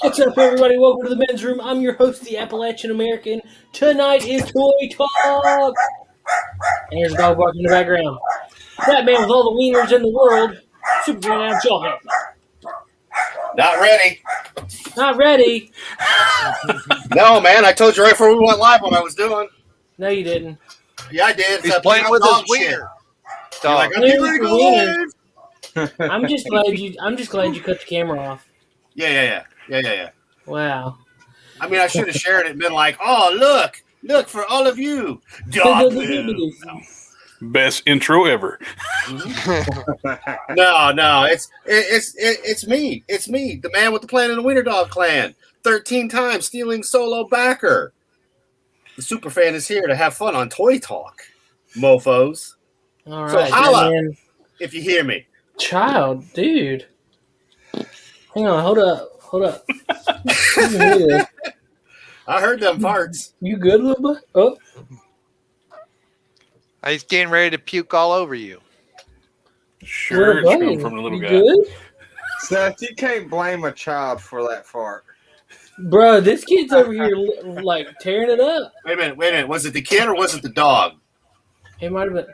What's up, everybody? Welcome to the men's room. I'm your host, the Appalachian American. Tonight is Toy Talk. And there's a dog barking in the background. That man with all the wieners in the world, Superfan Shawhan. Not ready. Not ready. No, man. I told you right before we went live what I was doing. No, you didn't. Yeah, I did. He's playing with his wiener. Like, I'm just glad you cut the camera off. Yeah. Wow. I mean, I should have shared it and been like, "Oh, look for all of you." Dog food. Best intro ever. No, it's me. It's me, the man with the plan in the Wiener Dog Clan. 13 times stealing solo backer. The Superfan is here to have fun on Toy Talk, mofos. All So right. holla if you hear me. Child, dude. Hang on, hold up. I heard them farts. You good, little boy? Oh. He's getting ready to puke all over you. Sure, it's coming from the little guy. Good? Seth, you can't blame a child for that fart. Bro, this kid's over here like tearing it up. Wait a minute. Was it the kid or was it the dog? It might have been.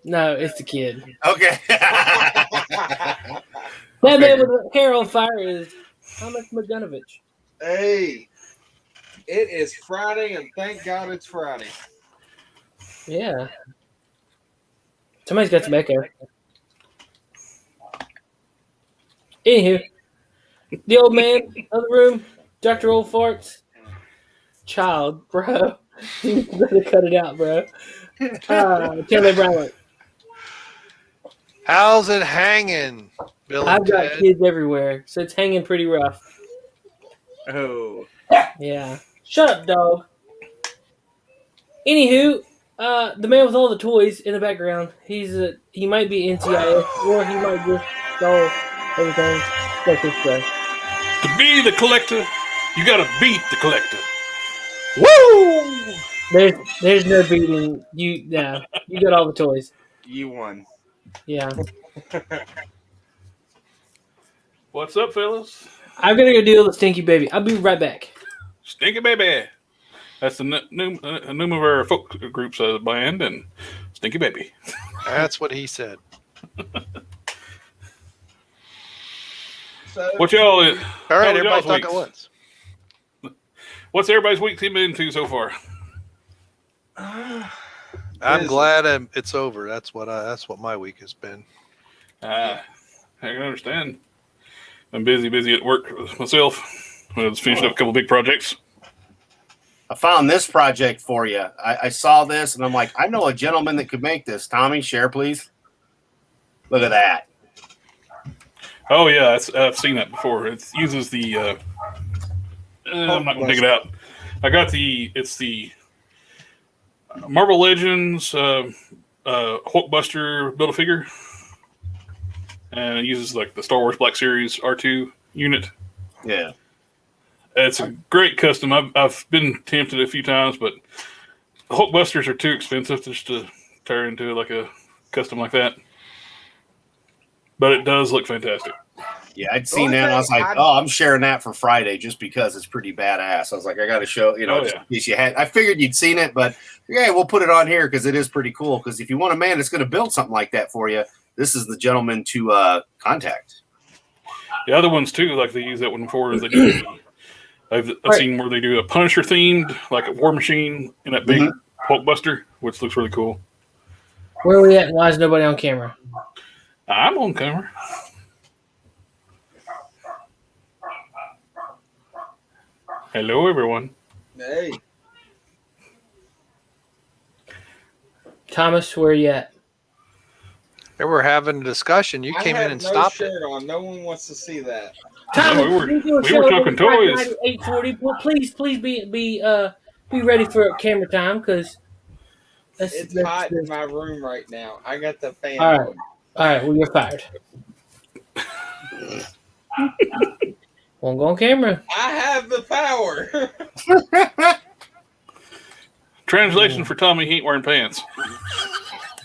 No, it's the kid. Okay. That man with the hair on fire is Thomas McGunovich. Hey, it is Friday, and thank God it's Friday. Yeah. Somebody's got some echo. Anywho, the old man of the room, Dr. Old Farts. Child, bro. You better cut it out, bro. Tell me, Brown. How's it hanging, Bill? I've got kids everywhere, so it's hanging pretty rough. Oh. Yeah. Shut up, dog. Anywho, the man with all the toys in the background, he might be NCIS, or he might just stole everything. CollectorExpress. To be the collector, you gotta beat the collector. Woo! There's no beating you. Nah, you got all the toys. You won. Yeah. What's up, fellas? I'm gonna go deal with Stinky Baby. I'll be right back. Stinky Baby. That's the name of our folk group's band, and Stinky Baby. That's what he said. What y'all? All right, everybody talk at once. What's everybody's week been into so far? I'm glad it's over. That's what my week has been. I can understand. I'm busy at work myself. I was finishing up a couple big projects. I found this project for you. I saw this, and I'm like, I know a gentleman that could make this. Tommy, share, please. Look at that. Oh, yeah, I've seen that before. It uses the... I'm not going to dig it out. I got it's the Marvel Legends Hulkbuster Build-A-Figure. And it uses like the Star Wars Black Series R2 unit. Yeah. It's a great custom. I've been tempted a few times, but the Hulkbusters are too expensive just to turn into like a custom like that. But it does look fantastic. Yeah, I'd seen that, and I was like, I'm sharing that for Friday just because it's pretty badass. I was like, I got to show, in case you had. I figured you'd seen it, but yeah, we'll put it on here because it is pretty cool. Because if you want a man that's going to build something like that for you, this is the gentleman to contact. The other ones, too, like they use that one for, is they do. I've seen where they do a Punisher themed, like a War Machine, in that big Hulkbuster, which looks really cool. Where are we at, and why is nobody on camera? I'm on camera. Hello, everyone. Hey. Thomas, where are you at? They were having a discussion. You came in and stopped it. On. No one wants to see that. Thomas, we were talking toys. 8:40. Well, please be ready for camera time because it's hot in my room right now. I got the fan. All right. Well, you're fired. Won't go on camera. I have the power. Translation for Tommy: he ain't wearing pants.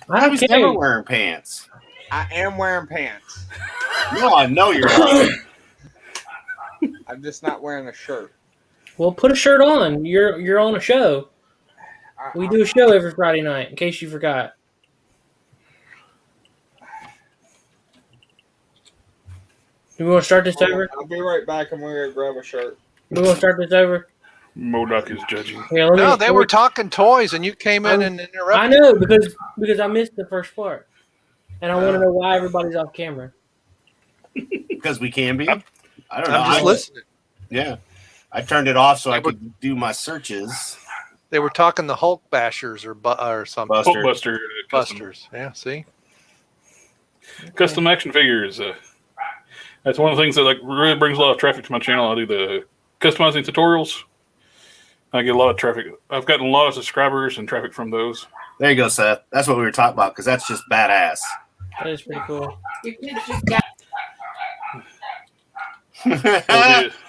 I'm never wearing pants. I am wearing pants. No, I know you're not. I'm just not wearing a shirt. Well, put a shirt on. You're on a show. We do a show every Friday night, in case you forgot. Do we want to start this over? I'll be right back. I'm going to grab a shirt. Do we want to start this over? Modoc is judging. Yeah, No, they were talking toys, and you came in and interrupted. I know, because I missed the first part. And I want to know why everybody's off camera. Because we can be. I don't know. I'm just listening. Yeah. I turned it off so I could do my searches. They were talking the Hulk bashers or something. Buster. Busters. Yeah, see? Custom action figures. That's one of the things that really brings a lot of traffic to my channel. I do the customizing tutorials. I get a lot of traffic. I've gotten a lot of subscribers and traffic from those. There you go, Seth. That's what we were talking about because that's just badass. That is pretty cool. Your kids just got.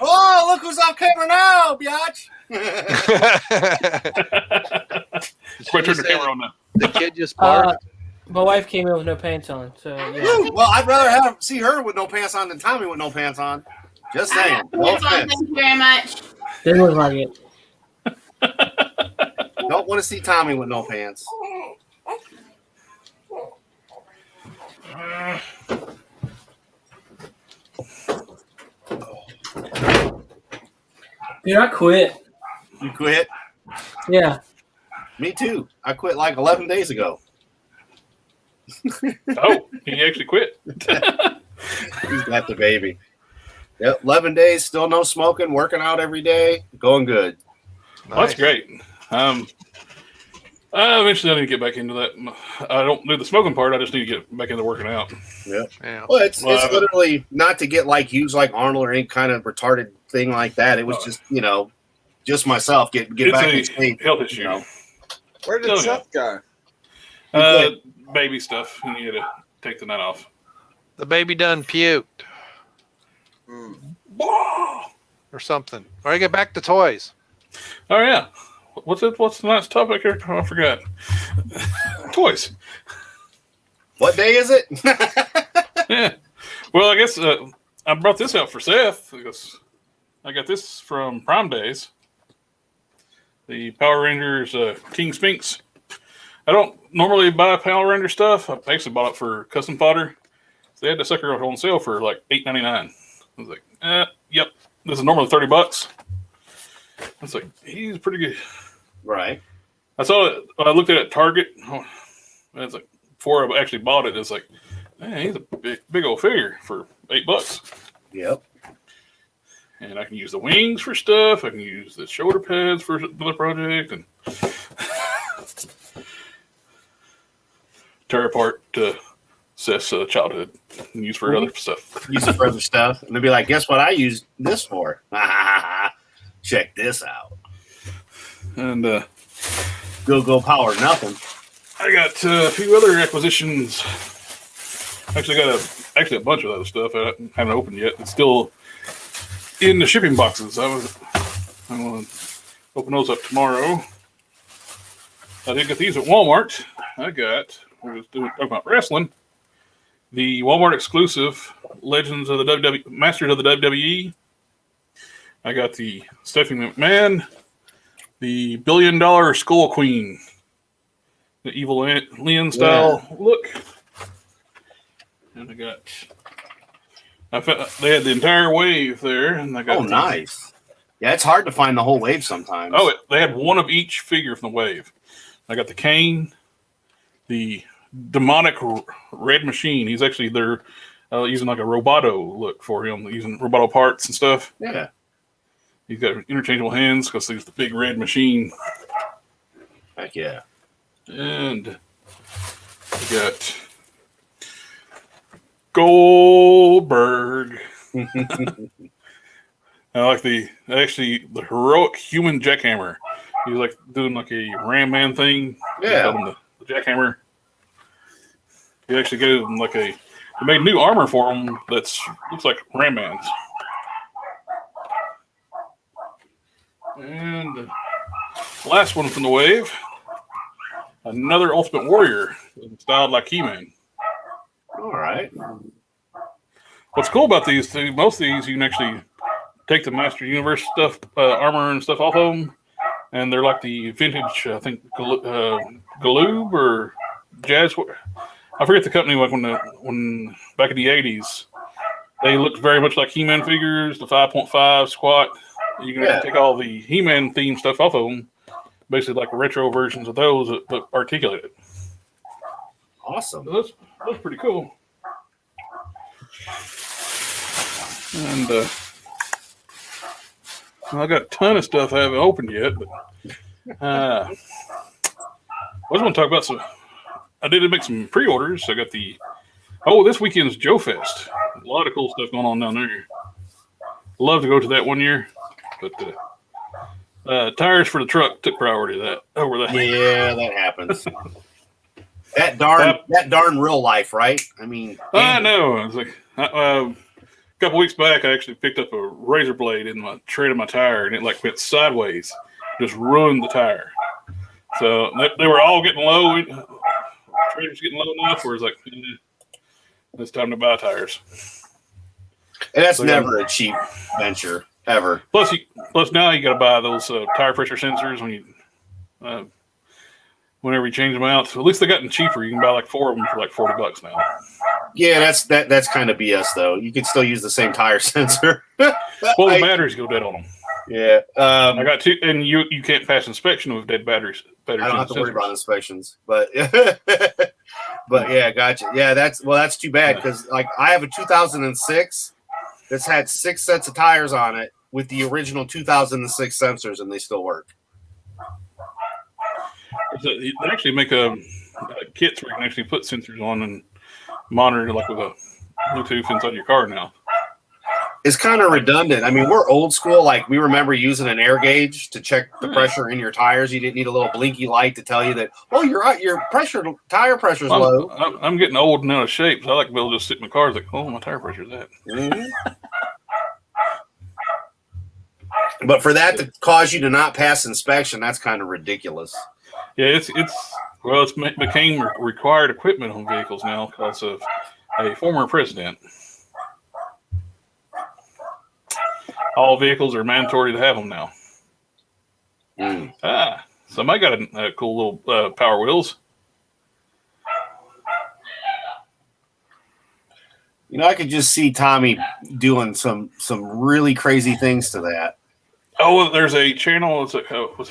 Oh, look who's off camera now, biatch. Quit turning the camera on now. The kid just barked. My wife came in with no pants on, so yeah. Well, I'd rather see her with no pants on than Tommy with no pants on. Just saying. No offense. Thank you very much. Didn't look like it. Don't want to see Tommy with no pants. Dude, I quit. You quit? Yeah. Me too. I quit like 11 days ago. Oh, he actually quit. He's got the baby. Yep, 11 days, still no smoking, working out every day, going good. Well, that's great. Eventually I need to get back into that. I don't do the smoking part. I just need to get back into working out. Yep. Yeah. Well, it's literally not to get like huge like Arnold or any kind of retarded thing like that. It was just, just myself get back in shape. Health issue. Where did Seth go? Baby stuff. You need to take the night off. The baby done puked. Or something. All right, get back to toys. Oh, yeah. What's the next topic here? Oh, I forgot. Toys. What day is it? Yeah. Well, I guess I brought this out for Seth because I got this from Prime Days. The Power Rangers King Sphinx. I don't normally buy Power Ranger stuff. I actually bought it for custom fodder. They had the sucker on sale for like $8.99. I was like, yep. This is normally $30. I was like, he's pretty good. Right. I saw it. I looked at it at Target. And it's like before I actually bought it. It's like, man, he's a big old figure for $8. Yep. And I can use the wings for stuff. I can use the shoulder pads for another project, and tear apart Seth's childhood and use for other stuff. Use it for other stuff, and they'll be like, "Guess what? I used this for." Check this out. And Go power nothing. I got a few other acquisitions. Actually, got a bunch of other stuff I haven't opened yet. It's still in the shipping boxes. I'm going to open those up tomorrow. I did get these at Walmart. We was talking about wrestling. The Walmart exclusive Legends of the Masters of the WWE. I got the Stephanie McMahon, the $1 billion Skull Queen, the Evil Lynn style look. And they had the entire wave there, and I got nice. Yeah, it's hard to find the whole wave sometimes. Oh, they had one of each figure from the wave. I got the Kane, the demonic Red Machine. He's actually they're using like a Roboto look for him, using Roboto parts and stuff. Yeah, he's got interchangeable hands because he's the big Red Machine. Heck yeah! And we got Goldberg. I like the heroic human jackhammer. He's like doing like a Ram Man thing. Yeah, the jackhammer. He actually gave him like they made new armor for him looks like Ram Man's. And the last one from the wave, another Ultimate Warrior styled like He-Man. All right. What's cool about these, most of these you can actually take the Master Universe stuff, armor and stuff off of them, and they're like the vintage, I think, Galoob or Jazz. I forget the company. Like when back in the 80s, they looked very much like He-Man figures. The 5.5 squat. You can take all the He-Man themed stuff off of them, basically like retro versions of those, but articulated. Awesome. So that's pretty cool. And I got a ton of stuff I haven't opened yet, but I was going to talk about some. I did make some pre-orders. I got this weekend's Joe Fest. A lot of cool stuff going on down there. Love to go to that one year, but tires for the truck took priority over that. Yeah, that happens. that darn real life, right? I mean, I know. I was like, a couple weeks back, I actually picked up a razor blade in my tread of my tire, and it like went sideways, just ruined the tire. So they were all getting low. Tread was getting low enough where it's like, it's time to buy tires. And that's never a cheap venture ever. Plus now you got to buy those tire pressure sensors whenever you change them out. So at least they gotten cheaper. You can buy like 4 of them for like $40 now. Yeah, that's kind of BS though. You can still use the same tire sensor. Well, the batteries go dead on them. Yeah, I got 2, and you can't pass inspection with dead batteries. I don't have to worry about inspections, but but yeah, gotcha. Yeah, that's too bad because like I have a 2006 that's had 6 sets of tires on it with the original 2006 sensors, and they still work. They actually make kits where you can actually put sensors on and monitor like with a Bluetooth inside your car now. It's kind of redundant. I mean, we're old school. Like we remember using an air gauge to check the pressure in your tires. You didn't need a little blinky light to tell you that, oh, your tire pressure's low. I'm getting old and out of shape, so I like to be able to just sit in my car. It's like, oh, my tire pressure's that. Mm-hmm. But for that to cause you to not pass inspection, that's kind of ridiculous. Yeah, it's became required equipment on vehicles now because of a former president. All vehicles are mandatory to have them now. Somebody got a cool little Power Wheels. You know, I could just see Tommy doing some really crazy things to that. Oh, there's a channel. What's it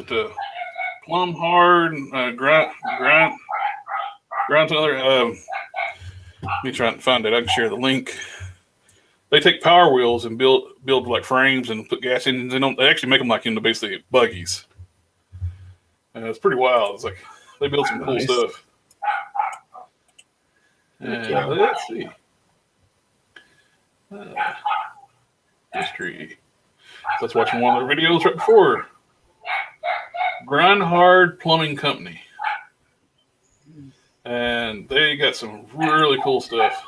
the Plum Hard Grind to other. Let me try and find it. I can share the link. They take Power Wheels and build like frames and put gas engines in them. They actually make them like into basically buggies. It's pretty wild. It's like they build some cool stuff. Let's see. History. So I was watching one of their videos right before. Grind Hard Plumbing Company. And they got some really cool stuff.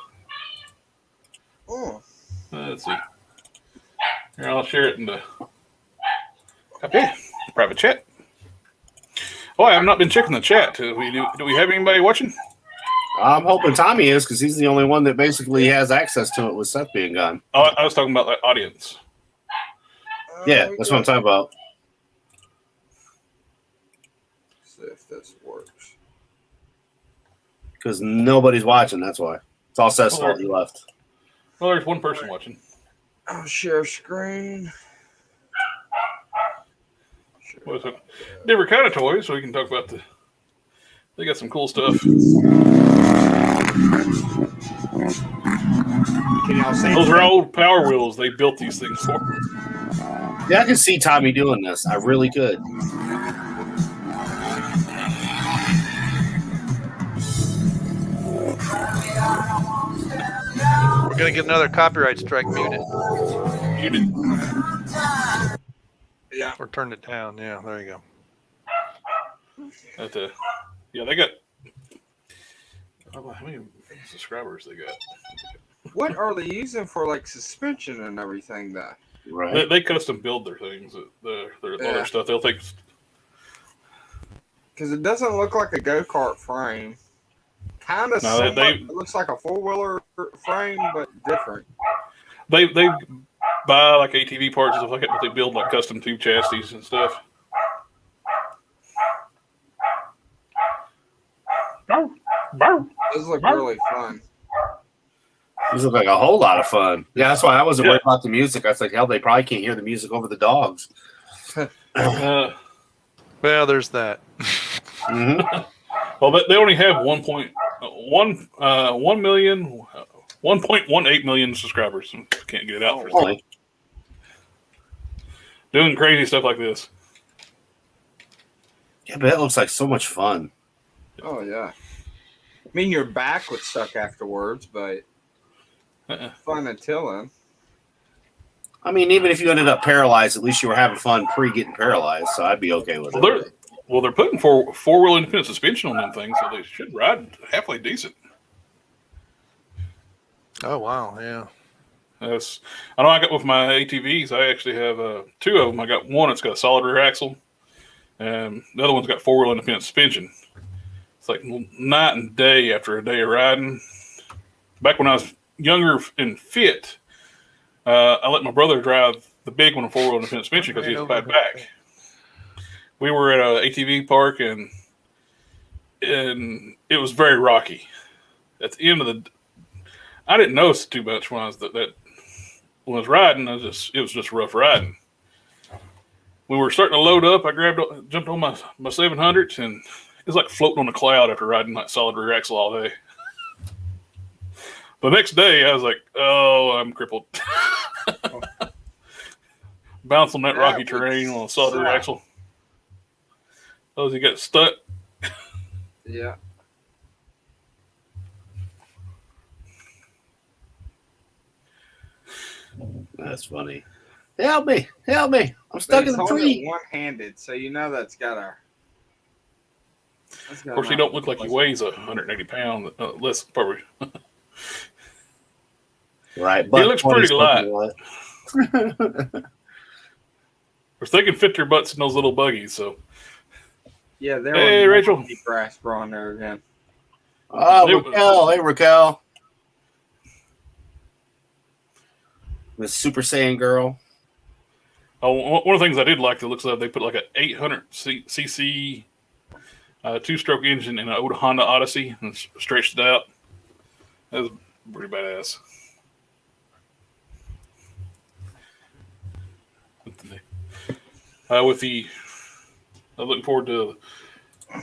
Oh. Let's see. Here, I'll share it in the private chat. Oh, I have not been checking the chat. Do we have anybody watching? I'm hoping Tommy is because he's the only one that basically has access to it with Seth being gone. Oh, I was talking about the audience. Yeah, that's what I'm talking about. See if this works. Because nobody's watching, that's why. It's all Seth's fault he left. Well, there's one person watching. I'll share screen. What is it? Different kind of toys, so we can talk about they got some cool stuff. Can y'all see? Those are old Power Wheels. They built these things for. Yeah, I could see Tommy doing this. I really could. We're going to get another copyright strike muted. Muted. Yeah. Or turned it down. Yeah, there you go. They got. How many subscribers they got? What are they using for like suspension and everything though? Right. They custom build their things. Their other stuff. They'll take. Because it doesn't look like a go-kart frame. Kind of. No, it looks like a four-wheeler frame, but different. They buy like ATV parts and stuff like that, but they build like custom tube chassis and stuff. Those look really fun. These look like a whole lot of fun. Yeah, that's why I wasn't worried about the music. I was like, hell, they probably can't hear the music over the dogs. Well, there's that. Mm-hmm. Well, they only have 1.18 million subscribers. Can't get it out for Holy. doing crazy stuff like this. Yeah, but that looks like so much fun. Oh yeah. I mean, your back would suck afterwards, but fun until then. I mean, even if you ended up paralyzed, at least you were having fun pre-getting paralyzed, so I'd be okay with it. They're putting four-wheel independent suspension on them things, so they should ride halfway decent. Oh wow, yeah. I know I got with my ATVs. I actually have two of them. I got one that's got a solid rear axle, and the other one's got four-wheel independent suspension. It's like night and day after a day of riding. Back when I was younger and fit, I let my brother drive the big one, a four-wheel independent suspension, because he has a bad back. We were at an ATV park, and it was very rocky. At the end of the, I didn't notice too much when I was when I was riding. It was just rough riding. When we were starting to load up, I jumped on my 700s, and it was like floating on a cloud after riding that solid rear axle all day. The next day, I was like, "Oh, I'm crippled." Bounce on that rocky terrain on a solid rear axle. Oh, he got stuck. Yeah. That's funny. Help me! Help me! I'm stuck in the tree. One-handed, so you know that's got a. Of course, he don't look like he weighs 180 pounds. Less probably. Right, he looks pretty light. Of course, they can fit their butts in those little buggies. So. Yeah, there. Hey, Rachel. Brass bra on there again. Oh, Raquel! Hey, Raquel. The Super Saiyan girl. Oh, one of the things I did like that looks like they put like an 800cc two-stroke engine in an old Honda Odyssey and stretched it out. That was pretty badass. I'm looking forward to a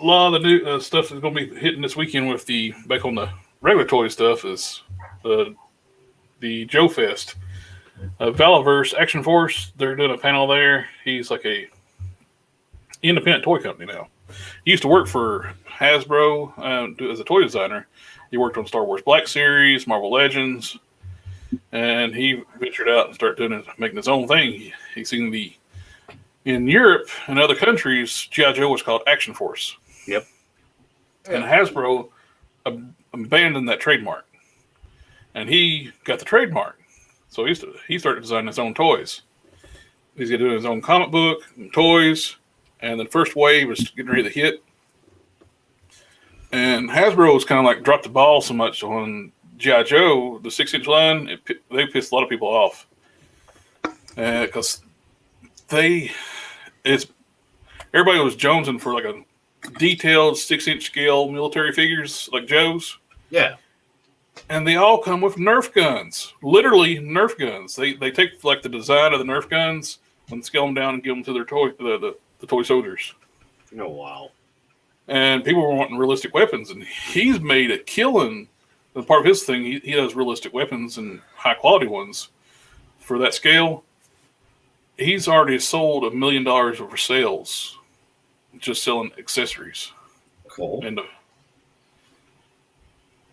lot of the new stuff that's going to be hitting this weekend with back on the regular toy stuff is the Joe Fest. Valaverse Action Force, they're doing a panel there. He's like a independent toy company now. He used to work for Hasbro as a toy designer. He worked on Star Wars Black Series, Marvel Legends, and he ventured out and started making his own thing. He's seen in Europe and other countries, G.I. Joe was called Action Force. Yep. And Hasbro abandoned that trademark. And he got the trademark. So he started designing his own toys. He's doing his own comic book and toys. And the first wave was getting ready to hit. And Hasbro was kind of like dropped the ball so much on G.I. Joe, the 6-inch line. They pissed a lot of people off. Because everybody was jonesing for like a detailed 6-inch scale military figures like Joe's. Yeah. And they all come with Nerf guns, literally Nerf guns. They take like the design of the Nerf guns and scale them down and give them to their the toy soldiers. Oh wow! And people were wanting realistic weapons, and he's made a killing. As part of his thing, he does realistic weapons and high quality ones for that scale. He's already sold $1 million over sales, just selling accessories. Cool. And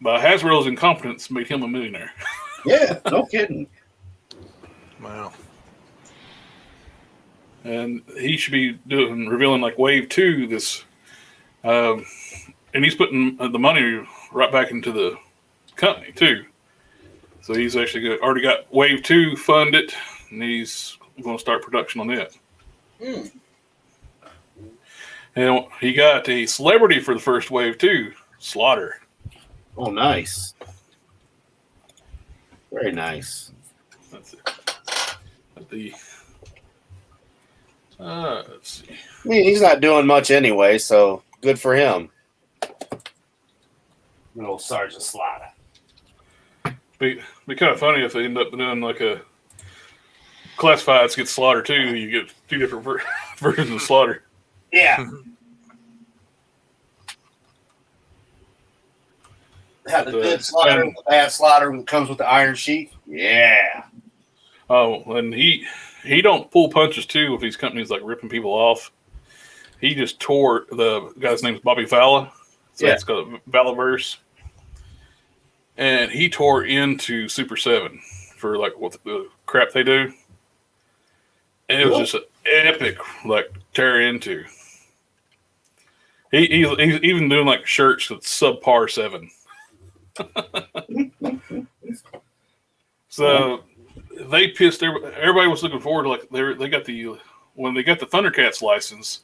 by Hasbro's incompetence made him a millionaire. Yeah, no kidding. Wow. And he should be revealing like Wave 2 this, and he's putting the money right back into the company too. So he's actually already got Wave 2 funded, and he's going to start production on it. And he got a celebrity for the first Wave 2, Slaughter. Oh, nice. Very nice. That's it. The let's see. I mean, he's not doing much anyway, so good for him. Little Sergeant Slaughter. Be kind of funny if they end up doing like a classifieds get Slaughter too. You get two different versions of Slaughter. Yeah. Have the good Slaughter, the bad Slaughter that comes with the iron sheet. Yeah. Oh, and he don't pull punches too with these companies like ripping people off. He just tore the guy's name is Bobby Falla. So it's called Valaverse. And he tore into Super 7 for like what the crap they do. And it was just an epic like tear into. He's even doing like shirts that's subpar 7. So they pissed everybody was looking forward to like they got when they got the Thundercats license,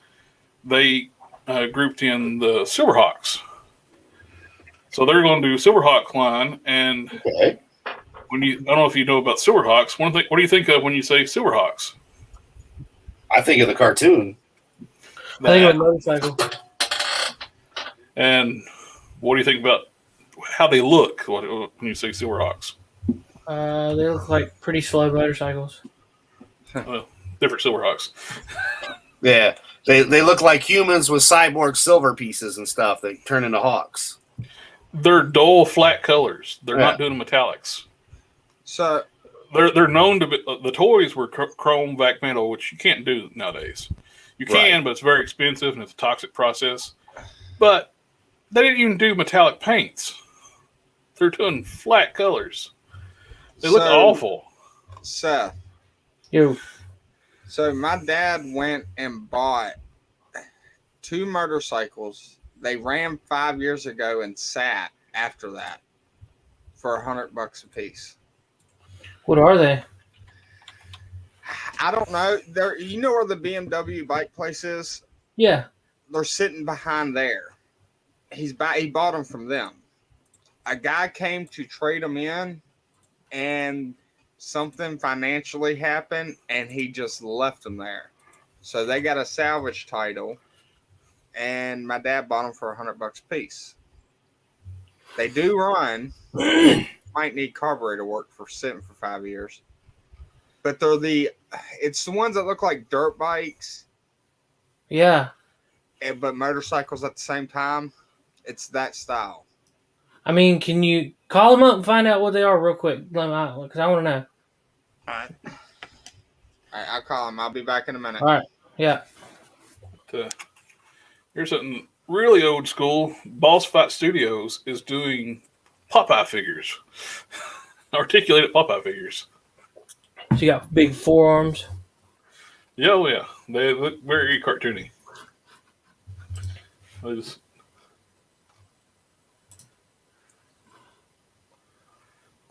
they grouped in the Silverhawks. So they're going to do Silverhawk line, and when I don't know if you know about Silverhawks. What do you think of when you say Silverhawks? I think of the cartoon. I think of a motorcycle. And what do you think about how they look when you say Silverhawks? They look like pretty slow motorcycles. Well, different Silverhawks. Yeah, they look like humans with cyborg silver pieces and stuff. They turn into hawks. They're dull, flat colors. They're not doing metallics. So they're known to be the toys were chrome vac metal, which you can't do nowadays. You can, but it's very expensive and it's a toxic process. But they didn't even do metallic paints. They're doing flat colors. They look awful. Seth. You. So my dad went and bought 2 motorcycles. They ran 5 years ago and sat after that for $100 a piece. What are they? I don't know. You know where the BMW bike place is? Yeah. They're sitting behind there. He bought them from them. A guy came to trade them in, and something financially happened, and he just left them there. So they got a salvage title, and my dad bought them for $100 a piece. They do run. Might need carburetor work for sitting for 5 years, but it's the ones that look like dirt bikes. Yeah. But motorcycles at the same time. It's that style. I mean, can you call them up and find out what they are real quick? Because I want to know. All right. I'll call him. I'll be back in a minute. All right. Yeah. Here's something really old school. Boss Fight Studios is doing Popeye figures. Articulated Popeye figures. So you got big forearms. Yeah, oh yeah. They look very cartoony.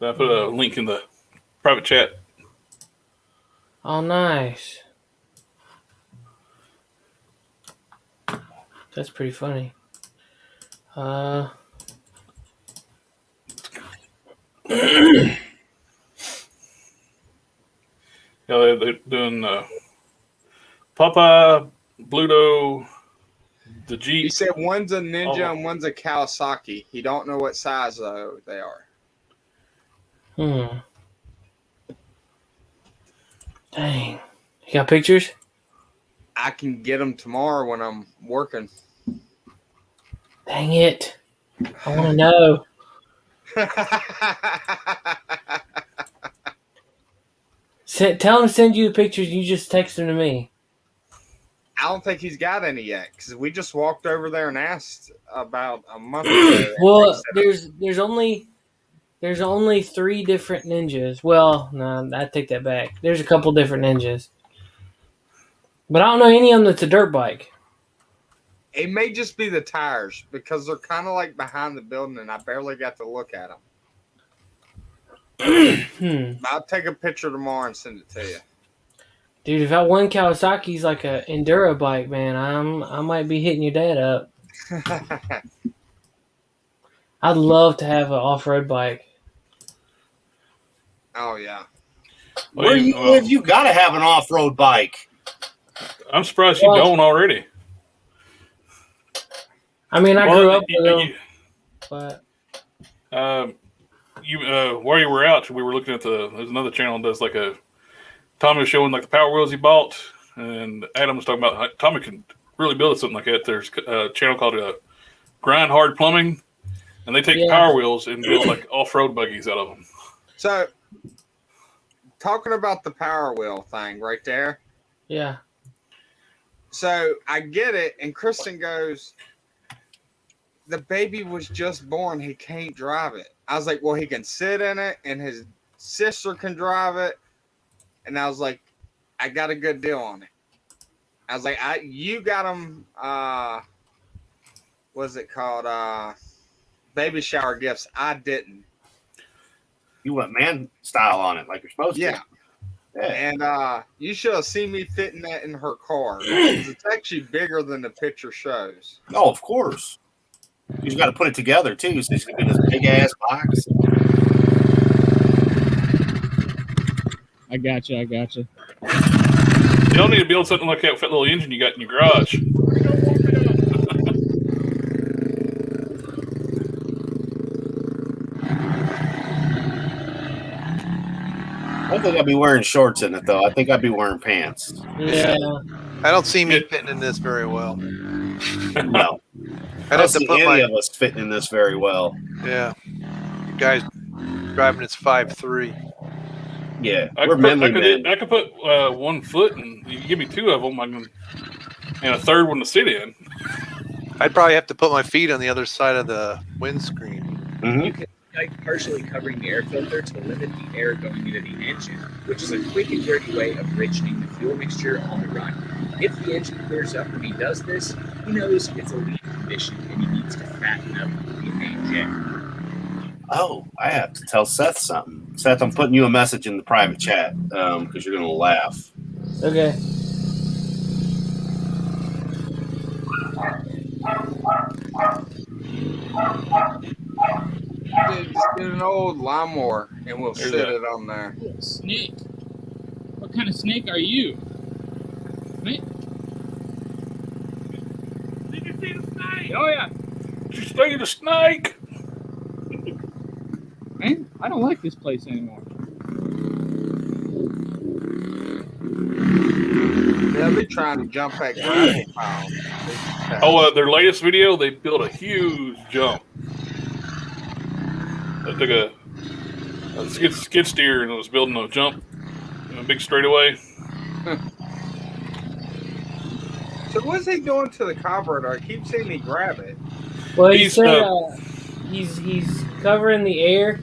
I put a link in the private chat. Oh, nice. That's pretty funny. Yeah, they're doing Popeye, Bluto, the Jeep. He said one's a Ninja and one's a Kawasaki. He don't know what size though they are. Dang. You got pictures? I can get them tomorrow when I'm working. Dang it. I want to know. Tell him to send you the pictures. You just text them to me. I don't think he's got any yet because we just walked over there and asked about a month ago. Well, there's only 3 different ninjas. Well, no, I take that back. There's a couple different ninjas, but I don't know any of them that's a dirt bike. It may just be the tires because they're kind of like behind the building, and I barely got to look at them. I'll take a picture tomorrow and send it to you. Dude, if that one Kawasaki's like a enduro bike, man, I might be hitting your dad up. I'd love to have an off-road bike. Oh yeah. Where you live, you got to have an off-road bike. I'm surprised you don't already. I mean, I grew up with them, but while you were out, we were looking at there's another channel that does like Tommy was showing like the Power Wheels he bought, and Adam was talking about how Tommy can really build something like that. There's a channel called Grind Hard Plumbing, and they take Power Wheels and build like off-road buggies out of them. So, talking about the Power Wheel thing right there. Yeah. So I get it, and Kristen goes, the baby was just born. He can't drive it. I was like, well, he can sit in it, and his sister can drive it. And I was like, I got a good deal on it. I was like, you got him, what's it called? Baby shower gifts. I didn't. You went man style on it like you're supposed to. Yeah. And you should have seen me fitting that in her car. It's actually bigger than the picture shows. Oh, of course. You just got to put it together too. So it's gonna be this big ass box. I gotcha. You don't need to build something like that with that little engine you got in your garage. I don't think I'd be wearing shorts in it though. I think I'd be wearing pants. Yeah. I don't see me fitting in this very well. No. I'd have to see put any of us fitting in this very well. Yeah. You guys driving it's 5'3". Yeah. I could put 1 foot, and you give me 2 of them, and a third one to sit in. I'd probably have to put my feet on the other side of the windscreen. Mm-hmm. You can partially covering the air filter to limit the air going into the engine, which is a quick and dirty way of richening the fuel mixture on the run. If the engine clears up when he does this, he knows it's a leak condition and he needs to fatten up the main jet. Oh, I have to tell Seth something. Seth, I'm putting you a message in the private chat because you're going to laugh. Okay. Dude, just get an old lawnmower and we'll sit it on there. Snake. What kind of snake are you? Snake? Did you see the snake? Oh yeah. Did you see the snake? Man, I don't like this place anymore. They'll be trying to jump that gravel pile. Oh, their latest video, they built a huge jump. They took a skid steer and was building a jump in a big straightaway. So what's he doing to the carburetor? I keep seeing me grab it. Well, he said he's covering the air,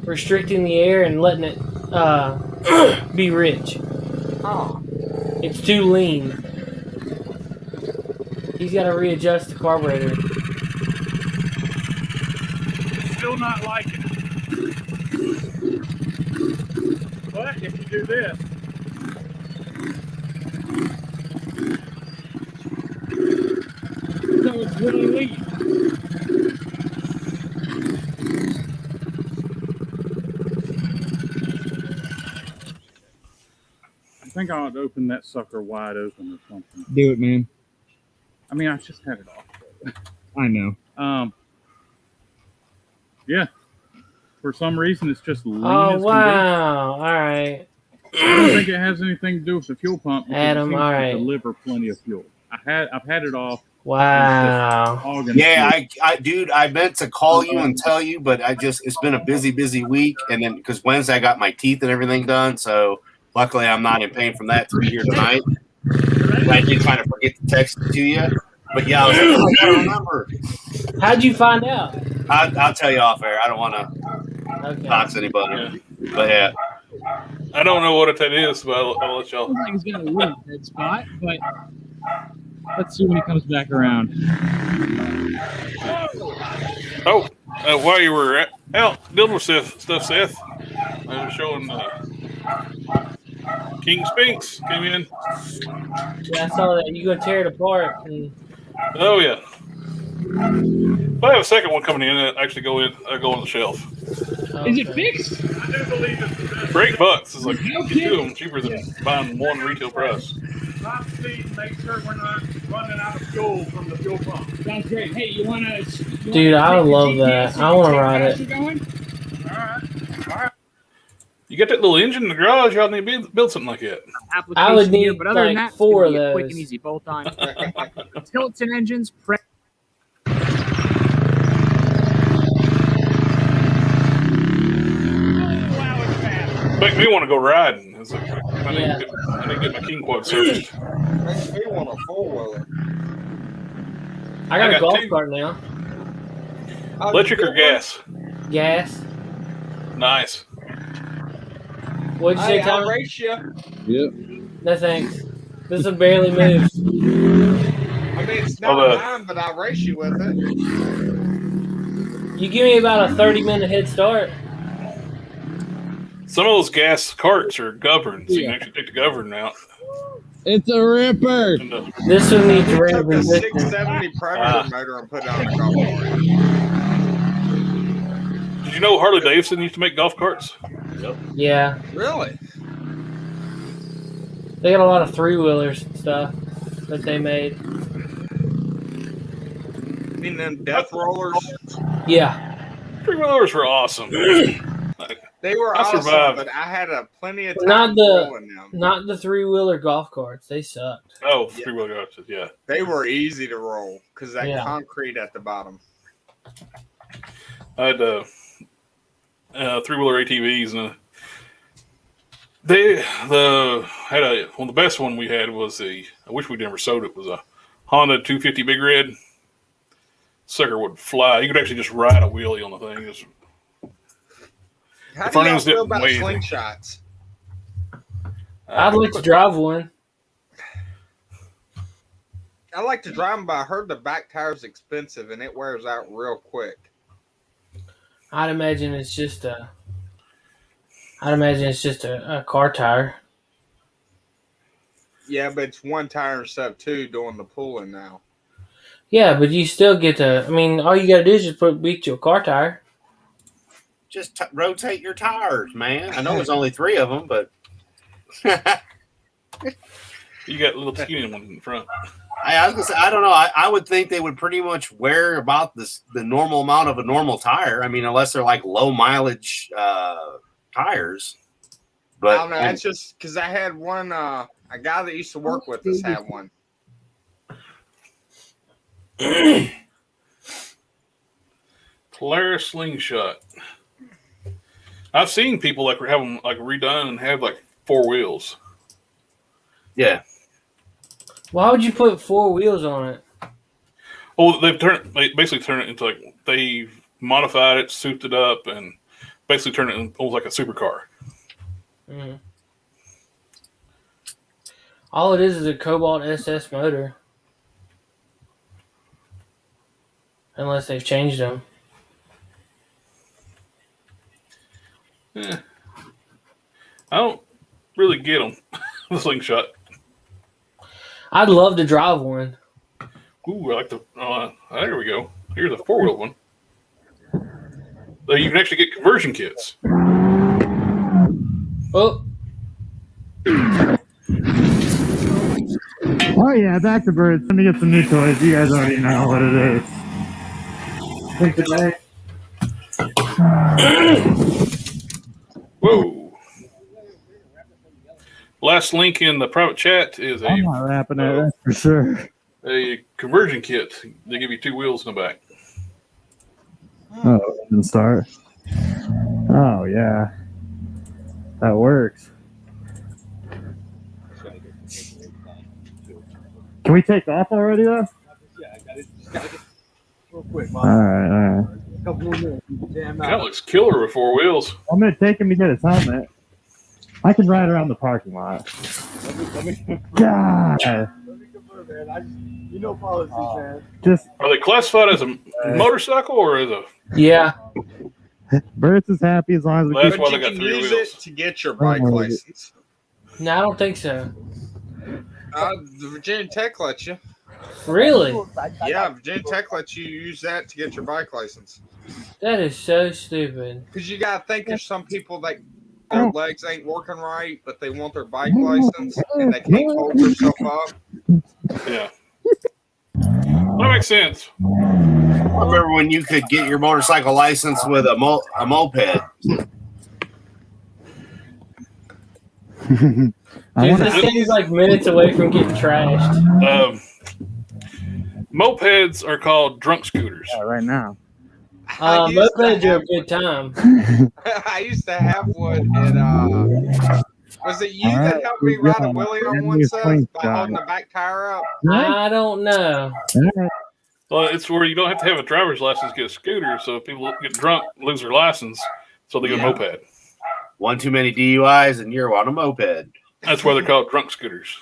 restricting the air, and letting it be rich. Oh. It's too lean. He's got to readjust the carburetor. Still not liking it. But if you do this, so it's really lean. I think I ought to open that sucker wide open or something. Do it, man. I mean, I just had it off. I know. Yeah. For some reason, it's just lean. Oh, wow. All right. I don't think it has anything to do with the fuel pump. Adam, it seems all to right. deliver plenty of fuel. I've had it off. Wow. Yeah, I meant to call you and tell you, but it's been a busy week. And then because Wednesday I got my teeth and everything done. So luckily I'm not in pain from that to be here tonight. I did kind of forget to text it to you. But yeah, I was like, I don't remember. How'd you find out? I'll tell you off air. I don't want to dox anybody. Yeah. But yeah. I don't know what that is, but I'll let y'all. I think he's got a little dead spot, but let's see when he comes back around. Oh, while you were out dealing with stuff, Seth, I was showing King Spinks came in. Yeah, I saw that. You gonna tear it apart? And... Oh yeah. If I have a second one coming in, it actually go on the shelf. Is it fixed? I do believe it's the best. $8 is like No get two of kidding. them cheaper than buying one retail price. Top speed and make sure we're not running out of fuel from the fuel pump. Sounds great. Hey, you wanna? Dude, I would love that. I want to ride it. All right. You got that little engine in the garage. Y'all need to build something like that. I would need but other than like that, it's 4 of gonna be a quick those. and easy bolt on. Tilts and engines. Make me want to go riding. It's like, I need Yeah. to get my King Quad serviced. Makes me want a 4-wheeler. I got a got golf 2. cart now. Electric or gas? Gas. Nice. What'd you say, Hey, I'll Tom? race you. No thanks. This one barely moves. I mean, it's not Well, mine, but I'll race you with it. You give me about a 30-minute head start. Some of those gas carts are governed, so you can actually take the govern out. It's a ripper. And, This one needs We range took a resistance. 670 Predator motor and put it on a golf cart. did you know Harley Davidson used to make golf carts? Yeah. Really? They got a lot of 3-wheelers and stuff that they made. I mean, them death rollers, Yeah. 3-wheelers were awesome. they were I awesome, survived. but I had plenty of time Not the- rolling them. Not the 3-wheeler golf carts. They sucked. Oh, 3-wheeler carts, yeah. They were easy to roll because that Yeah. concrete at the bottom. I had 3-wheeler ATVs, and the best one we had was I wish we'd never sold it, was a Honda 250 Big Red. Sucker would fly. You could actually just ride a wheelie on the thing. How The do y'all front feel ends about didn't weigh slingshots? I'd like to drive one. I like to drive them, but I heard the back tire's expensive and it wears out real quick. I'd imagine it's just a car tire. Yeah, but it's one tire instead of 2 doing the pulling now. Yeah, but you still get to. I mean, all you gotta do is just beat your car tire. Just rotate your tires, man. I know there's only 3 of them, but You got little skinny ones in front. I was gonna say, I don't know. I would think they would pretty much wear about the normal amount of a normal tire. I mean, unless they're like low mileage tires. But I don't know. That's just because I had one. A guy that used to work with us had one. Polaris slingshot. I've seen people like have them like redone and have like 4 wheels. yeah, Why would you put 4 wheels on it? Oh, they basically turned it into like they modified it, souped it up, and basically turned it into almost like a supercar. Mm. All it is a Cobalt SS motor. Unless they've changed them. I don't really get them. The slingshot. I'd love to drive one. Ooh, I like the. There we go. Here's a 4-wheel one. You can actually get conversion kits. Oh, Oh yeah, back to birds. Let me get some new toys. You guys already know what it is. Take the day. Whoa. Last link in the private chat is I'm not wrapping it, that's for sure. a conversion kit. They give you 2 wheels in the back. Oh, it didn't start. Oh yeah, that works. Can we take off already though? All right. That looks killer with 4 wheels. I'm gonna take him to get his helmet. I can ride around the parking lot. God. You know policies, man. Just Are they classified as a motorcycle or as a? yeah. Burt's is happy as long as we That's keep. why But they you got can 3 use wheels. it to get your bike Oh, license. No, I don't think so. The Virginia Tech lets you. Really? Yeah, Virginia Tech lets you use that to get your bike license. That is so stupid. Because you got to think there's some people that their legs ain't working right, but they want their bike license and they can't hold themselves up. Yeah. That makes sense. I remember when you could get your motorcycle license with a moped. Dude, this thing's like minutes away from getting trashed. Mopeds are called drunk scooters. Yeah, right now. Mopeds are a good time. I used to have one, and was it you that helped me ride a wheelie on one side by holding the back tire up? I don't know. Well, it's where you don't have to have a driver's license to get a scooter, so if people get drunk, lose their license, so they get a moped. One too many DUIs and you're on a moped. That's why they're called drunk scooters.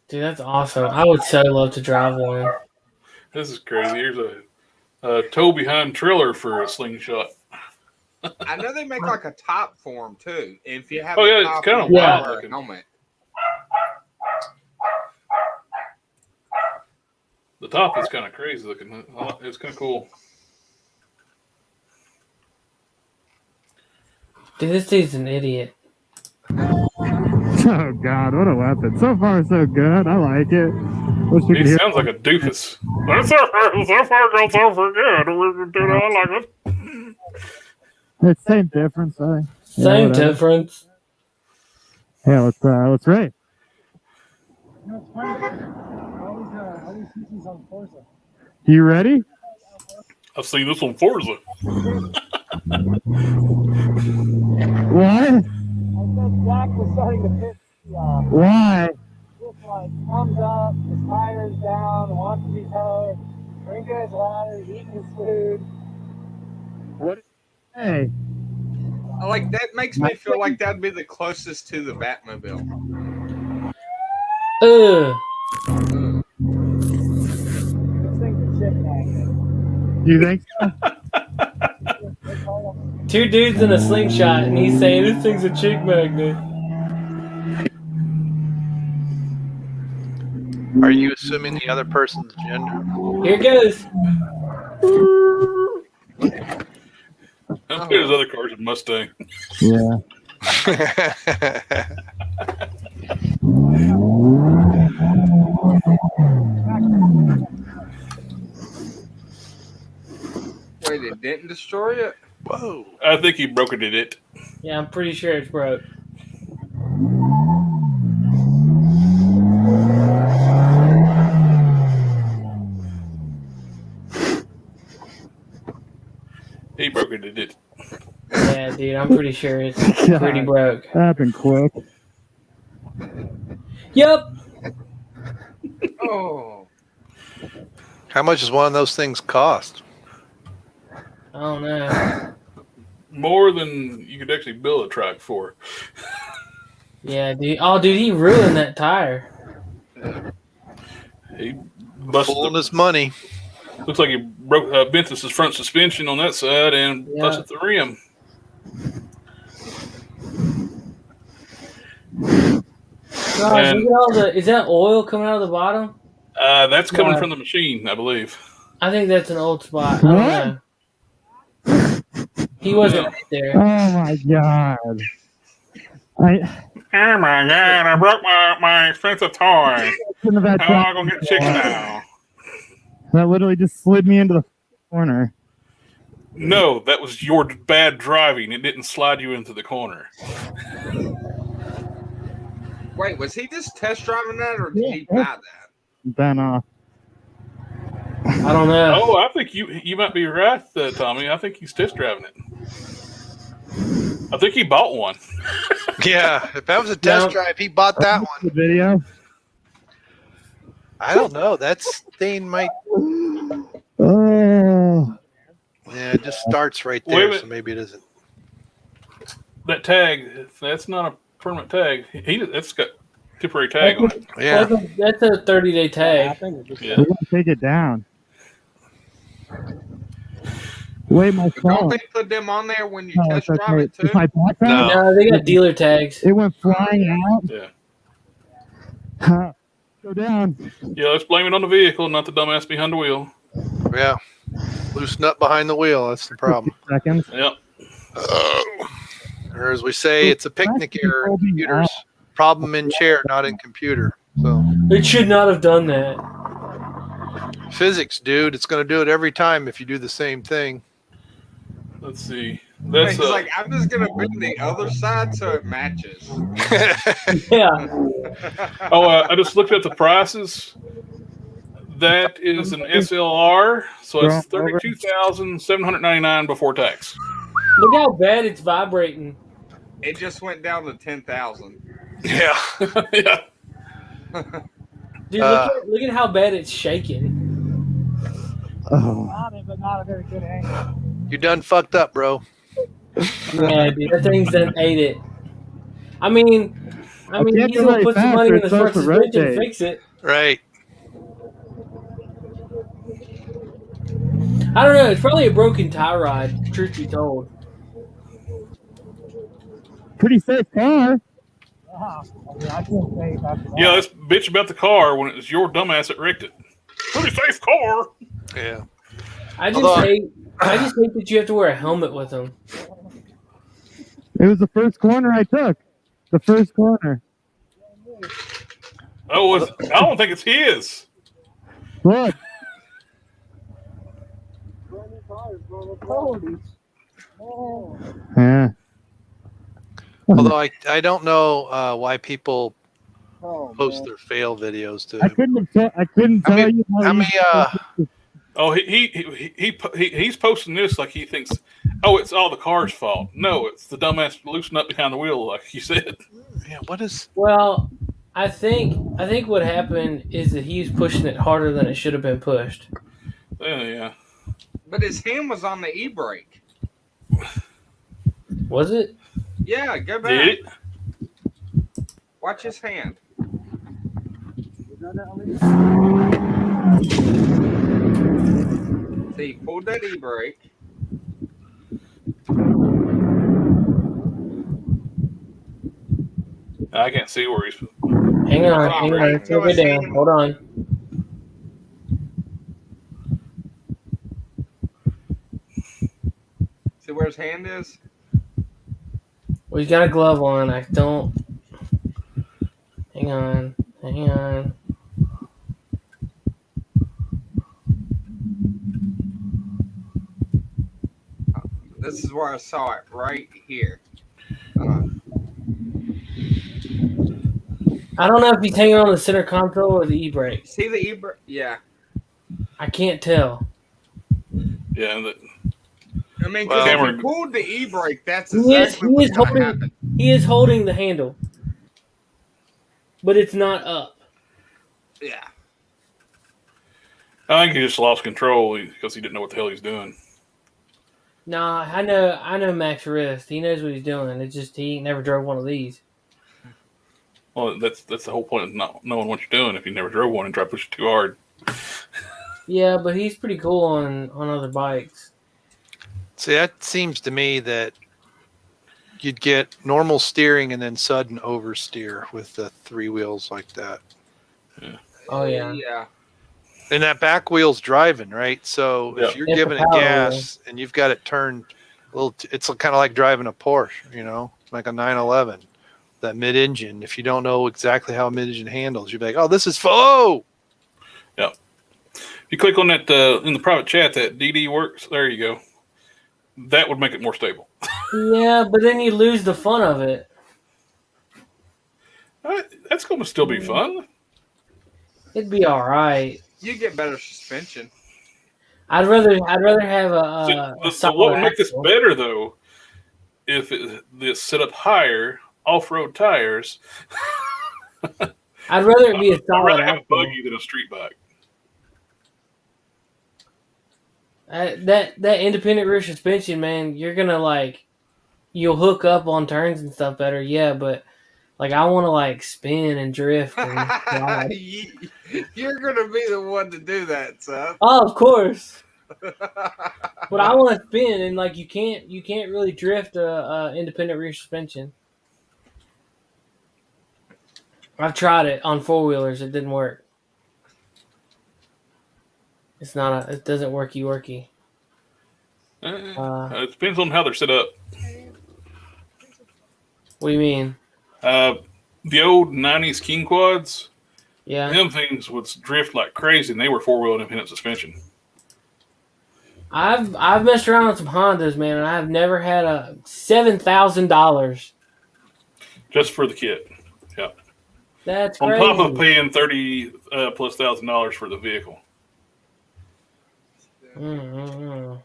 Dude, that's awesome. I would so love to drive one. This is crazy. Here's a tow behind trailer for a slingshot. I know they make like a top for them too. If you have it's kind of wild looking. Helmet. The top is kind of crazy looking. It's kind of cool. Dude, this dude's an idiot. Oh God, what a weapon! So far, so good. I like it. He sounds like a doofus. So far, go so for good. I like it. It's same difference. Same difference. Yeah, let's rate. You ready? I've seen this on Forza. What? Jack was starting to piss me off. Why? Just like thumbs up, his tires down, wants to be towed, drinking his water, eating his food. What? Hey. Like that makes me feel like that'd be the closest to the Batmobile. This thing's a chick magnet. You think so? Two dudes in a slingshot, and he's saying this thing's a chick magnet. Are you assuming the other person's gender? Here goes. How good as other cars a Mustang? Yeah. Wait, it didn't destroy it? Whoa. I think he broke it. Yeah, I'm pretty sure it's broke. He broke it. Yeah, dude, I'm pretty sure it's pretty broke. That happened quick. Yep. Oh. How much does one of those things cost? I don't know. More than you could actually build a track for. Yeah, dude. Oh, dude, he ruined that tire. He busted his money. Looks like he broke bent his front suspension on that side and busted the rim. God, look at all the. Is that oil coming out of the bottom? That's coming from the machine, I believe. I think that's an old spot. I don't know. He wasn't right there. Oh my God. Oh my God, I broke my expensive toy. How am I going to get chicken now? That literally just slid me into the corner. No, that was your bad driving. It didn't slide you into the corner. Wait, was he just test driving that, or did he buy that? Ben off. I don't know. Oh, I think you might be right, Tommy. I think he's test driving it. I think he bought one. Yeah, if that was a test drive, he bought that one. The video. I don't know. That thing might. Oh. Yeah, it just starts right there, so maybe it isn't. That tag, that's not a permanent tag. That's got temporary tag on it. Yeah. That's a 30-day tag. Yeah. We're gonna take it down. Wait, my phone. Don't they put them on there when you test drive it too? Is my backpack? No, they got dealer tags. It went flying out. Yeah. Go down. Yeah, let's blame it on the vehicle, not the dumbass behind the wheel. Yeah. Loosen up behind the wheel. That's the problem. Seconds. Yep. Or as we say, it's a picnic error in computers. Problem in chair, not in computer. So It should not have done that. physics, dude. It's going to do it every time if you do the same thing. Let's see. That's It's like I'm just gonna bend the other side so it matches. Yeah. I just looked at the prices. That is an SLR, so it's $32,799 before tax. Look how bad it's vibrating. It just went down to 10,000. Yeah. Yeah. Dude, look at how bad it's shaking. Oh. On it, but not a very good angle. You done fucked up, bro. Yeah, dude, that thing's done ate it. I mean, can't he's go gonna very put some fast money or in the it front starts to suspension and rotate. fix it. Right. I don't know. It's probably a broken tie rod, truth be told. Pretty safe car. Yeah, I mean, I can't say after that. Yeah, let's bitch about the car when it was your dumbass that wrecked it. Pretty safe car. Yeah. I just hate that you have to wear a helmet with them. It was the first corner I took. The first corner. Oh, I don't think it's his. Look. Yeah. Although I don't know why people post their fail videos to. I couldn't tell you how many. Oh, he's posting this like he thinks, oh, it's all the car's fault. No, it's the dumbass loosened up behind the wheel, like you said. Yeah, what is? Well, I think what happened is that he was pushing it harder than it should have been pushed. Yeah. But his hand was on the e-brake. Was it? Yeah, go back. Did it? Watch his hand. See, he pulled that e-brake. I can't see where he's. Hang on. It's over down. Hold on. See where his hand is? Well, he's got a glove on. I don't. Hang on. This is where I saw it, right here. I don't know if he's hanging on the center console or the e-brake. See the e-brake? Yeah. I can't tell. Yeah. I mean, because if he pulled the e-brake, that's exactly he what's is going to holding. happen. He is holding the handle, but it's not up. Yeah. I think he just lost control because he didn't know what the hell he's doing. Nah, I know Max Wrist. He knows what he's doing. It's just he never drove one of these. Well, that's the whole point of not knowing what you're doing if you never drove one and try to push it too hard. Yeah, but he's pretty cool on other bikes. See, that seems to me that you'd get normal steering and then sudden oversteer with the three wheels like that. Yeah. Oh yeah. Yeah. And that back wheel's driving, right? So if you're It's giving a it power gas and you've got it turned a little, it's kind of like driving a Porsche, like a 911. That mid-engine. If you don't know exactly how a mid-engine handles, you'd be like, "Oh, this is oh." Yeah. If you click on that in the private chat, that DD works. There you go. That would make it more stable. Yeah, but then you lose the fun of it. That's going to still be fun. It'd be all right. You get better suspension. I'd rather have a solid what would make this axle. better though, if this set up higher off-road tires. I'd rather it be a I'd solid rather have a axle. buggy than a street bike. That independent rear suspension, man, you're gonna you'll hook up on turns and stuff better. Yeah, but I want to spin and drift. And ride. You're gonna be the one to do that, Seth. Oh, of course. But I want to spin, and you can't really drift a independent rear suspension. I've tried it on 4-wheelers. It didn't work. It's not it doesn't worky. It depends on how they're set up. What do you mean? The old 90s King quads, Yeah. them things would drift like crazy, and they were 4-wheel independent suspension. I've messed around with some Hondas, man, and I've never had a $7,000. Just for the kit. Yeah. That's on crazy. top of paying $30,000+ for the vehicle. Mm-hmm.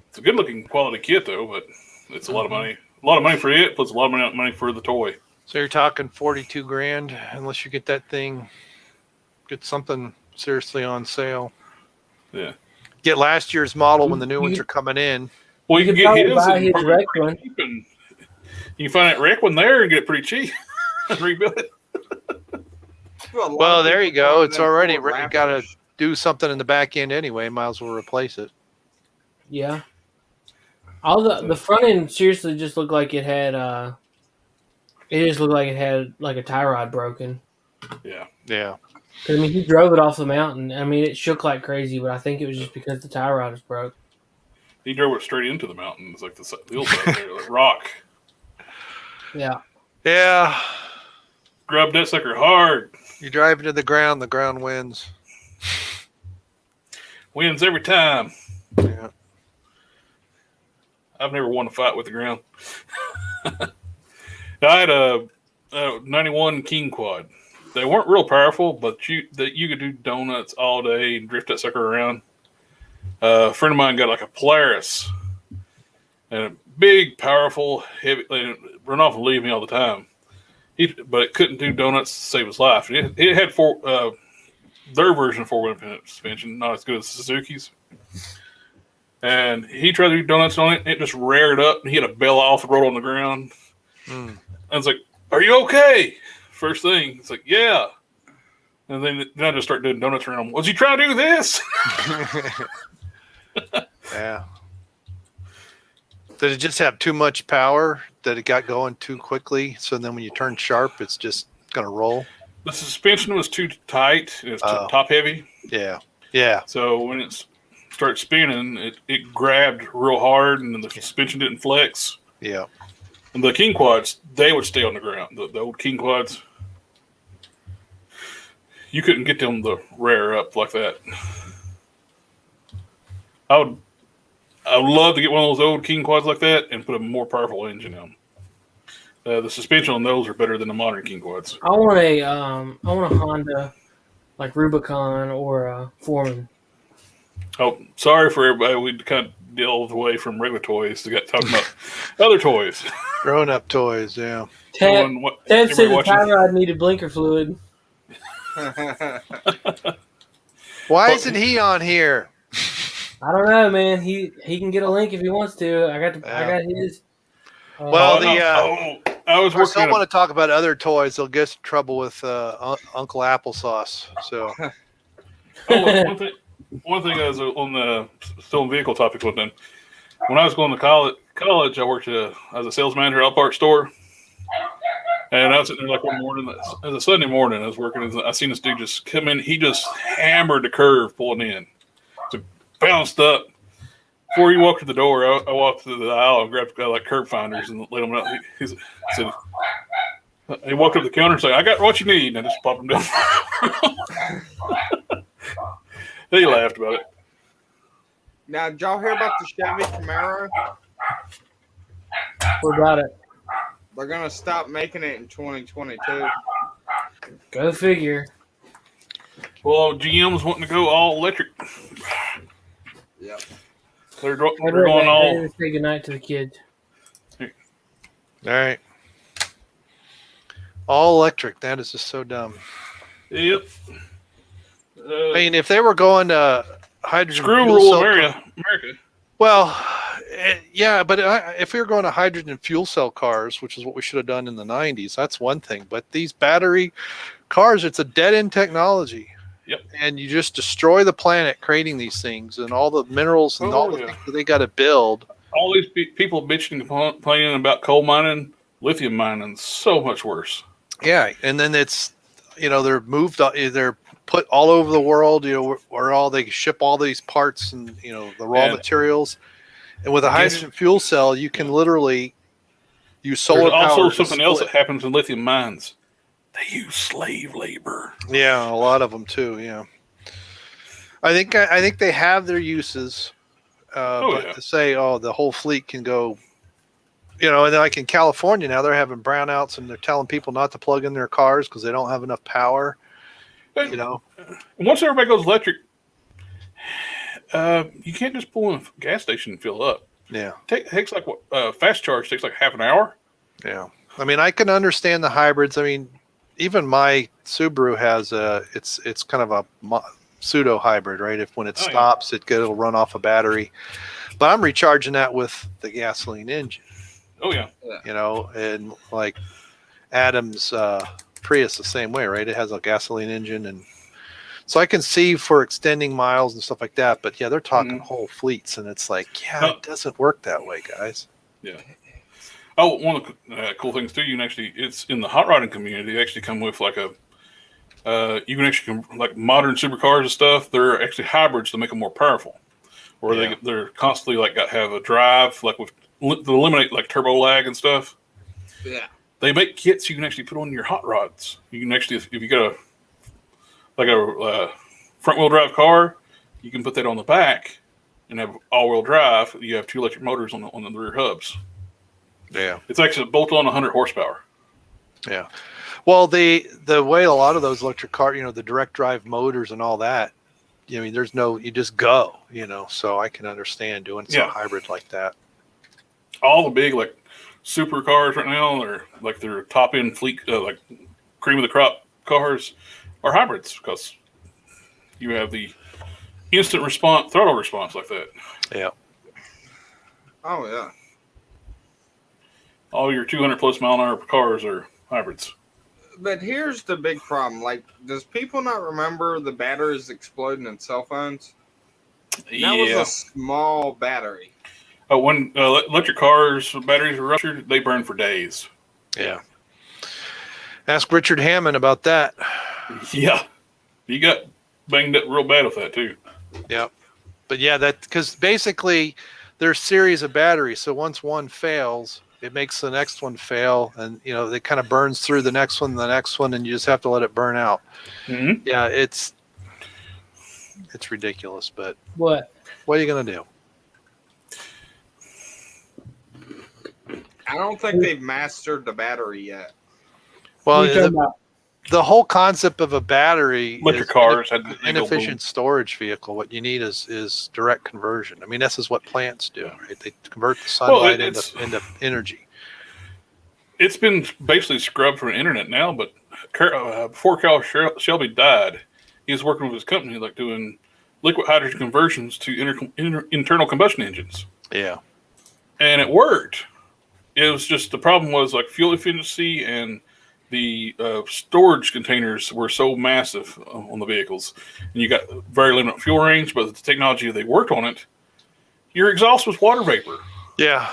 It's a good looking quality kit though, but it's a lot of money. A lot of money for it, plus a lot of money for the toy. So you're talking 42 grand, unless you get that thing, get something seriously on sale. Yeah. Get last year's model when the new ones are coming in. Well, you can get his. Buy his wreck one. You can find that wreck one there and get it pretty cheap and rebuild it. Well, there you go. It's already you got to do something in the back end anyway. Might as well replace it. Yeah. All the front end seriously just looked like it had it just looked like it had like a tie rod broken. Yeah. Yeah. I mean, he drove it off the mountain. I mean, it shook like crazy, but I think it was just because the tie rod was broke. He drove it straight into the mountain. It's like the hills out there, like rock. Yeah. Yeah. Grabbed that sucker hard. You drive into the ground wins. Wins every time. Yeah. I've never won a fight with the ground. I had a 91 King quad. They weren't real powerful, but you could do donuts all day and drift that sucker around. A friend of mine got like a Polaris and a big, powerful, heavy. They run off and leave me all the time. But it couldn't do donuts to save his life. It had their version of 4-wheel independent suspension, not as good as Suzuki's. And he tried to do donuts on it. It just reared up, and he had a bell off and rolled on the ground. I was like, "Are you okay?" First thing, it's like, "Yeah." And then I just start doing donuts around him. Was he trying to do this? Yeah. Did it just have too much power that it got going too quickly? So then when you turn sharp, it's just going to roll? The suspension was too tight. It was top heavy. Yeah. Yeah. So when it started spinning, it grabbed real hard, and then the suspension didn't flex. Yeah. And the King quads, they would stay on the ground. The old King quads, you couldn't get them to rear up like that. I would love to get one of those old King quads like that and put a more powerful engine in them. The suspension on those are better than the modern King quads. I want a Honda, like Rubicon or a Foreman. Oh, sorry for everybody. We kind of delved away from regular toys to get talking about other toys. Grown-up toys, yeah. Ted said the tie rod needed blinker fluid. Why isn't he on here? I don't know, man. He can get a link if he wants to. I got his. Well, I was working. I don't want to talk about other toys. They'll get in trouble with Uncle Applesauce. So, one thing I was on the stolen vehicle topic with them. When I was going to college, I worked as a sales manager at a parts store, and I was sitting there like one morning. It was a Sunday morning. I was working. I seen this dude just come in. He just hammered the curve pulling in. So bounced up. Before he walked to the door, I walked through the aisle and grabbed like curb finders and let him know. He said, he walked up to the counter and said, "I got what you need," and I just popped him down. He laughed about it. Now, did y'all hear about the Chevy Camaro? What about it? They're gonna stop making it in 2022. Go figure. Well, GM's wanting to go all electric. Yep. They're going all. Say goodnight to the kids. All right. All electric. That is just so dumb. Yep. I mean, if they were going to hydrogen screw fuel rule cell America. Well, yeah, but if we were going to hydrogen fuel cell cars, which is what we should have done in the 90s, that's one thing. But these battery cars, it's a dead-end technology. Yep. And you just destroy the planet creating these things and all the minerals and all the things that they got to build. All these people bitching and complaining about coal mining, lithium mining, so much worse. Yeah, and then it's they're moved, they're put all over the world. Where all they ship all these parts and the raw materials. And with a hydrogen fuel cell, you can literally use solar power. There's also something else that happens in lithium mines. They use slave labor. Yeah, a lot of them too. Yeah, I think they have their uses, but to say, the whole fleet can go, and then like in California now, they're having brownouts and they're telling people not to plug in their cars because they don't have enough power. Once everybody goes electric, you can't just pull in a gas station and fill up. Yeah, takes like fast charge takes like half an hour. Yeah, I mean, I can understand the hybrids. I mean, even my Subaru has it's kind of a pseudo hybrid, right? If when it stops, it'll run off a battery, but I'm recharging that with the gasoline engine. Oh yeah. And like Adam's Prius the same way, right? It has a gasoline engine, and so I can see for extending miles and stuff like that. But yeah, they're talking whole fleets, and it's like, it doesn't work that way, guys. Yeah. Oh, one of the cool things too, you can actually, it's in the hot rodding community. They actually come with like you can actually like modern supercars and stuff. They're actually hybrids to make them more powerful, where they're constantly like have a drive like to eliminate like turbo lag and stuff. Yeah. They make kits you can actually put on your hot rods. You can actually, if you got a front wheel drive car, you can put that on the back and have all wheel drive. You have 2 electric motors on the rear hubs. Yeah, it's actually bolt on 100 horsepower. Yeah, well, the way a lot of those electric cars, the direct drive motors and all that, I mean, you just go, so I can understand doing some hybrid like that. All the big like super cars right now, they're top end fleet, like cream of the crop cars, are hybrids because you have the instant response, throttle response like that. Yeah. Oh yeah. All your 200 plus mile an hour cars are hybrids. But here's the big problem. Like, does people not remember the batteries exploding in cell phones? That was a small battery. When electric cars batteries are ruptured, they burn for days. Yeah. Ask Richard Hammond about that. Yeah. He got banged up real bad with that too. Yeah. But yeah, because basically there's series of batteries. So once one fails, it makes the next one fail, and it kind of burns through the next one, and you just have to let it burn out. Mm-hmm. Yeah, it's ridiculous, but what are you gonna do? I don't think they've mastered the battery yet. Well, the whole concept of a battery, electric cars, inefficient storage vehicle. What you need is direct conversion. I mean, this is what plants do, right? They convert the sunlight into energy. It's been basically scrubbed from the internet now, but before Carl Shelby died, he was working with his company, like doing liquid hydrogen conversions to internal combustion engines. Yeah. And it worked. It was just, the problem was like fuel efficiency, and the storage containers were so massive on the vehicles, and you got very limited fuel range. But the technology they worked on it, your exhaust was water vapor. Yeah,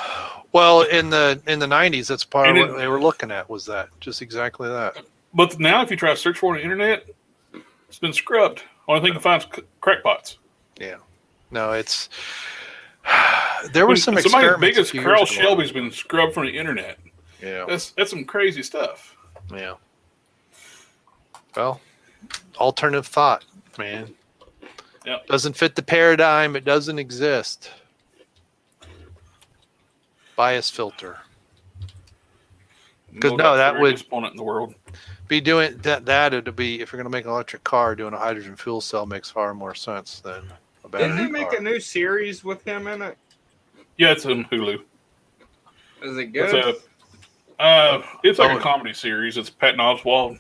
well, in the 90s, that's part of what they were looking at, was that just exactly that. But now, if you try to search for it on the internet, it's been scrubbed. Only thing you can find is crackpots. Yeah, no, it's there were some somebody as experiments. Big as Carl Shelby's been scrubbed from the internet. Yeah, that's some crazy stuff. Yeah. Well, alternative thought, man. Yeah. Doesn't fit the paradigm. It doesn't exist. Bias filter. Because that would exponent in the world. Be doing that. It'd be, if you're going to make an electric car, doing a hydrogen fuel cell makes far more sense than a battery. Didn't they make a new series with him in it? Yeah, it's on Hulu. Is it good? It's like a comedy series. It's Patton Oswalt.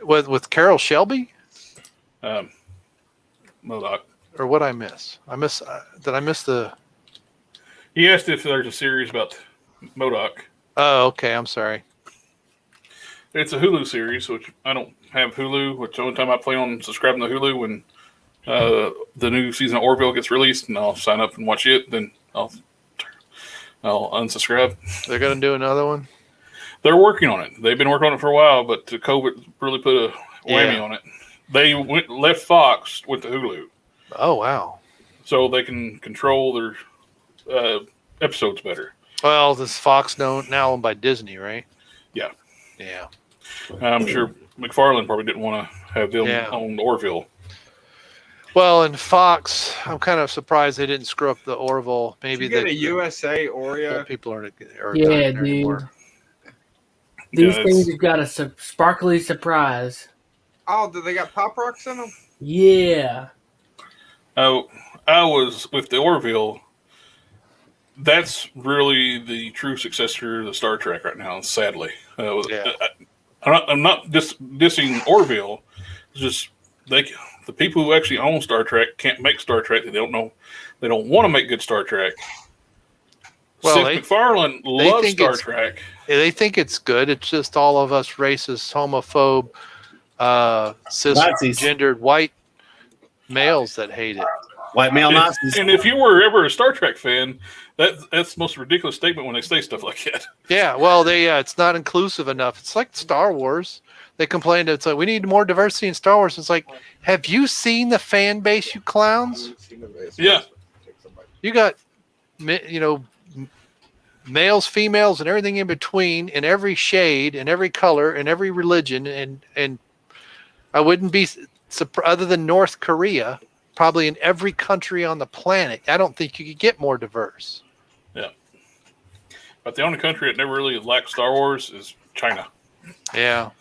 With Carol Shelby? Modoc. Or what I miss? Did I miss the... He asked if there's a series about Modoc. Oh, okay. I'm sorry. It's a Hulu series, which I don't have Hulu, which the only time I plan on subscribing to Hulu when the new season of Orville gets released, and I'll sign up and watch it, then I'll unsubscribe. They're going to do another one? They're working on it. They've been working on it for a while, but COVID really put a whammy on it. They left Fox, went to Hulu. Oh, wow. So they can control their episodes better. Well, this Fox now owned by Disney, right? Yeah. Yeah. I'm sure McFarlane probably didn't want to have them on Orville. Well, and Fox, I'm kind of surprised they didn't screw up the Orville. Maybe Did you get a USA Oreo. People aren't Yeah, dude. anymore. These things have got a sparkly surprise. Oh, do they got Pop Rocks in them? Yeah. Oh, I was with the Orville. That's really the true successor to Star Trek right now, sadly. I'm not dissing Orville. It's just the people who actually own Star Trek can't make Star Trek. They don't know. They don't want to make good Star Trek. Well, MacFarlane loves Star Trek. They think it's good. It's just all of us racist, homophobe, cisgendered white males that hate it. White male Nazis. And if you were ever a Star Trek fan, that's the most ridiculous statement when they say stuff like that. Yeah, well, it's not inclusive enough. It's like Star Wars. They complained it's like we need more diversity in Star Wars. It's like, have you seen the fan base, you clowns? Yeah, you got males, females, and everything in between, in every shade, in every color, in every religion, and I wouldn't be other than North Korea. Probably in every country on the planet. I don't think you could get more diverse. Yeah. But the only country that never really liked Star Wars is China. Yeah.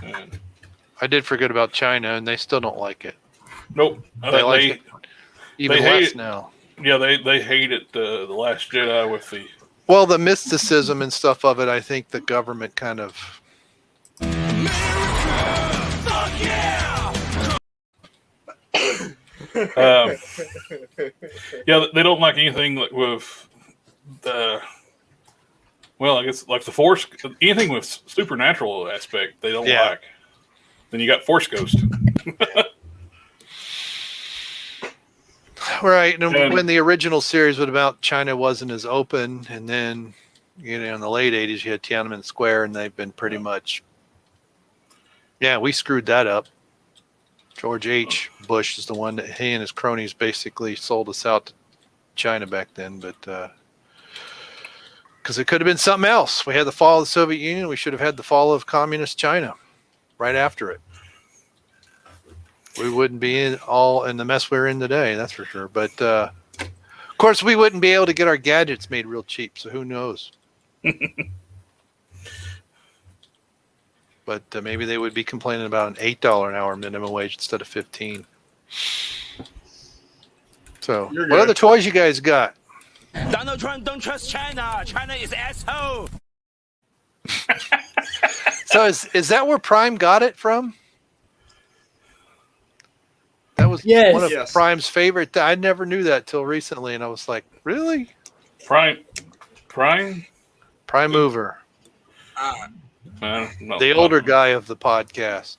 And I did forget about China, and they still don't like it. Nope. They like it even less now. Yeah, they hated the Last Jedi with the... Well, the mysticism and stuff of it, I think the government kind of... Yeah, they don't like anything with the. Well, I guess like the Force, anything with supernatural aspect, they don't like. Then you got Force Ghost. Right, and when the original series was about China wasn't as open, and then in the late '80s you had Tiananmen Square, and they've been pretty much. Yeah, we screwed that up. George H. Bush is the one that he and his cronies basically sold us out to China back then, but because it could have been something else. We had the fall of the Soviet Union. We should have had the fall of communist China right after it. We wouldn't be in the mess we're in today, that's for sure. But of course, we wouldn't be able to get our gadgets made real cheap. So who knows? But maybe they would be complaining about an $8 an hour minimum wage instead of $15. So, what other toys you guys got? Donald Trump don't trust China. China is asshole. So is that where Prime got it from? That was one of Prime's favorite. I never knew that till recently, and I was like, really? Prime Mover. No, the older guy of the podcast.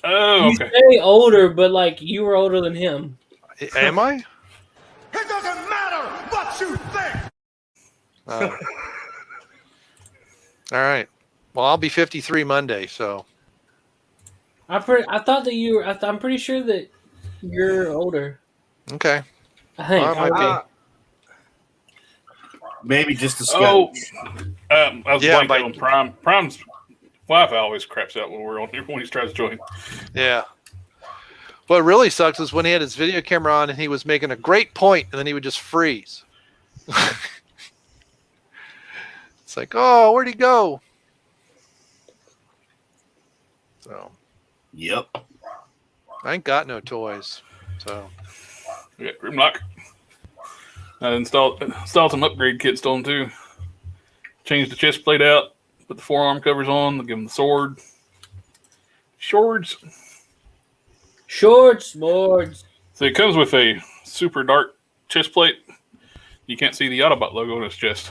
Oh, okay. You say older, but like you were older than him. Am I? It doesn't matter what you think. All right. Well, I'll be 53 Monday, so. I thought that you were. I'm pretty sure that you're older. Okay. I think. Maybe just a I was blanking on Prime. Prime's Wi-Fi always craps out when we're on here when he tries to join. Yeah. What really sucks is when he had his video camera on and he was making a great point and then he would just freeze. It's like, oh, where'd he go? So. Yep. I ain't got no toys. So. We got Grimlock. I installed some upgrade kits on too. Changed the chest plate out, put the forearm covers on, give him the sword. Swords. So it comes with a super dark chest plate. You can't see the Autobot logo on his chest.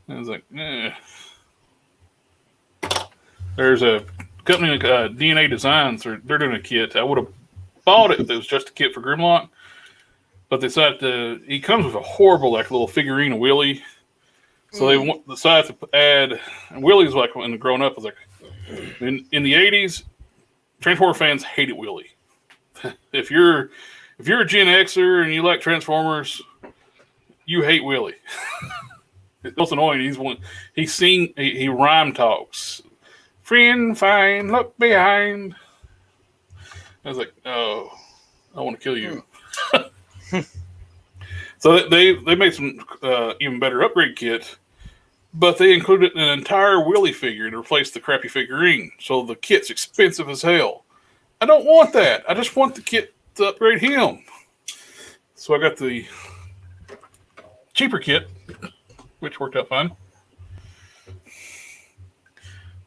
I was like, There's a company like DNA Designs. They're doing a kit. I would have bought it if it was just a kit for Grimlock. But they decided he comes with a horrible like little figurine of Willie. So they decided to add, and Willie's like, when growing up, was like, in the 80s, Transformer fans hated Willie. If you're a Gen Xer and you like Transformers, you hate Willie. It's annoying. He rhyme talks. Friend, fine, look behind. I was like, oh, I want to kill you. So they made some even better upgrade kit, but they included an entire Willie figure to replace the crappy figurine. So the kit's expensive as hell. I don't want that. I just want the kit to upgrade him. So I got the cheaper kit, which worked out fine.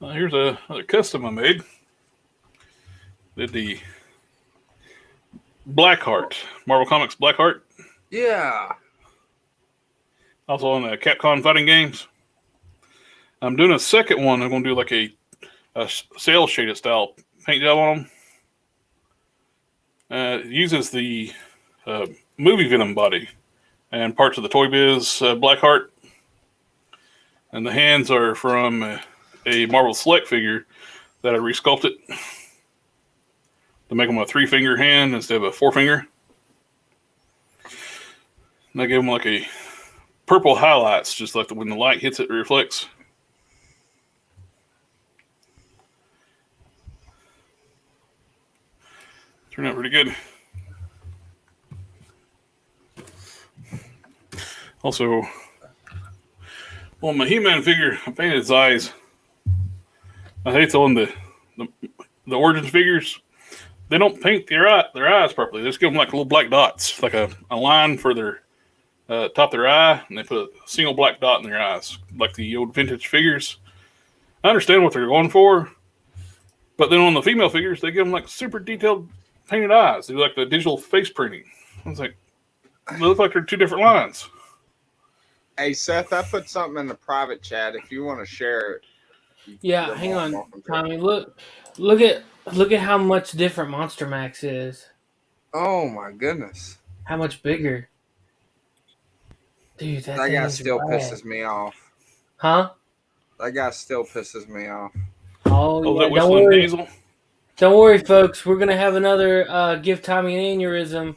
Here's another custom I made. Did the Blackheart, Marvel Comics Blackheart. Yeah. Also on the Capcom fighting games. I'm doing a second one. I'm going to do like a cell shaded style paint job on them. It uses the movie Venom body and parts of the Toy Biz Blackheart. And the hands are from a Marvel Select figure that I resculpted to make them a 3-finger hand instead of a 4-finger. And I gave them like a purple highlights, just like when the light hits it, it reflects. Turned out pretty good. Also, on my He-Man figure, I painted his eyes. I hate on the Origins figures. They don't paint their eyes properly. They just give them like little black dots, like a line for their top of their eye, and they put a single black dot in their eyes, like the old vintage figures. I understand what they're going for, but then on the female figures, they give them like super detailed painted eyes. They do like the digital face printing. I was like, they look like they're two different lines. Hey, Seth, I put something in the private chat. If you want to share it. Yeah, hang on, Tommy. Look at how much different Monster Max is. Oh my goodness! How much bigger, dude? That guy still pisses me off. Huh? That guy still pisses me off. Oh yeah, don't worry. Don't worry, folks. We're gonna have another give Tommy an aneurysm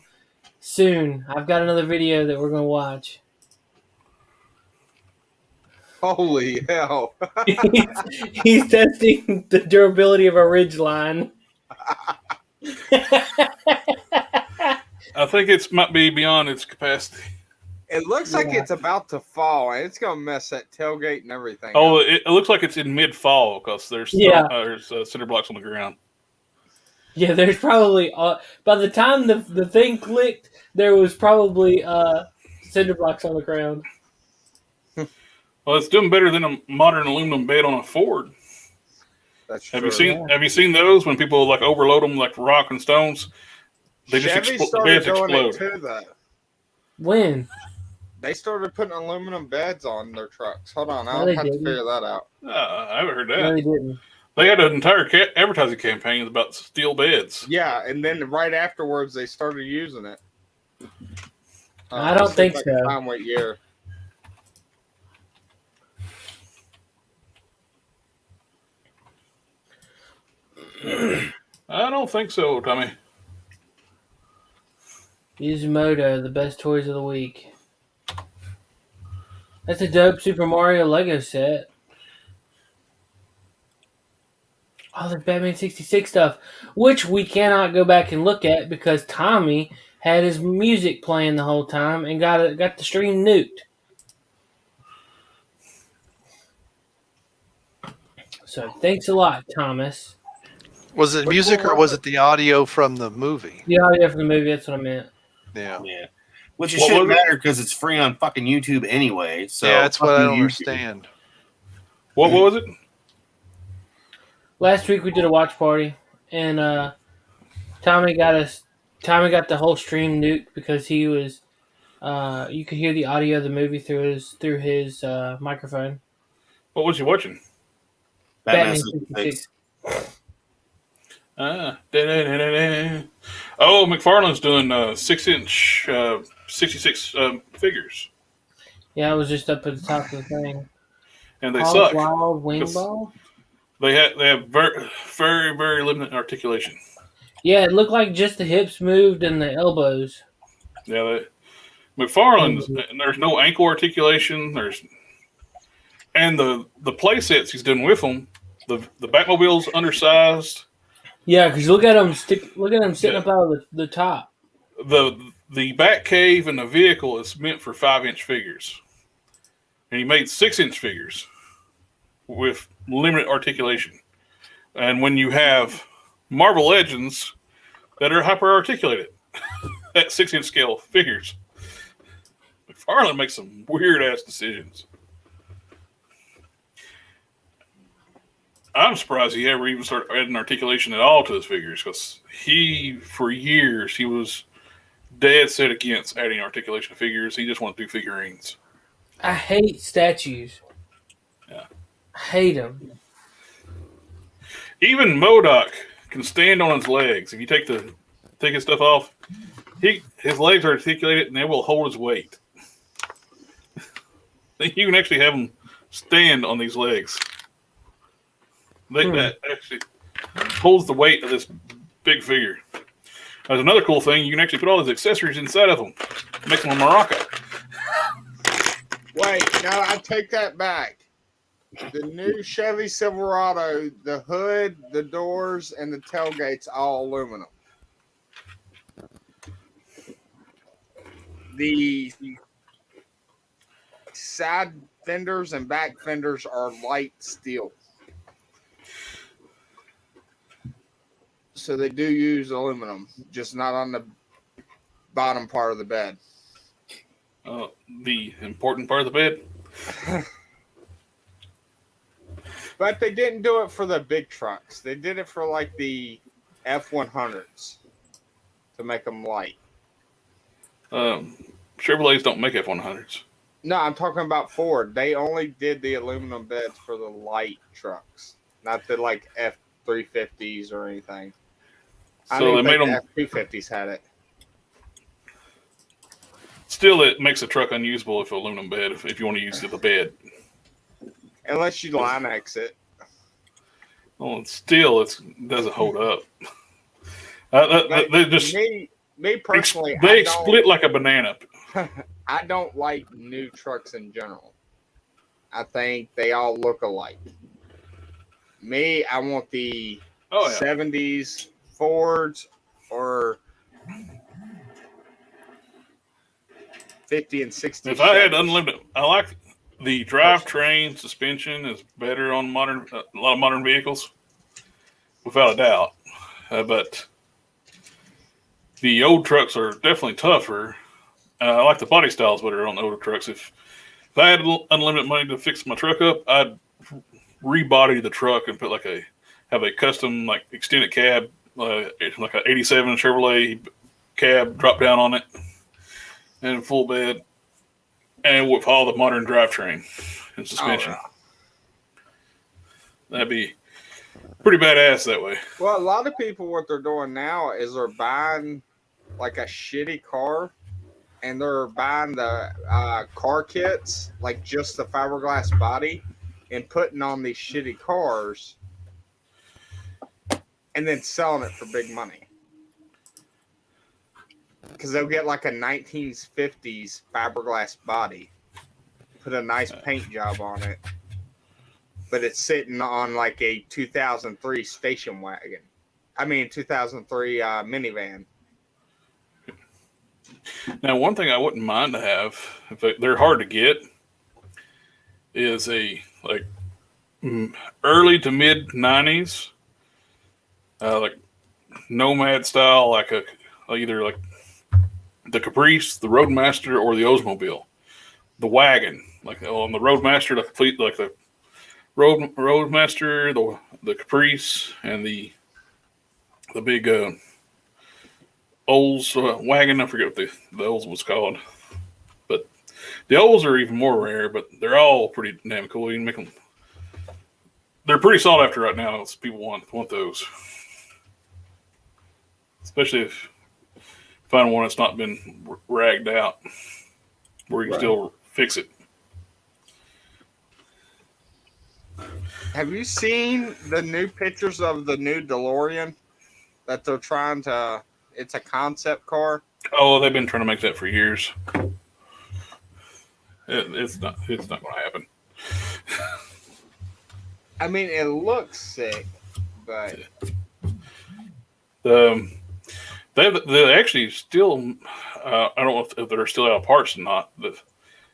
soon. I've got another video that we're gonna watch. Holy hell. He's testing the durability of a ridge line. I think it might be beyond its capacity. It looks like it's about to fall, and it's going to mess that tailgate and everything. Oh, it looks like it's in mid-fall because there's cinder blocks on the ground. Yeah, there's probably by the time the thing clicked, there was probably cinder blocks on the ground. Well, it's doing better than a modern aluminum bed on a Ford. That's true. Have you seen those when people like overload them like rock and stones? They Chevy just started explode. doing it too, though. When? They started putting aluminum beds on their trucks. Hold on, I'll have to figure that out. I haven't heard that. No, they didn't. They had an entire advertising campaign about steel beds. Yeah, and then right afterwards they started using it. I don't think so. Time, what year? I don't think so, Tommy. Yuzumoto, the best toys of the week. That's a dope Super Mario Lego set. Oh, there's Batman 66 stuff, which we cannot go back and look at because Tommy had his music playing the whole time and got the stream nuked. So thanks a lot, Thomas. Was it music or was it the audio from the movie? The audio from the movie, that's what I meant. Yeah. Which it shouldn't matter because it's free on fucking YouTube anyway. So yeah, that's what I don't understand. What was it? Last week we did a watch party, and Tommy got the whole stream nuked because he was. You could hear the audio of the movie through his microphone. What was you watching? Batman 66. Oh, McFarlane's doing 6-inch 66 figures. Yeah, I was just up at the top of the thing. And they Hog suck. Wild Wing because Ball? They have very, very, very limited articulation. Yeah, it looked like just the hips moved and the elbows. Yeah, McFarlane's, there's no ankle articulation. And the play sets he's done with them, the Batmobile's undersized. Yeah, because look at him sitting up out of the top. The back cave and the vehicle is meant for 5-inch figures, and he made 6-inch figures with limited articulation. And when you have Marvel Legends that are hyper articulated at 6-inch scale figures, McFarlane makes some weird ass decisions. I'm surprised he ever even started adding articulation at all to his figures, because for years, he was dead set against adding articulation to figures. He just wanted to do figurines. I hate statues. Yeah. I hate them. Even MODOK can stand on his legs. If you take his stuff off, his legs are articulated and they will hold his weight. You can actually have him stand on these legs. That actually holds the weight of this big figure. There's another cool thing. You can actually put all his accessories inside of them. Make them a Morocco. Wait, no, I take that back. The new Chevy Silverado, the hood, the doors, and the tailgate's all aluminum. The side fenders and back fenders are light steel. So they do use aluminum, just not on the bottom part of the bed. The important part of the bed. But they didn't do it for the big trucks. They did it for like the F-100s to make them light. Chevrolets don't make F-100s. No, I'm talking about Ford. They only did the aluminum beds for the light trucks, not the like F-350s or anything. So they made them. F-250s had it. Still, it makes the truck unusable if aluminum bed. If you want to use the bed, unless you Line-X it. Well, it doesn't hold up. They just me personally, they split like a banana. I don't like new trucks in general. I think they all look alike. Me, I want the 70s Fords or 50 and 60. If I had unlimited, I like the drivetrain suspension is better on a lot of modern vehicles, without a doubt. But the old trucks are definitely tougher. I like the body styles better on the older trucks. If I had unlimited money to fix my truck up, I'd rebody the truck and have a custom like extended cab, like an '87 Chevrolet cab, drop down on it, and full bed, and with all the modern drivetrain and suspension. That'd be pretty badass that way. Well, a lot of people, what they're doing now is they're buying like a shitty car, and they're buying the car kits, like just the fiberglass body, and putting on these shitty cars, and then selling it for big money. Because they'll get like a 1950s fiberglass body, put a nice paint job on it, but it's sitting on like a 2003 station wagon. 2003 minivan. Now, one thing I wouldn't mind to have, if they're hard to get, is a like early to mid 90s, like Nomad style, like either like the Caprice, the Roadmaster, or the Oldsmobile. The wagon, like on the Roadmaster, like the Roadmaster, the Caprice, and the big Olds wagon. I forget what the Olds was called, but the Olds are even more rare. But they're all pretty damn cool. You can make them. They're pretty sought after right now. So people want those, especially if find one that's not been ragged out, where you can still fix it. Have you seen the new pictures of the new DeLorean that they're trying to? It's a concept car. Oh, they've been trying to make that for years. It's not going to happen. I mean, it looks sick, but they actually still. I don't know if they're still out of parts or not. But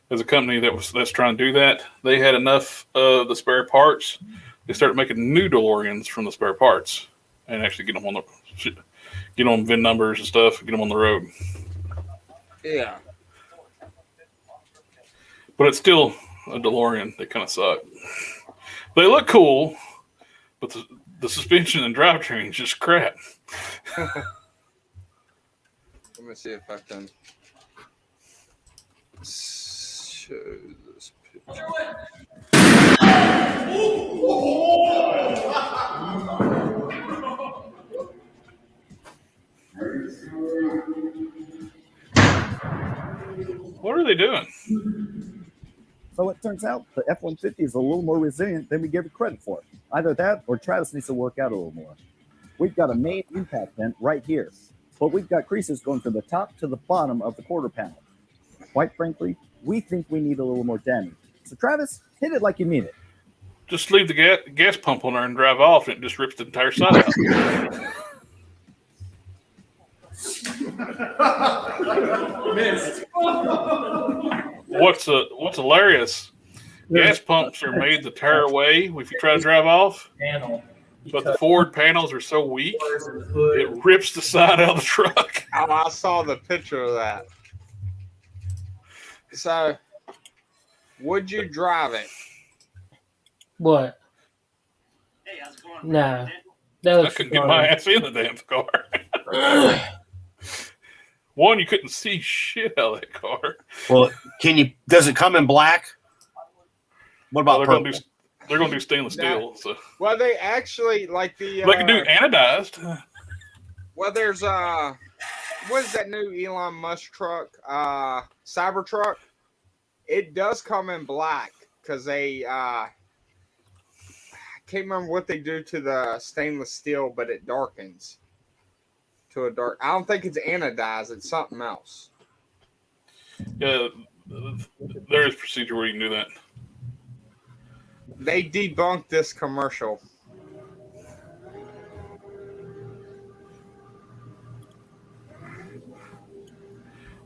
there's a company that's trying to do that. They had enough of the spare parts. They started making new DeLoreans from the spare parts and actually get them VIN numbers and stuff. Get them on the road. yeah. But it's still a DeLorean. They kind of suck. They look cool, but the suspension and drivetrain is just crap. Let me see if I can show this picture. What are they doing? So it turns out the F-150 is a little more resilient than we give it credit for. Either that or Travis needs to work out a little more. We've got a main impact vent right here, but we've got creases going from the top to the bottom of the quarter panel. Quite frankly, we think we need a little more damage. So Travis, hit it like you mean it. Just leave the gas pump on there and drive off, and it just rips the entire side out. Missed. What's hilarious? Gas pumps are made to tear away if you try to drive off. But the forward panels are so weak, it rips the side out of the truck. Oh, I saw the picture of that. So, would you drive it? What? No. I couldn't get my ass in the damn car. One, you couldn't see shit out of that car. Well, does it come in black? What about purple? They're going to do stainless steel. So. Well, they actually like the. They can do anodized. Well, there's what is that new Elon Musk truck? Cybertruck. It does come in black because they. I can't remember what they do to the stainless steel, but it darkens to a dark. I don't think it's anodized. It's something else. Yeah, there is a procedure where you can do that. They debunked this commercial.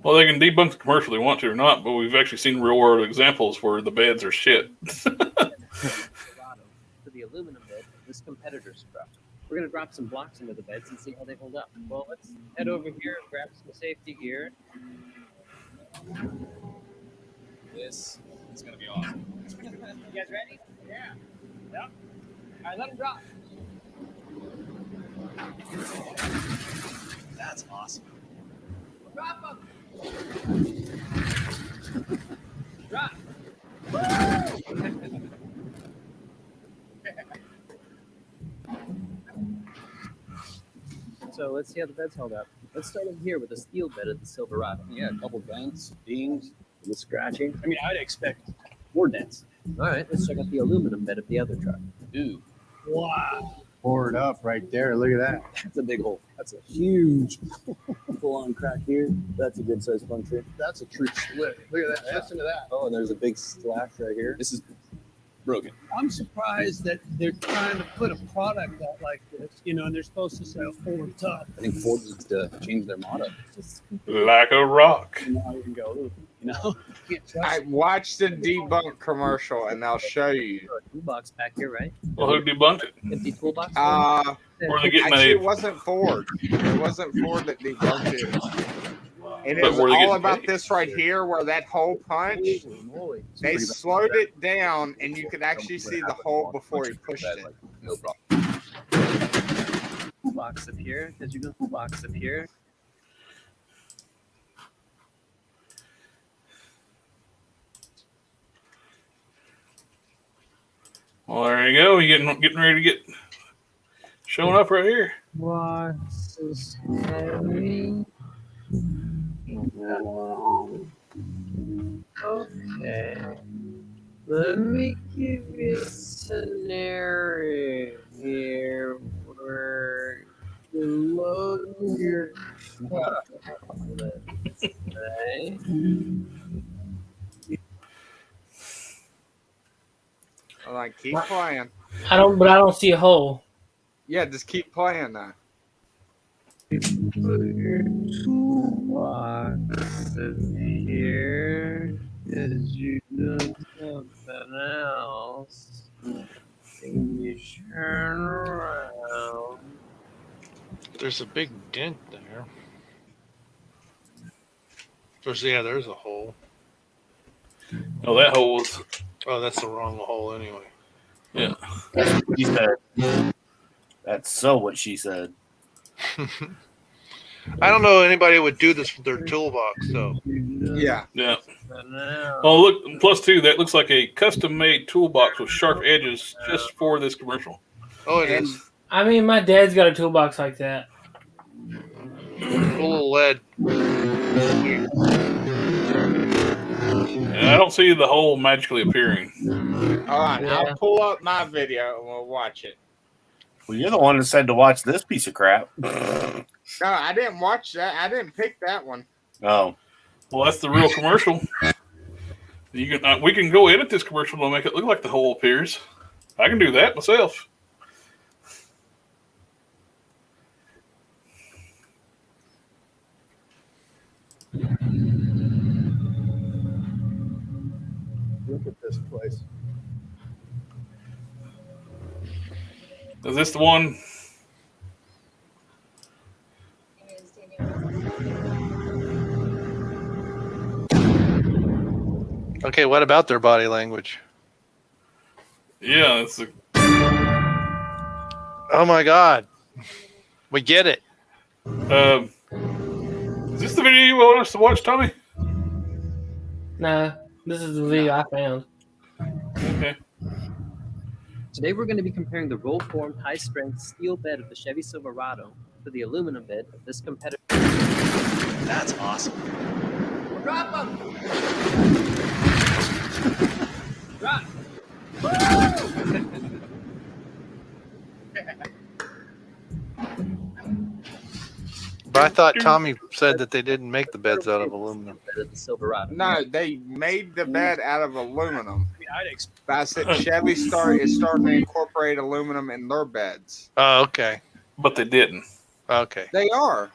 Well, they can debunk the commercial if they want to or not, but we've actually seen real world examples where the beds are shit. For the aluminum bed, this competitor's truck. We're going to drop some blocks into the beds and see how they hold up. Well, let's head over here and grab some safety gear. This is going to be awesome. You guys ready? Yeah. Yep. All right, let them drop. That's awesome. Drop them. Drop. So let's see how the bed's held up. Let's start over here with the steel bed of the Silverado. Yeah, a couple vents, dings, a little scratching. I mean, I'd expect more dents. All right, let's check out the aluminum bed of the other truck. Ooh. Wow. Pour it up right there. Look at that. That's a big hole. That's a huge full-on crack here. That's a good size puncture. That's a true split. Look at that. Listen to that. Oh, and there's a big splash right here. This is broken. I'm surprised that they're trying to put a product out like this, and they're supposed to say Ford tough. I think Ford needs to change their motto. Like a rock. Now you can go, I watched the debunk commercial, and I'll show you. Toolbox back here, right? Well, who debunked it? Empty toolbox. Where are they getting actually, a? it wasn't Ford. It wasn't Ford that debunked it. And it But was were they all getting about paid? this right here, where that hole punched. They slowed it down, and you could actually see the hole before he pushed it. No problem. Toolbox up here. There's your toolbox up here. Well, there you go. You getting ready to get showing up right here. What's this happening? Okay. Let me give you a scenario here where you load your truck. Let's say. I'm like, keep playing. I don't see a hole. Yeah, just keep playing that. Put your toolbox in here as you do something else. And you turn around. There's a big dent there. There's a hole. Oh, that hole was. Oh, that's the wrong hole anyway. Yeah. That's what she said. That's so what she said. I don't know anybody would do this with their toolbox, though. Yeah. Yeah. Oh, look, plus two, that looks like a custom-made toolbox with sharp edges just for this commercial. Oh, it is. I mean, my dad's got a toolbox like that. Full of lead. And I don't see the hole magically appearing. All right, I'll pull up my video and we'll watch it. Well, you're the one that said to watch this piece of crap. No, I didn't watch that. I didn't pick that one. Oh. Well, that's the real commercial. We can go edit this commercial to make it look like the hole appears. I can do that myself. Look at this place. Is this the one? Okay, what about their body language? Yeah, it's a. Oh my God, we get it. Is this the video you want us to watch, Tommy? No, this is the video I found. Okay. Today we're going to be comparing the roll-formed high-strength steel bed of the Chevy Silverado to the aluminum bed of this competitor. That's awesome. Drop them! Drop! But I thought Tommy said that they didn't make the beds out of aluminum. The Silverado. No, they made the bed out of aluminum. But I said Chevy is starting to incorporate aluminum in their beds. Oh, okay. But they didn't. Okay. They are.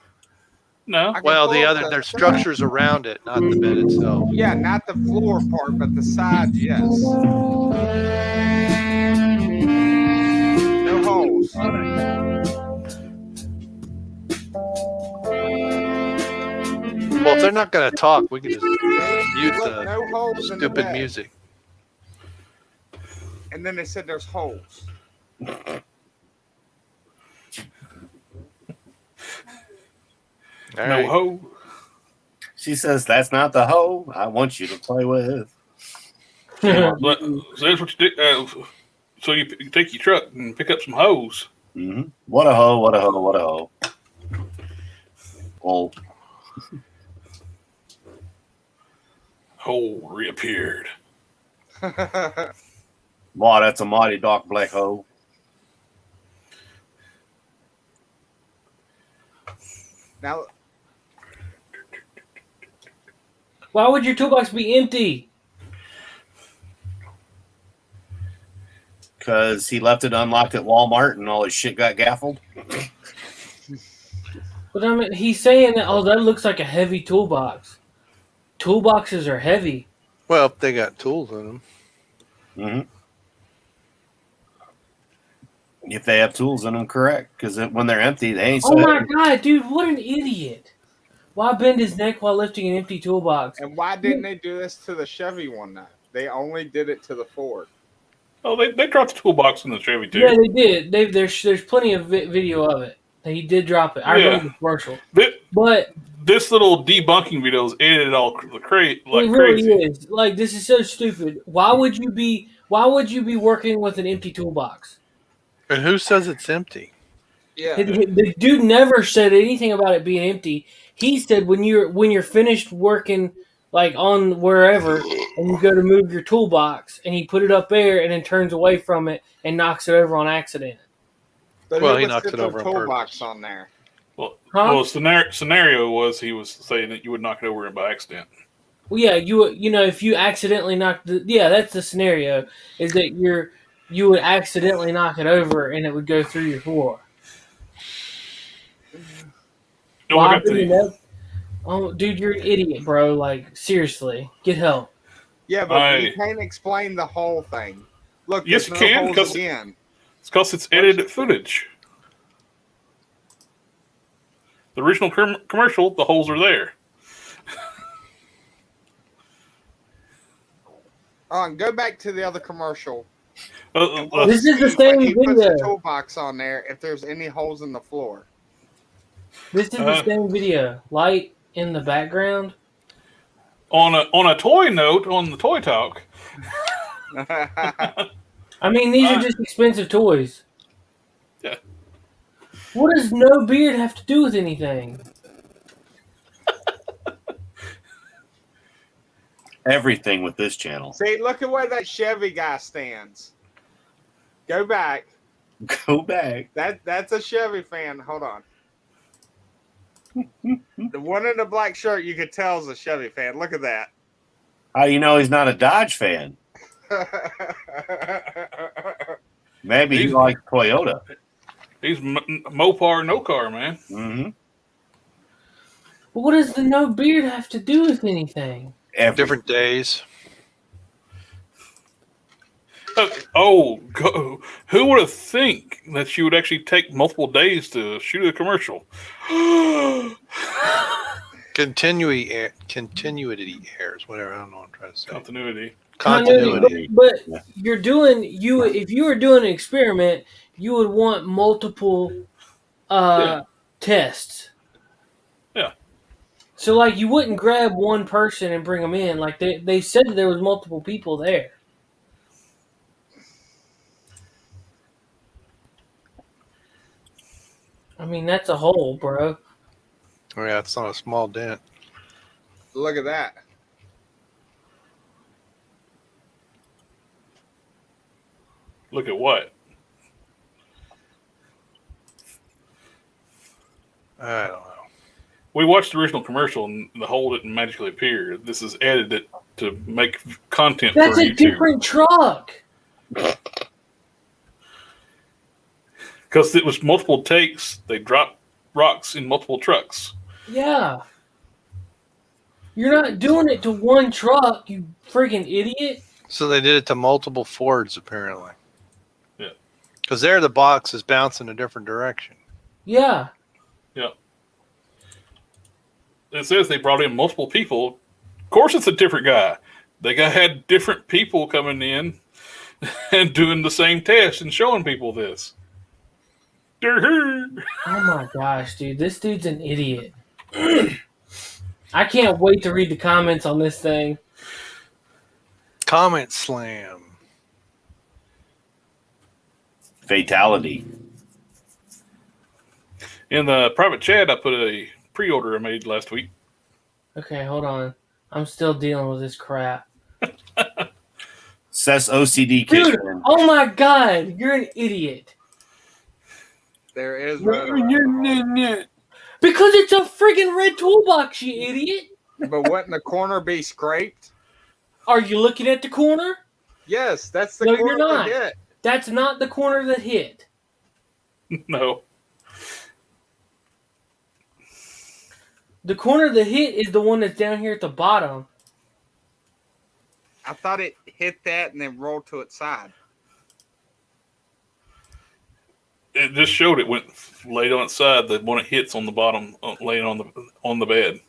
No. Well, their structures around it, not the bed itself. Yeah, not the floor part, but the sides, yes. No holes. Well, if they're not going to talk, we can just mute Look, no holes the in the stupid bed. music. And then they said there's holes. All No right. hole. She says, that's not the hoe I want you to play with. But, so that's what you do. So you take your truck and pick up some hose. Mm-hmm. What a hoe, what a hoe, what a hoe. Well, Hole reappeared. wow, that's a mighty dark black hole. Now, Why would your toolbox be empty? Because he left it unlocked at Walmart and all his shit got gaffled. But I mean, he's saying that, oh, that looks like a heavy toolbox. Toolboxes are heavy. Well, if they got tools in them. Mm-hmm. If they have tools in them, correct. Because when they're empty, they ain't so Oh my heavy. God, dude, what an idiot. Why bend his neck while lifting an empty toolbox? and why didn't they do this to the Chevy one night? They only did it to the Ford. Oh, they dropped the toolbox in the Chevy too. Yeah, they did. There's plenty of video of it. He did drop it. I remember the commercial. But This little debunking video is edited all like it really crazy. is. Like, this is so stupid. Why would you be working with an empty toolbox? And who says it's empty? Yeah. The dude never said anything about it being empty. He said when you're finished working, like on wherever, and you go to move your toolbox, and he put it up there, and then turns away from it and knocks it over on accident. But Well, who he would knocks sit it their over on toolbox on there? Well, scenario was he was saying that you would knock it over by accident. Well, yeah, you know, if you accidentally knock that's the scenario, is that you would accidentally knock it over and it would go through your floor. No, I got the. Oh, dude, you're an idiot, bro. Like, seriously, get help. Yeah, but you can't explain the whole thing. Look, Yes, there's you no can, holes because again. it's because it's edited footage. The original commercial, the holes are there. And go back to the other commercial. This is the See same when he puts video. the toolbox on there, if there's any holes in the floor. This is the same video. Light in the background. On a toy note, on the Toy Talk. I mean, these are just expensive toys. Yeah. What does no beard have to do with anything? Everything with this channel. See, look at where that Chevy guy stands. Go back. Go back. That's a Chevy fan. Hold on. The one in the black shirt, you could tell is a Chevy fan. Look at that. How do you know he's not a Dodge fan? Maybe he likes Toyota. He's Mopar, no car, man. Mm-hmm. What does the no beard have to do with anything? Different days. Who would have think that you would actually take multiple days to shoot a commercial? Continuity errors, whatever. I don't know what I'm trying to say. Continuity. But you're doing if you were doing an experiment, you would want multiple tests. Yeah. So like you wouldn't grab one person and bring them in. Like they said that there was multiple people there. I mean, that's a hole, bro. Oh yeah, it's not a small dent. Look at that. Look at what? I don't know. We watched the original commercial and the hole didn't magically appear. This is edited to make content That's for a YouTube. different truck. Because it was multiple takes. They dropped rocks in multiple trucks. Yeah. You're not doing it to one truck, you freaking idiot. So they did it to multiple Fords, apparently. Yeah. Because there the box is bouncing a different direction. Yeah. Yeah. It says they brought in multiple people. Of course, it's a different guy. They had different people coming in and doing the same test and showing people this. Oh my gosh, dude. This dude's an idiot. I can't wait to read the comments on this thing. Comment slam. Fatality. In the private chat, I put a pre-order I made last week. Okay, hold on. I'm still dealing with this crap. Says OCD Dude, kid. oh my god, you're an idiot. There is Because it's a freaking red toolbox, you idiot. But wouldn't the corner be scraped? Are you looking at the corner? Yes, that's the No, corner you're not. that hit. That's not the corner that hit. No. The corner that hit is the one that's down here at the bottom. I thought it hit that and then rolled to its side. It just showed it went laid on its side. The one it hits on the bottom, laying on the bed.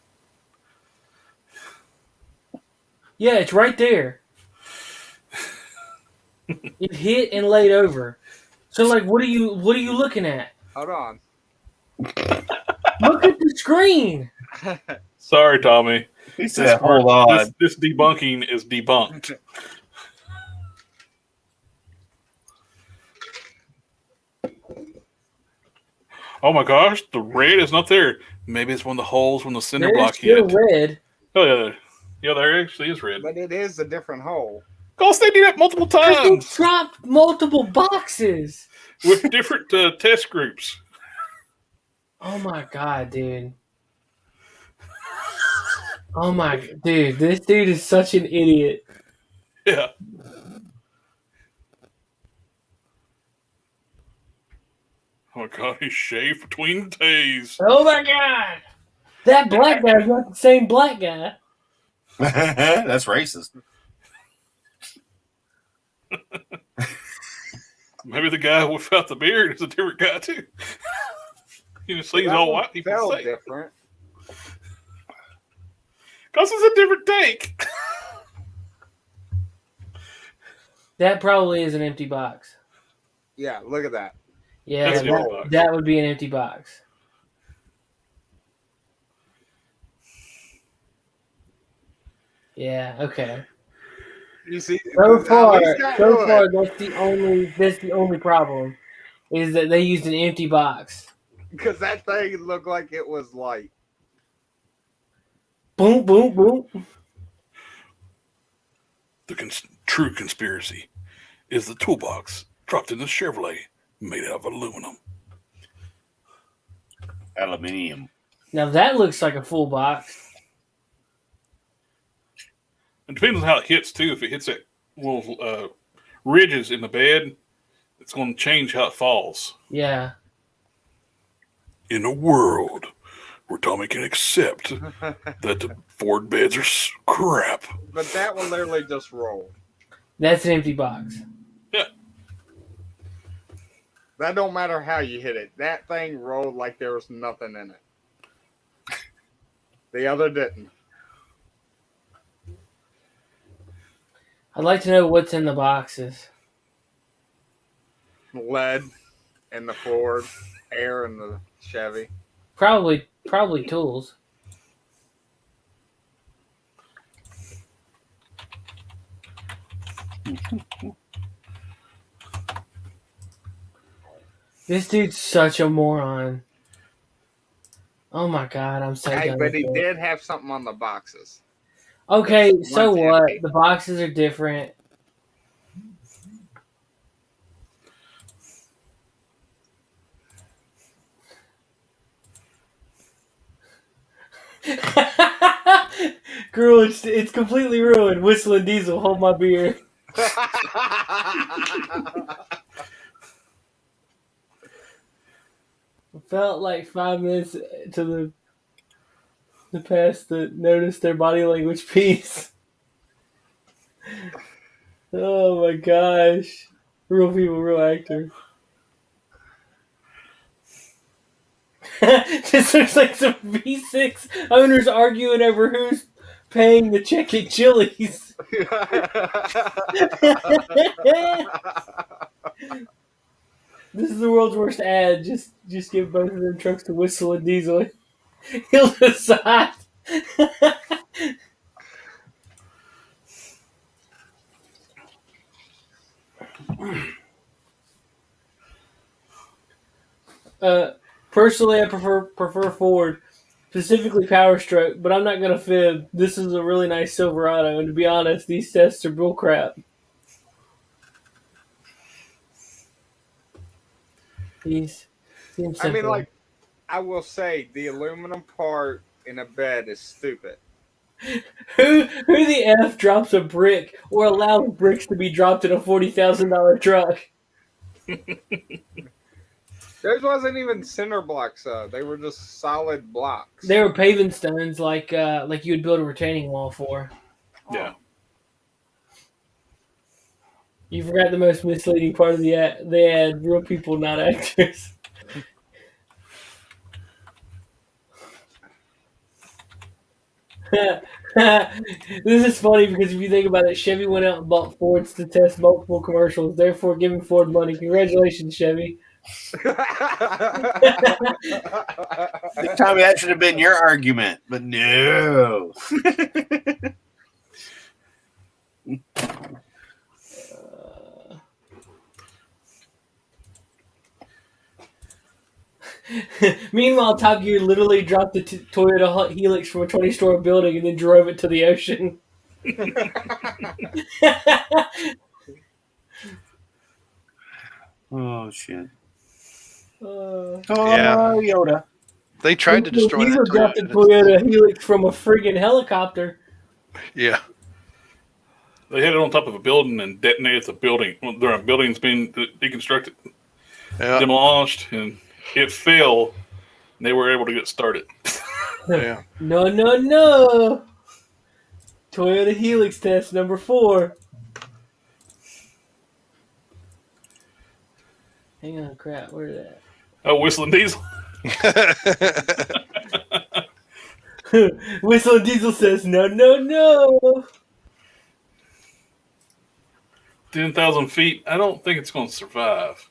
Yeah, it's right there. It hit and laid over. So, like, what are you looking at? Hold on. Look at the screen. Sorry, Tommy. He said, hold on. This debunking is debunked. Oh my gosh, the red is not there. Maybe it's one of the holes when the cinder block hit. Red. Oh yeah. Yeah, there actually is red. But it is a different hole. Because they do that multiple times. They dropped multiple boxes with different test groups. Oh my god, dude. Oh my, dude, this dude is such an idiot. Yeah. Oh my god, he's shaved between the T's. Oh my god! That black guy's not the same black guy. That's racist. Maybe the guy without the beard is a different guy too. You just see he's all white. He felt say different. Because it's a different take. That probably is an empty box. Yeah, look at that. Yeah, That's an empty box. that would be an empty box. Yeah, okay. You see, So far, that's that's the only problem is that they used an empty box. because that thing looked like it was like Boom, boom, boom. The true conspiracy is the toolbox dropped in the Chevrolet made out of aluminum. Aluminium. Now that looks like a full box. It depends on how it hits too. If it hits that little ridges in the bed, it's going to change how it falls. Yeah. In a world where Tommy can accept that the Ford beds are crap. But that one literally just rolled. That's an empty box. Yeah. That don't matter how you hit it. That thing rolled like there was nothing in it. The other didn't. I'd like to know what's in the boxes. Lead in the Ford, air in the Chevy. Probably tools. This dude's such a moron. Oh my god, I'm so Hey, done but with he it. did have something on the boxes. Okay, It's so one's what? empty. The boxes are different. Girl, it's completely ruined. Whistling Diesel, hold my beer. Felt like 5 minutes to the past to notice their body language piece. Oh my gosh. Real people, real actors. This looks like some V6 owners arguing over who's paying the check at Chili's. This is the world's worst ad. Just give both of them trucks to Whistle and Diesel. He'll decide. Personally, I prefer Ford, specifically Power Stroke, but I'm not gonna fib. This is a really nice Silverado, and to be honest, these tests are bullcrap. These seem simple. I mean, like, I will say the aluminum part in a bed is stupid. Who the F drops a brick or allows bricks to be dropped in a $40,000 truck? Those wasn't even cinder blocks, though. They were just solid blocks. They were paving stones like you would build a retaining wall for. Yeah. You forgot the most misleading part of the ad. They had real people, not actors. This is funny because if you think about it, Chevy went out and bought Fords to test multiple commercials, therefore giving Ford money. Congratulations, Chevy. Tommy, that should have been your argument, but no. Meanwhile, Top Gear literally dropped the Toyota Helix from a 20-story building and then drove it to the ocean. Oh shit. Yeah. Yoda. They tried to destroy Diesel that dropped the Toyota. Toyota Helix from a friggin' helicopter. Yeah. They hit it on top of a building and detonated the building. Well, there are buildings being deconstructed, demolished, and it fell. And they were able to get started. Yeah. No. Toyota Helix test number 4. Hang on, crap. Where is that? Oh, Whistling Diesel. Whistling Diesel says no. 10,000 feet. I don't think it's going to survive.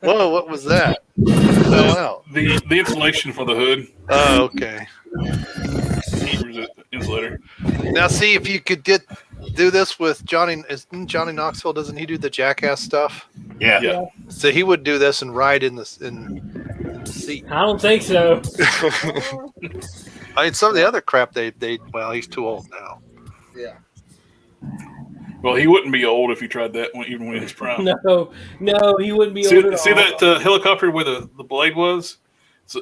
Whoa, what was that? The insulation for the hood. Oh, okay. Heat insulator. Now, see if you could do this with Johnny. Isn't Johnny Knoxville? Doesn't he do the Jackass stuff? Yeah. So he would do this and ride in the seat. I don't think so. I mean, some of the other crap they well, he's too old now. Yeah. Well, he wouldn't be old if he tried that even when he was prime. No, he wouldn't be See, old at see all. that helicopter where the blade was?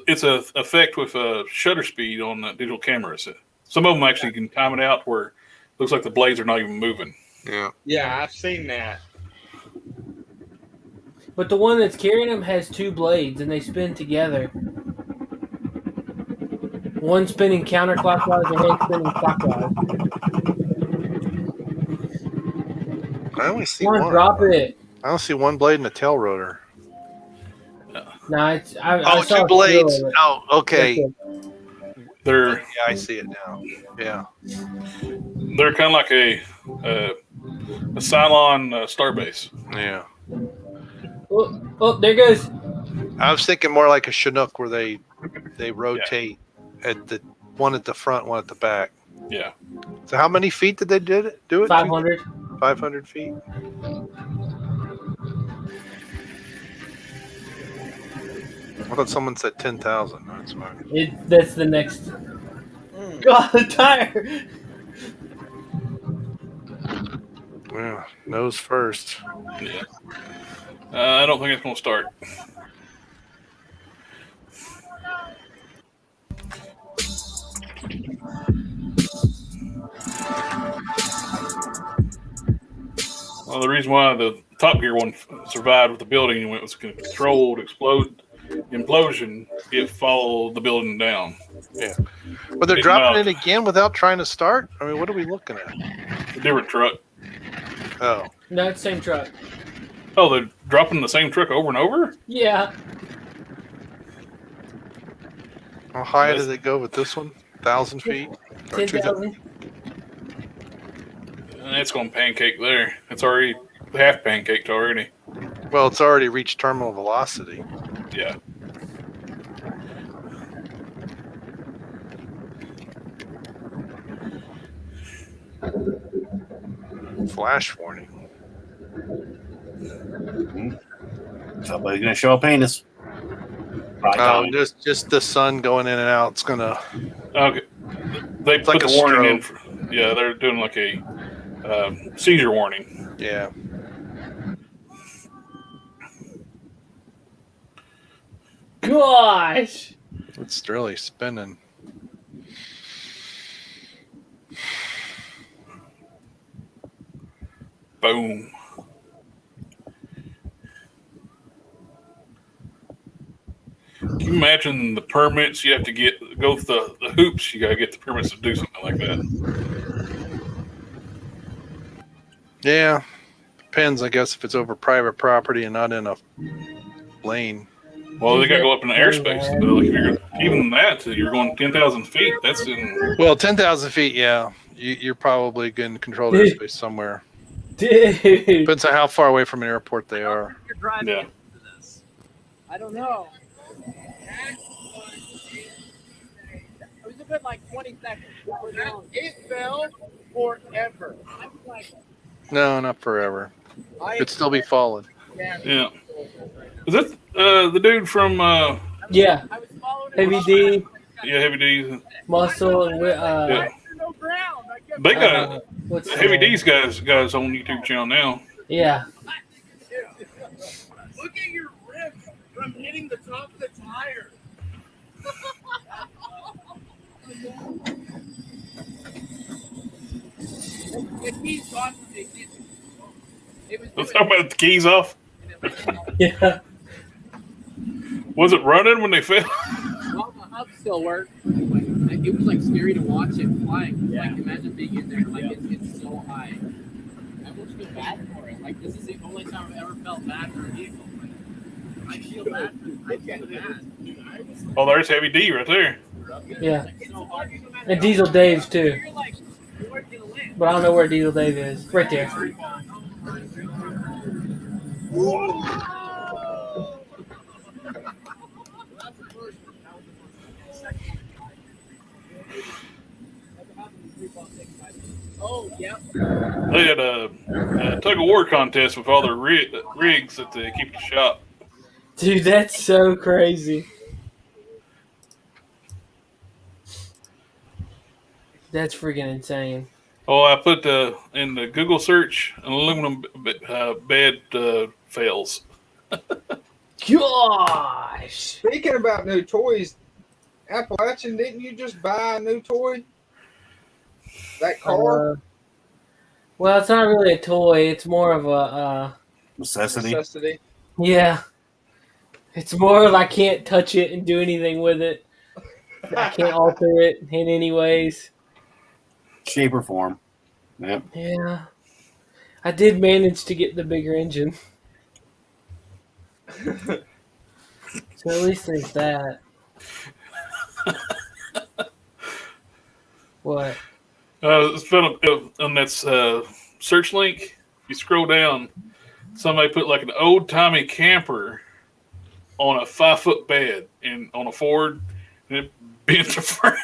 It's a effect with shutter speed on digital cameras. Some of them actually can time it out where it looks like the blades are not even moving. Yeah. Yeah, I've seen that. But the one that's carrying them has 2 blades, and they spin together. One spinning counterclockwise and one spinning clockwise. I only see Come on, one. drop it. I don't see one blade in the tail rotor. No, it's I saw 2 a blades. video of it. Oh, okay. They're Yeah, I see it now. Yeah. they're kind of like a Cylon Starbase. Yeah. Oh, there goes. I was thinking more like a Chinook where they rotate at the one at the front, one at the back. Yeah. So how many feet did they do it? 500. 500 feet. I thought someone said 10,000. That's fine. That's the next. God, the tire. Yeah, nose first. Yeah. I don't think it's going to start. Well, the reason why the Top Gear one survived with the building when it was a controlled implosion, it followed the building down. Yeah. But they're dropping it again without trying to start? I mean, what are we looking at? A different truck. Oh. No, it's the same truck. Oh, they're dropping the same truck over and over? Yeah. How high did it go with this one? 1,000 feet? Or 10,000. And it's going to pancake there. It's already half pancaked already. Well, it's already reached terminal velocity. Yeah. Flash warning. Somebody's gonna show up penis. Oh, just the sun going in and out. It's gonna. Okay. They put like the a warning stroke. in. Yeah, they're doing like a seizure warning. Yeah. Gosh. It's really spinning. Boom. Can you imagine the permits you have to go through the hoops? You got to get the permits to do something like that. Yeah. Depends, I guess, if it's over private property and not in a lane. Well, they got to go up in the airspace. But like if you're even that, you're going 10,000 feet. That's in. Well, 10,000 feet, yeah. You're probably going to control airspace somewhere. Dude. Depends on how far away from an airport they are. Yeah. I don't know. It was a bit like 20 seconds. It fell forever. No, not forever. Could still be falling. Yeah. Is that the dude from? Yeah. Heavy D. Yeah, Heavy D. Muscle and Yeah. They got what's Heavy his name? D's got his own YouTube channel now. Yeah. Look at your rib from hitting the top of the tire. Let's talk about the keys off. Yeah. Was it running when they fell? Well, the hub still worked. Like, it was like scary to watch it flying. Yeah. Like imagine being in there, like it's so high. I almost feel bad for it. Like this is the only time I've ever felt bad for a vehicle. Like, I feel bad. I feel bad. Oh, there's Heavy D right there. Yeah. And Diesel Dave's too. But I don't know where Diesel Dave is. Right there. Oh, yeah. They had a tug of war contest with all the rigs that they keep at the shop. Dude, that's so crazy. That's freaking insane. Oh, I put in the Google search an aluminum bed fails. Gosh. Speaking about new toys, Appalachian, didn't you just buy a new toy? That car? Well, it's not really a toy. It's more of a necessity. Yeah. It's more of I can't touch it and do anything with it. I can't alter it in any ways. Shape or form. Yep. Yeah. I did manage to get the bigger engine. So at least there's that. What? It's been on that search link. You scroll down, somebody put like an old timey camper on a 5-foot bed on a Ford, and it bent the frame.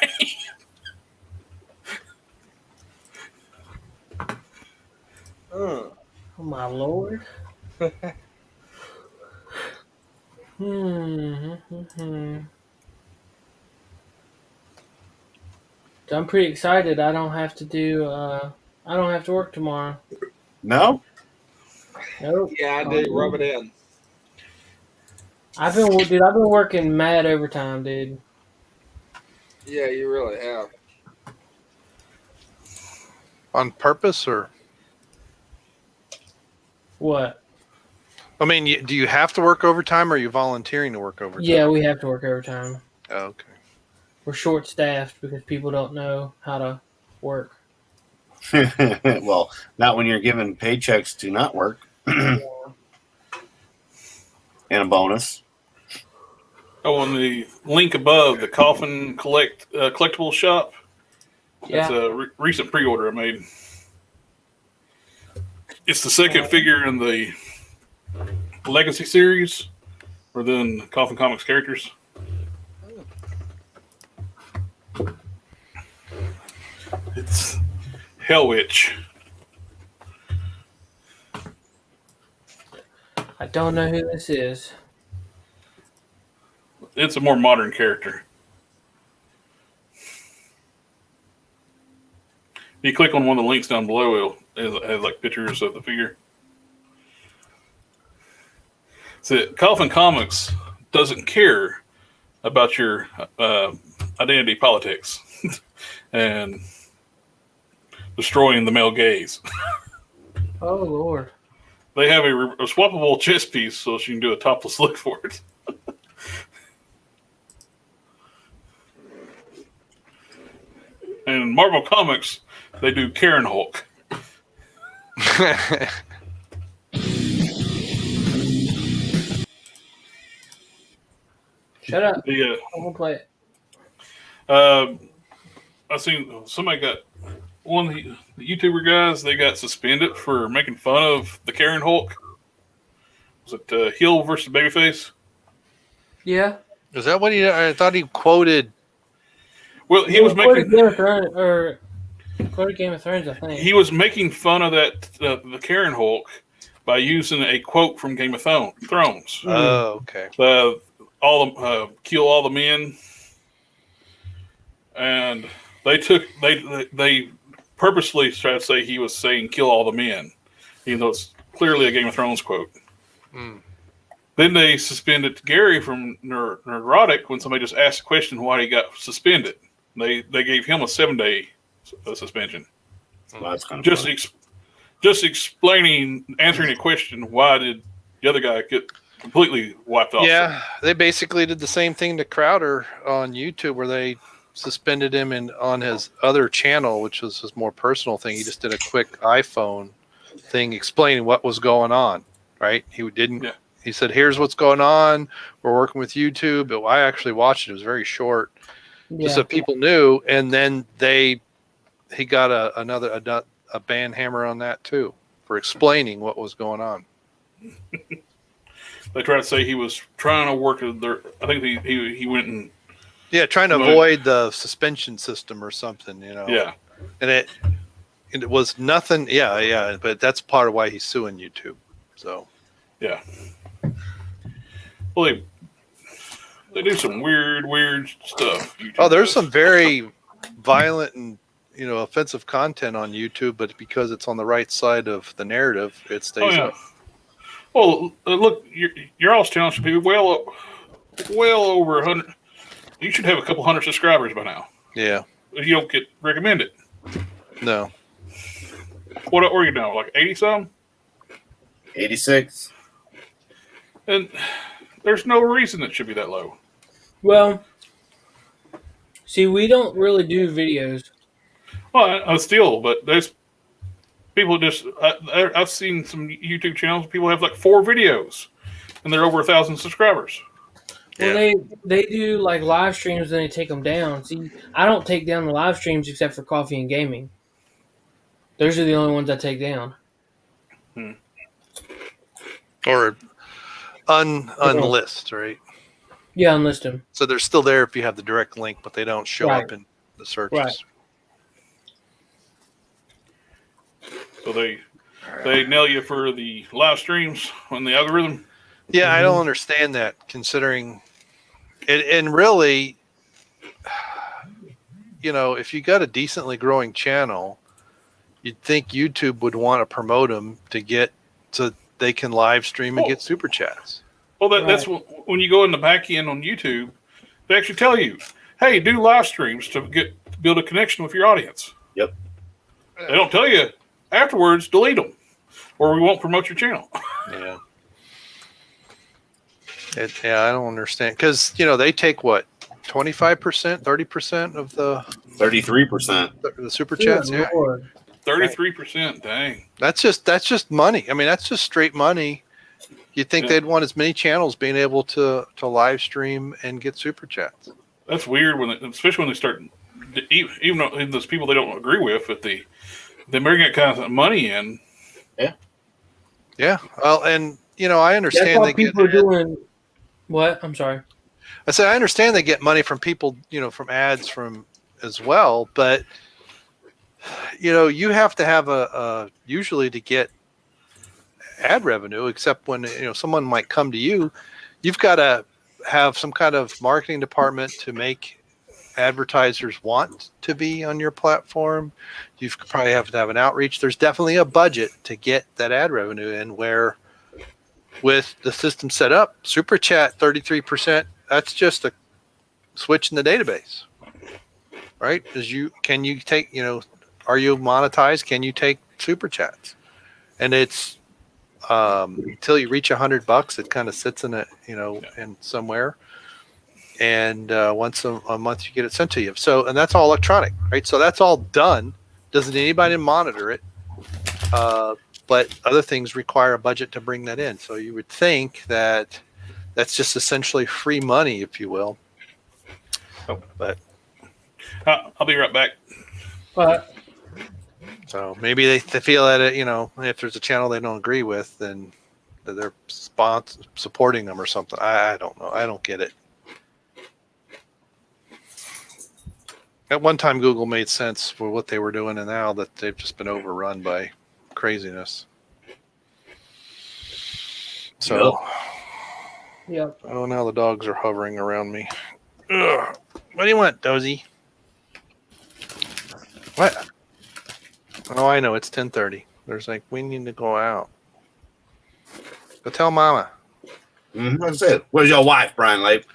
Oh my lord. So I'm pretty excited. I don't have to do. I don't have to work tomorrow. No. Nope. Yeah, I did. Rub it in. I've been working mad overtime, dude. Yeah, you really have. On purpose, or what? I mean, do you have to work overtime, or are you volunteering to work overtime? Yeah, we have to work overtime. Oh, okay. We're short-staffed because people don't know how to work. Well, not when you're given paychecks to not work. And a bonus. Oh, on the link above, the Coffin collectible shop. Yeah. That's a recent pre-order I made. It's the second figure in the Legacy series, or then Coffin Comics characters. It's Hellwitch. I don't know who this is. It's a more modern character. You click on one of the links down below, it has like pictures of the figure. So Coffin Comics doesn't care about your identity politics and destroying the male gaze. Oh Lord. They have a swappable chest piece so she can do a topless look for it. And in Marvel Comics, they do Karen Hulk. Shut up. The, I won't play it. I seen somebody got one of the YouTuber guys. They got suspended for making fun of the Karen Hulk. Was it heel versus babyface? Yeah. Is that what I thought he quoted? Well, he was making Game of Thrones, or quoted Game of Thrones, I think. he was making fun of that the Karen Hulk by using a quote from Game of Thrones. Oh, okay. Kill all the men, and they purposely tried to say he was saying kill all the men, even though it's clearly a Game of Thrones quote. Then they suspended Gary from Neurotic when somebody just asked a question why he got suspended. They gave him a 7-day suspension. Well, that's kind of just answering a question. Why did the other guy get completely wiped off? Yeah, they basically did the same thing to Crowder on YouTube, where they suspended him on his other channel, which was his more personal thing. He just did a quick iPhone thing explaining what was going on. Right? He didn't. Yeah. He said, "Here's what's going on. We're working with YouTube." But I actually watched it. It was very short, just so people knew. And then he got a ban hammer on that too for explaining what was going on. They tried to say he was trying to work with their. I think he went and trying to avoid the suspension system or something. Yeah, and it was nothing. Yeah, but that's part of why he's suing YouTube. So yeah. Well, they do some weird stuff. YouTube there's some very violent and offensive content on YouTube, but because it's on the right side of the narrative, it stays up. Well, look, your all's channel should be well over 100. You should have a couple hundred subscribers by now. Yeah. You don't get recommended. No. What are you now? Like 80 something? 86. And there's no reason it should be that low. Well, see, we don't really do videos. Well, I still, but there's people just. I've seen some YouTube channels. People have like 4 videos, and they're over 1,000 subscribers. Well, they do like live streams and they take them down. See, I don't take down the live streams except for coffee and gaming. Those are the only ones I take down. Or unlist, right? Yeah, unlist them. So they're still there if you have the direct link, but they don't show up in the searches. Right. So they nail you for the live streams on the algorithm. Yeah, I don't understand that, considering it. And really, if you got a decently growing channel, you'd think YouTube would want to promote them so they can live stream and get super chats. Well, that's when you go in the back end on YouTube, they actually tell you, "Hey, do live streams to build a connection with your audience." Yep. They don't tell you afterwards, delete them, or we won't promote your channel. Yeah. I don't understand, because they take what, 25%, 30% of the 33% the super chats. Yeah, 33%. Dang. That's just money. I mean, that's just straight money. You'd think they'd want as many channels being able to live stream and get super chats. That's weird especially when they start, even though there's people they don't agree with, but they bring that kind of money in. Yeah. Yeah. Well, and I understand that's people are doing. What? I'm sorry. I said I understand they get money from people, from ads as well, but you have to have usually to get ad revenue, except when someone might come to you, you've got to have some kind of marketing department to make advertisers want to be on your platform. You probably have to have an outreach. There's definitely a budget to get that ad revenue in, where with the system set up, super chat 33%, that's just a switch in the database, right? Can you take, are you monetized? Can you take super chats? And it's until you reach $100, it kind of sits in it, in somewhere. And once a month you get it sent to you. So, and that's all electronic, right? So that's all done. Doesn't need anybody to monitor it. But other things require a budget to bring that in. So you would think that that's just essentially free money, if you will. But I'll be right back. But so maybe they feel that if there's a channel they don't agree with, then they're supporting them or something. I don't know. I don't get it. At one time, Google made sense for what they were doing, and now that they've just been overrun by craziness. So, Yep. oh, now the dogs are hovering around me. Ugh. What do you want, Dozy? What? Oh, I know. It's 10:30. There's like, we need to go out. Go tell Mama. That's it. Where's your wife, Brian Lake?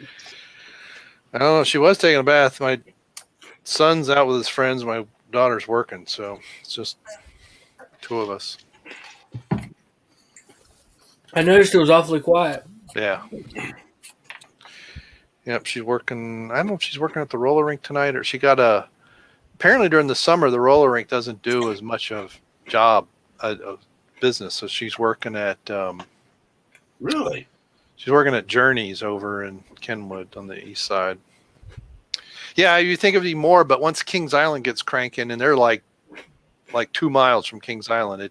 I don't know. She was taking a bath. My son's out with his friends. My daughter's working. So it's just two of us. I noticed it was awfully quiet. Yeah. Yep. She's working. I don't know if she's working at the roller rink tonight or she got a. Apparently during the summer, the roller rink doesn't do as much of business. So she's working at. Really? She's working at Journeys over in Kenwood on the east side. Yeah, you think of it more, but once Kings Island gets cranking, and they're like 2 miles from Kings Island,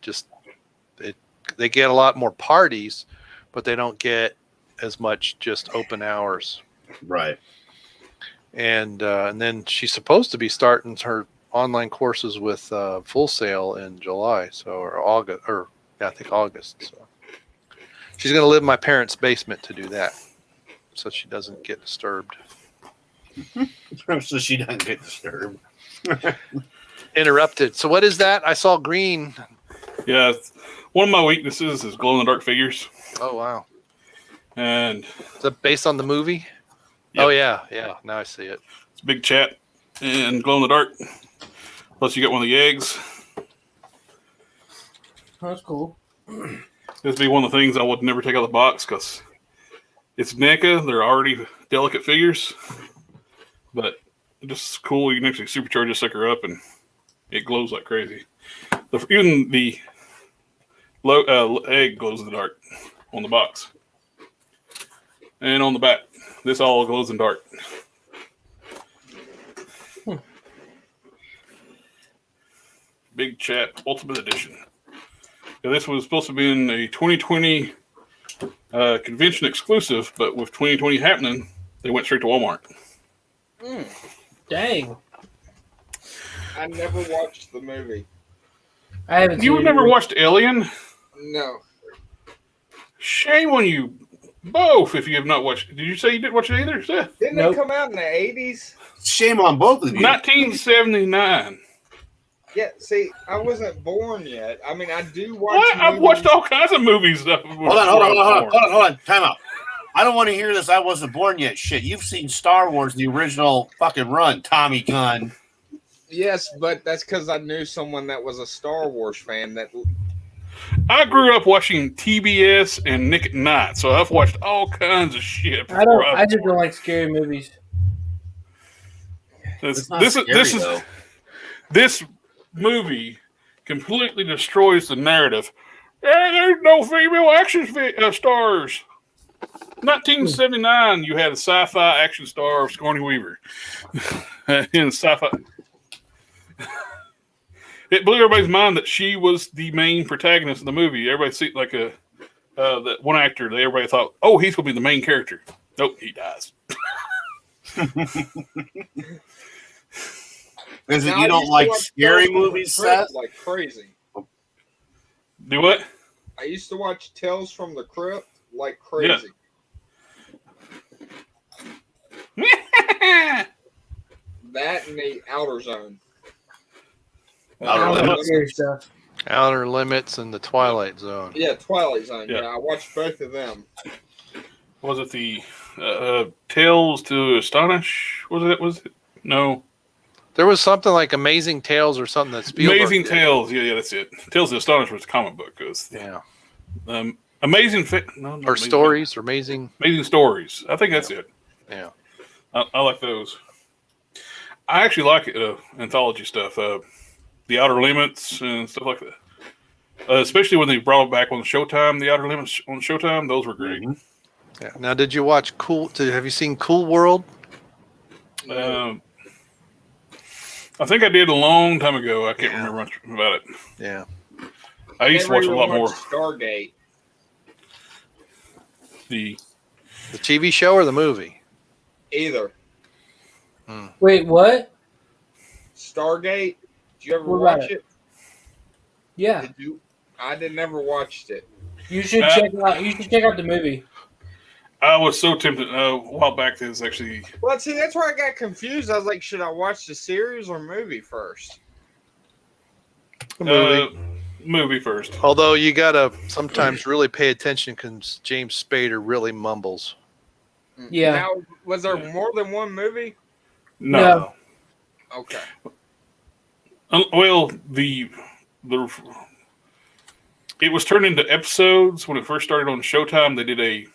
they get a lot more parties, but they don't get as much just open hours. Right. And then she's supposed to be starting her online courses with Full Sail in July, or August, I think August. So she's going to live in my parents' basement to do that, so she doesn't get disturbed. So she doesn't get disturbed. Interrupted. So what is that? I saw green. Yeah, one of my weaknesses is glow in the dark figures. Oh wow! And is that based on the movie? Yep. Oh yeah. Now I see it. It's a big chat and glow in the dark. Plus, you got one of the eggs. That's cool. This would be one of the things I would never take out of the box because it's NECA. They're already delicate figures, but just cool. You can actually supercharge this sucker up, and it glows like crazy. Even the egg glows in the dark on the box, and on the back, this all glows in dark. Big Chat Ultimate Edition. Yeah, this was supposed to be in a 2020 convention exclusive, but with 2020 happening, they went straight to Walmart. Dang. I never watched the movie. I haven't. You never watched Alien? No. Shame on you both if you have not watched. Did you say you didn't watch it either, Seth? Didn't they come out in the 80s? Shame on both of you. 1979. Yeah, see, I wasn't born yet. I mean, I do watch. What? I've watched all kinds of movies. Hold on. Time out. I don't want to hear this. I wasn't born yet. Shit, you've seen Star Wars, the original fucking run, Tommy Gunn. Yes, but that's because I knew someone that was a Star Wars fan. That I grew up watching TBS and Nick at Night, so I've watched all kinds of shit. I just don't like scary movies. This movie completely destroys the narrative. There's no female action stars. 1979, you had a sci-fi action star of Sigourney Weaver in sci-fi. It blew everybody's mind that she was the main protagonist of the movie. Everybody see like that one actor. Everybody thought, oh, he's gonna be the main character. Nope, he dies. Is it you don't like scary movies, Seth? Like crazy. Do what? I used to watch Tales from the Crypt like crazy. Yeah. That and the Outer Zone. Outer Limits and the Twilight Zone. Yeah, Twilight Zone. Yeah, I watched both of them. Was it the Tales to Astonish? Was it? No. There was something like Amazing Tales or something that Spielberg Amazing did. Tales. Yeah, that's it. Tales to Astonish was a comic book. Amazing Stories or Amazing Stories. I think that's it. Yeah. I like those. I actually like anthology stuff. The Outer Limits and stuff like that. Especially when they brought it back on Showtime, the Outer Limits on Showtime, those were great. Yeah. Now, did you watch have you seen Cool World? I think I did a long time ago. I can't remember much about it. Yeah. I used to watch a lot more. Stargate. The TV show or the movie? Either. Wait, what? Stargate? Did you ever What about watch it? Yeah. I never watched it. You should check out. You should check out the movie. I was so tempted a while back. That was actually. Well, see, that's where I got confused. I was like, should I watch the series or movie first? Movie first. Although you gotta sometimes really pay attention because James Spader really mumbles. Yeah. Now, was there more than one movie? No. Okay. Well, it was turned into episodes when it first started on Showtime. They did a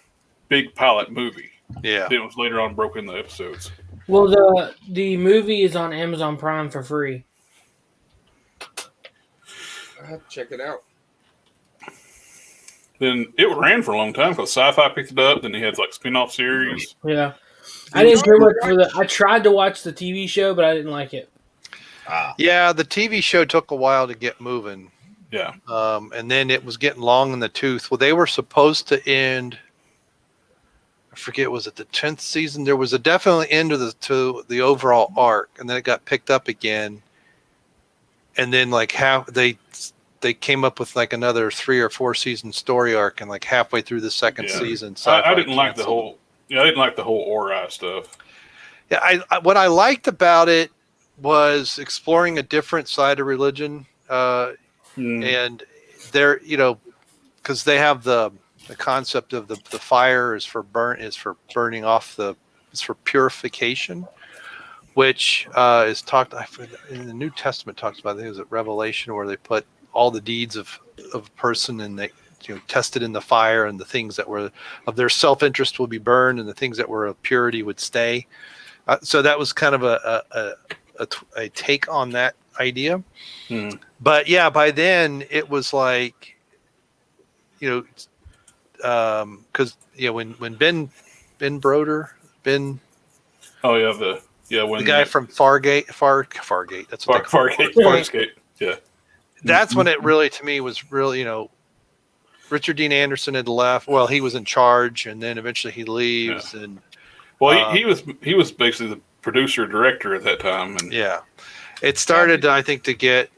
big pilot movie. Yeah. Then it was later on broken into episodes. Well, the movie is on Amazon Prime for free. I have to check it out. Then it ran for a long time because Sci-Fi picked it up. Then he had like spin-off series. Yeah. I didn't care much for I tried to watch the TV show, but I didn't like it. Yeah, the TV show took a while to get moving. Yeah. And then it was getting long in the tooth. Well, they were supposed to end. I forget, was it the 10th season? There was a definitely end to the overall arc, and then it got picked up again. And then like they came up with like another 3 or 4 season story arc, and like halfway through the second season, I didn't like the whole. Yeah, I didn't like the whole Ori stuff. Yeah, I what I liked about it was exploring a different side of religion, and there, because they have the concept of the fire is for burning off it's for purification, which is talked in the New Testament talks about. I think it was at Revelation where they put all the deeds of a person and they tested in the fire, and the things that were of their self-interest will be burned, and the things that were of purity would stay. So that was kind of a take on that idea. But yeah, by then it was like, because when Ben Broder, when the guy from Fargate, that's what Farscape, yeah. That's when it really, to me, was really, Richard Dean Anderson had left. Well, he was in charge, and then eventually he leaves. Yeah. And he was basically the producer director at that time. And yeah, it started, I think, to get.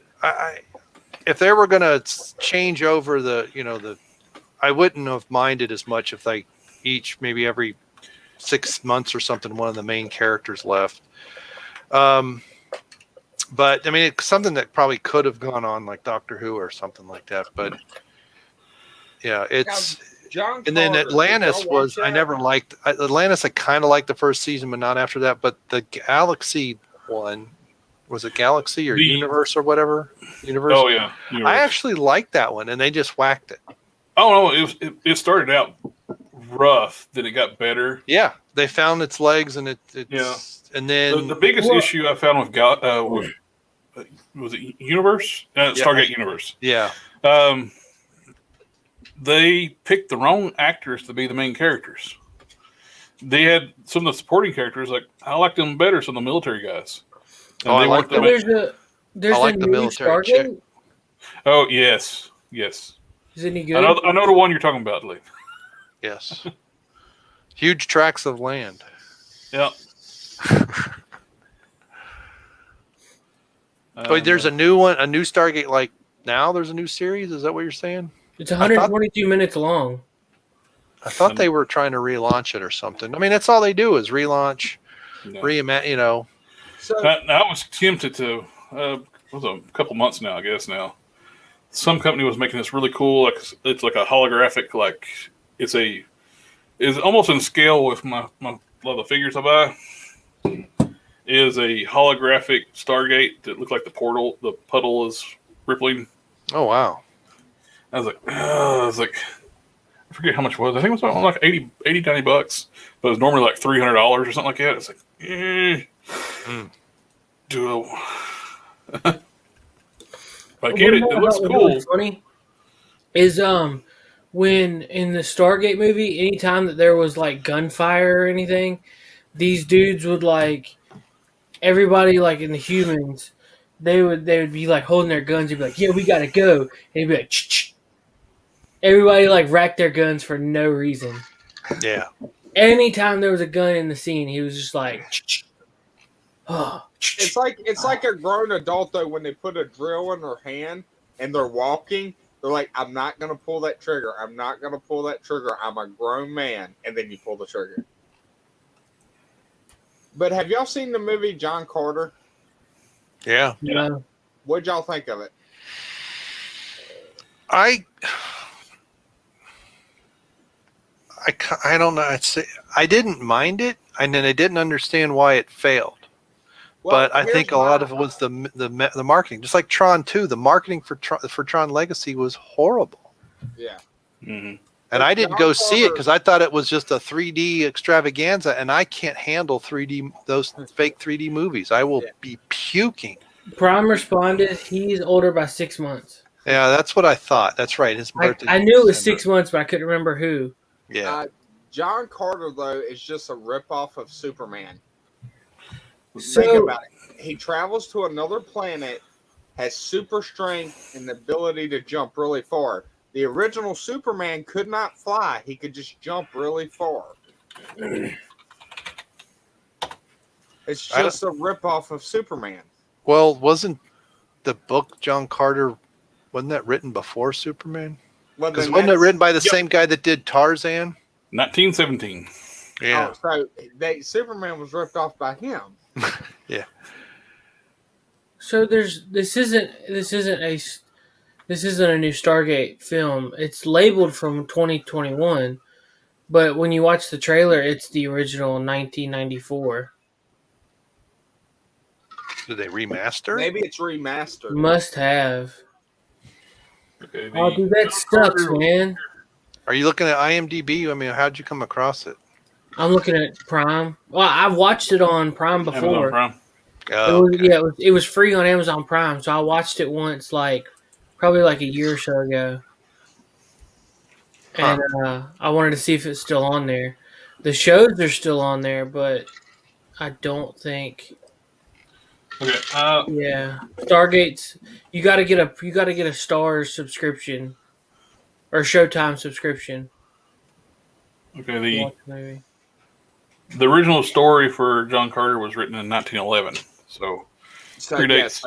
If they were going to change over I wouldn't have minded as much if they maybe every 6 months or something, one of the main characters left. But I mean, it's something that probably could have gone on like Doctor Who or something like that. But yeah, it's John. And then Atlantis was, I never liked Atlantis. I kind of liked the first season, but not after that. But the Galaxy one, was it Galaxy or Universe or whatever? Universe. Oh yeah, Universe. I actually liked that one, and they just whacked it. Oh no, it started out rough, then it got better. Yeah, they found its legs, and and then the biggest issue I found with was it Universe? Stargate Universe. Yeah. They picked the wrong actors to be the main characters. They had some of the supporting characters, like I liked them better, some of the military guys. And I like them. There's I like a the new military Stargate. chick. Oh yes. Is it any good? I know the one you're talking about, Lee. Yes. Huge tracts of land. Yeah. But there's a new one, a new Stargate. Like now, there's a new series. Is that what you're saying? It's 122 minutes long. I thought they were trying to relaunch it or something. I mean, that's all they do is relaunch, reimagine. So I was tempted to. It was a couple months now, I guess. Now, some company was making this really cool. Like it's like a holographic. Like it's almost in scale with my a lot of the figures I buy. Is a holographic Stargate that looked like the puddle is rippling. Oh wow! I was like, I forget how much it was. I think it was like 80, $90, but it was normally like $300 or something like that. It's like, do I get it? It looks cool. What's funny is when in the Stargate movie, anytime that there was like gunfire or anything, these dudes would like everybody like in the humans, they would be like holding their guns. They'd be like, "Yeah, we gotta go," and he'd be like, "Ch-ch." Everybody like racked their guns for no reason. Yeah. Anytime there was a gun in the scene, he was just like, "Ch-ch." Oh. it's like a grown adult though when they put a drill in their hand and they're walking They're like, I'm not going to pull that trigger. I'm not going to pull that trigger. I'm a grown man. And then you pull the trigger. But have y'all seen the movie John Carter? Yeah. No. What'd y'all think of it? I don't know. I didn't mind it, and then I didn't understand why it failed. Well, but I think a lot of it was the marketing. Just like Tron 2, the marketing for Tron Legacy was horrible. Yeah. Mm-hmm. And I didn't go see it because I thought it was just a 3D extravaganza, and I can't handle those fake 3D movies. I will be puking. Prime responded, he's older by 6 months. Yeah, that's what I thought. That's right. His birthday. I knew it was 6 months, but I couldn't remember who. Yeah. John Carter, though, is just a ripoff of Superman. So, think about it. He travels to another planet, has super strength and the ability to jump really far. The original Superman could not fly. He could just jump really far. It's just a ripoff of Superman. Well, wasn't the book John Carter, wasn't that written before Superman? Because wasn't it written by the same guy that did Tarzan? 1917. Yeah. Oh, so Superman was ripped off by him. Yeah. So this isn't a new Stargate film. It's labeled from 2021, but when you watch the trailer, it's the original 1994. Did they remaster? Maybe it's remastered. Must have. Okay, Oh, dude, that sucks, man. Are you looking at IMDb? I mean, how'd you come across it? I'm looking at Prime. Well, I've watched it on Prime before. Prime. Oh, okay. It was free on Amazon Prime, so I watched it once, probably a year or so ago. And I wanted to see if it's still on there. The shows are still on there, but I don't think. Okay. Yeah, Stargate's. You got to get a Starz subscription or Showtime subscription. Okay. The original story for John Carter was written in 1911, so predates.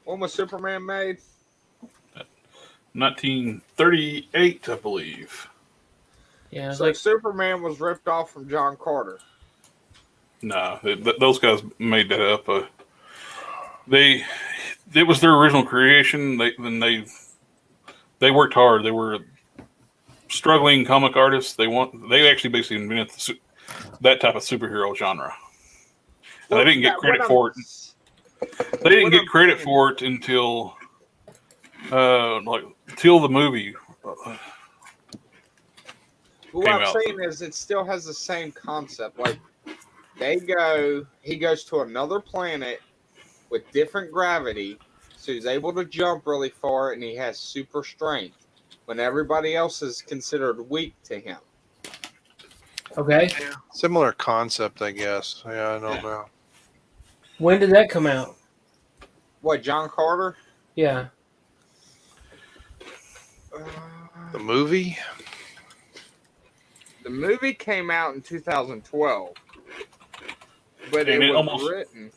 When was Superman made? 1938, I believe. Yeah. So Superman was ripped off from John Carter. No, those guys made that up. It was their original creation. They worked hard. They were struggling comic artists. They actually basically invented that type of superhero genre. And they didn't get credit for it. They didn't get credit for it until till the movie. What I'm saying is, it still has the same concept. He goes to another planet with different gravity, so he's able to jump really far, and he has super strength when everybody else is considered weak to him. Okay. Yeah. Similar concept, I guess. Yeah, I don't know. When did that come out? What, John Carter? Yeah. The movie? The movie came out in 2012. But it was written.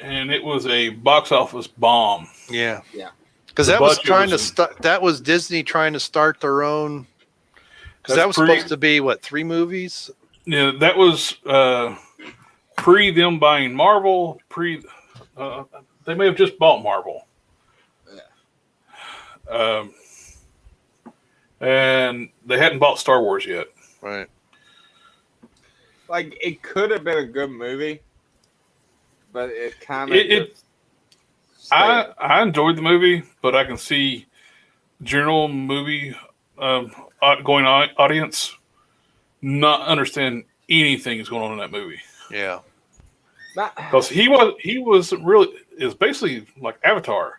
And it was a box office bomb. Yeah. Yeah. Because that was trying to start. That was Disney trying to start their own. Because that was supposed to be 3 movies. Yeah, that was pre them buying Marvel. They may have just bought Marvel. Yeah. And they hadn't bought Star Wars yet. Right. It could have been a good movie, but it kind of. I enjoyed the movie, but I can see general movie going audience not understand anything that's going on in that movie. Yeah, because he wasn't really. It's basically like Avatar.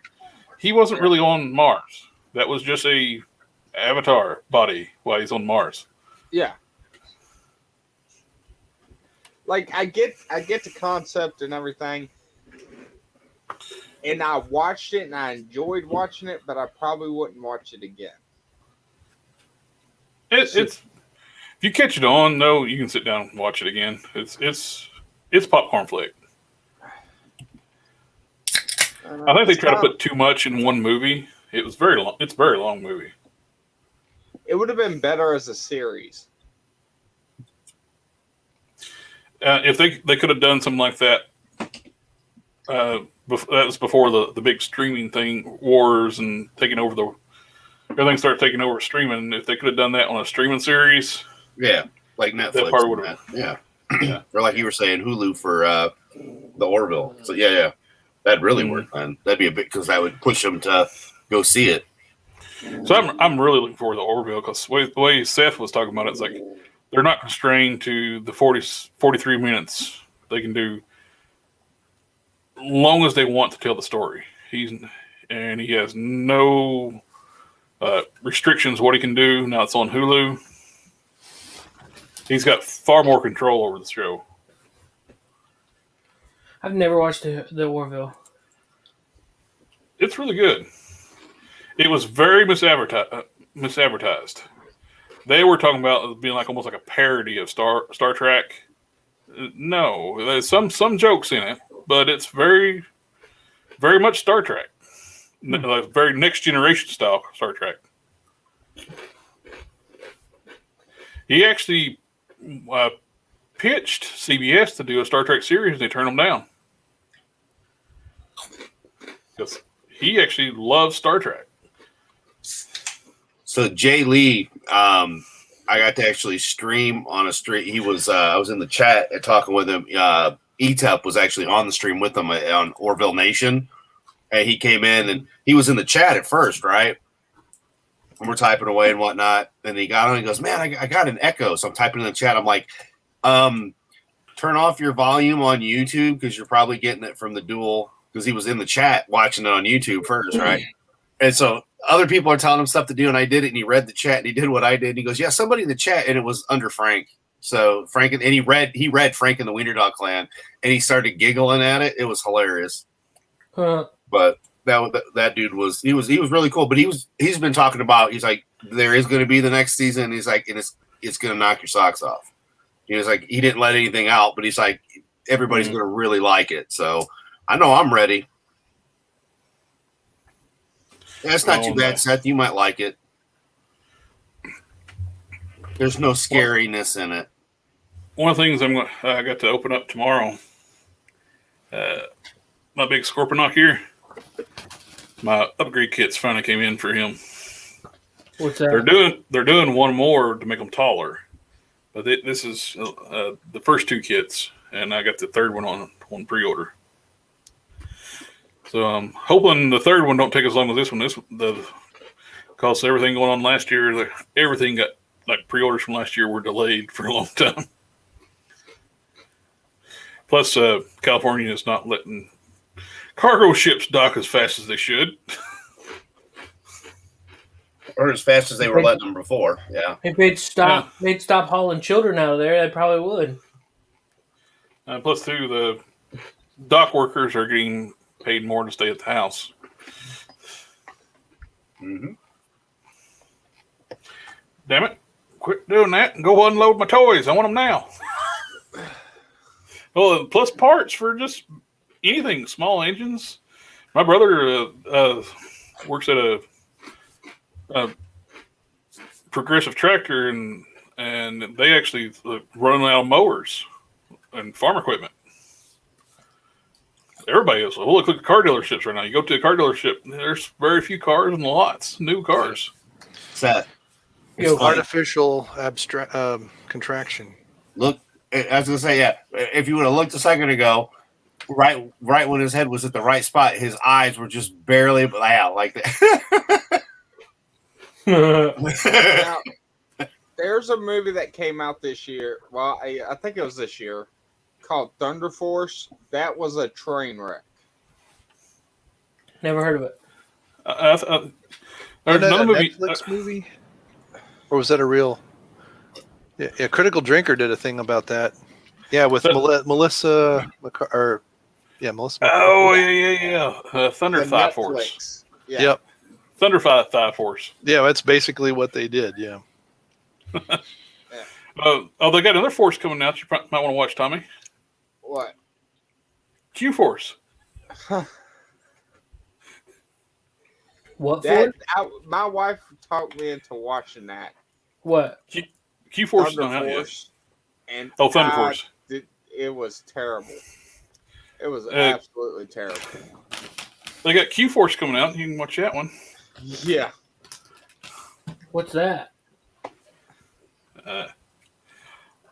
He wasn't really on Mars. That was just a Avatar body while he's on Mars. Yeah. I get the concept and everything, and I watched it and I enjoyed watching it, but I probably wouldn't watch it again. It's if you catch it on, though, you can sit down and watch it again. It's popcorn flick. I think they try to put too much in one movie. It was very long. It's a very long movie. It would have been better as a series. If they could have done something like that, that was before the big streaming thing, wars and taking over everything started taking over streaming. If they could have done that on a streaming series, yeah, like Netflix, that part would have, yeah, or like you were saying, Hulu for the Orville. So yeah, that'd really work, man. That'd be a bit because that would push them to go see it. So I'm really looking forward to Orville because the way Seth was talking about it, it's like they're not constrained to the 43 minutes. They can do long as they want to tell the story. He has no restrictions what he can do. Now it's on Hulu. He's got far more control over the show. I've never watched the Orville. It's really good. It was very misadvertised. They were talking about it being like almost like a parody of Star Trek. No, there's some jokes in it, but it's very, very much Star Trek. Like very next generation style Star Trek. He actually pitched CBS to do a Star Trek series, and they turned him down because he actually loves Star Trek. So Jay Lee, I got to actually stream on a stream. He was, I was in the chat talking with him. ETEP was actually on the stream with him on Orville Nation, and he came in and he was in the chat at first, right? And we're typing away and whatnot. And he got on and he goes, "Man, I got an echo." So I'm typing in the chat. I'm like, turn off your volume on YouTube because you're probably getting it from the dual. Because he was in the chat watching it on YouTube first, right? And so other people are telling him stuff to do, and I did it, and he read the chat, and he did what I did. And he goes, "Yeah, somebody in the chat," and it was under Frank. So Frank, and he read Frank and the Wiener Dog Clan, and he started giggling at it. It was hilarious. But that dude was really cool. But he's been talking about, he's like, there is going to be the next season. And he's like, and it's going to knock your socks off. He was like, he didn't let anything out, but he's like, everybody's going to really like it. So I know I'm ready. That's not too bad, Seth. You might like it. There's no scariness in it. One of the things I got to open up tomorrow, my big Scorponok here, my upgrade kits finally came in for him. What's that? They're doing one more to make them taller, but this is the first two kits, and I got the third one on pre-order. So I'm hoping the third one don't take as long as this one. Because everything going on last year, everything got like pre-orders from last year were delayed for a long time. Plus, California is not letting cargo ships dock as fast as they should, or as fast as they were letting them before. Yeah. If they'd stop hauling children out of there, they probably would. Plus, too, the dock workers are getting paid more to stay at the house. Mm-hmm. Damn it. Quit doing that and go unload my toys. I want them now. Well, plus parts for just anything, small engines. My brother works at a progressive tractor, and they actually run out of mowers and farm equipment. Everybody is. Well, look at car dealerships right now. You go to a car dealership, there's very few cars in the lots, new cars. Seth. Artificial contraction. Look, I was going to say, yeah, if you would have looked a second ago, right when his head was at the right spot, his eyes were just barely out like that. Now, there's a movie that came out this year. Well, I think it was this year, called Thunder Force. That was a train wreck. Never heard of it. There's another movie. Netflix movie? Or was that a real? Yeah, Critical Drinker did a thing about that. Yeah, with Melissa Melissa. Oh, yeah. Thunder Thigh Force. Yeah. Yep. Thunder Thigh Force. Yeah, that's basically what they did. Yeah. They got another force coming out. You might want to watch, Tommy. What? Q Force. What That for? my wife talked me into watching that. What? Q-Force is Thunder not out yet. Force. And Thunder Force. It was terrible. It was absolutely terrible. They got Q-Force coming out. You can watch that one. Yeah. What's that?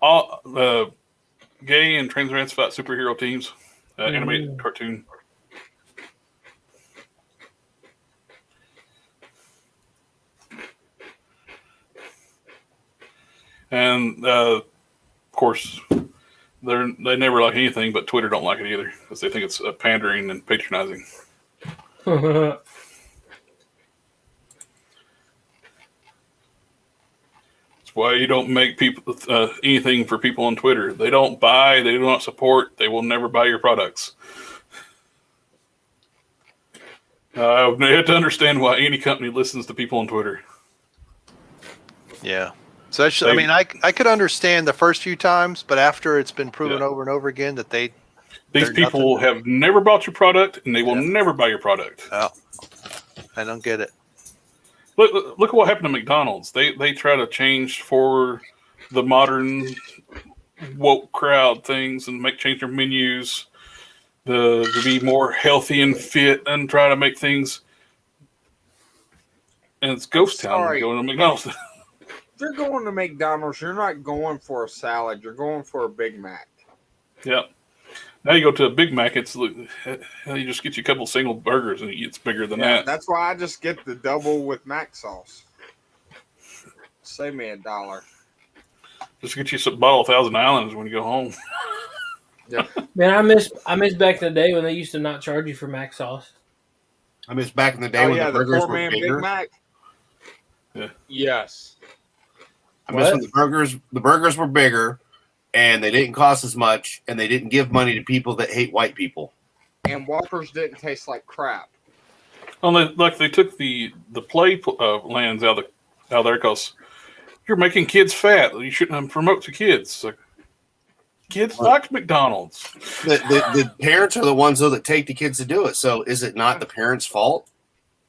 All gay and trans-fight superhero teams. Animated cartoon. And of course, they never like anything, but Twitter don't like it either because they think it's pandering and patronizing. That's why you don't make people anything for people on Twitter. They don't buy, they do not support, they will never buy your products. I have to understand why any company listens to people on Twitter. Yeah. So actually, I mean, I could understand the first few times, but after it's been proven over and over again that these people have never bought your product and they will never buy your product. Oh, I don't get it. Look at what happened to McDonald's. They try to change for the modern woke crowd things and change their menus to be more healthy and fit and try to make things. And it's ghost town going to McDonald's. If you're going to McDonald's, you're not going for a salad. You're going for a Big Mac. Yeah. Now you go to a Big Mac, you just get you a couple single burgers and it's bigger than that. That's why I just get the double with Mac sauce. Save me $1. Just get you some bottle of Thousand Islands when you go home. Yeah. Man, I miss back in the day when they used to not charge you for Mac sauce. I miss back in the day when the burgers were bigger. Big Mac. Yeah. Yes. I miss when the burgers were bigger and they didn't cost as much and they didn't give money to people that hate white people. And Whoppers didn't taste like crap. Well, they took the play lands out of there because you're making kids fat. You shouldn't promote to kids. Like, kids like McDonald's. The parents are the ones though that take the kids to do it. So is it not the parents' fault?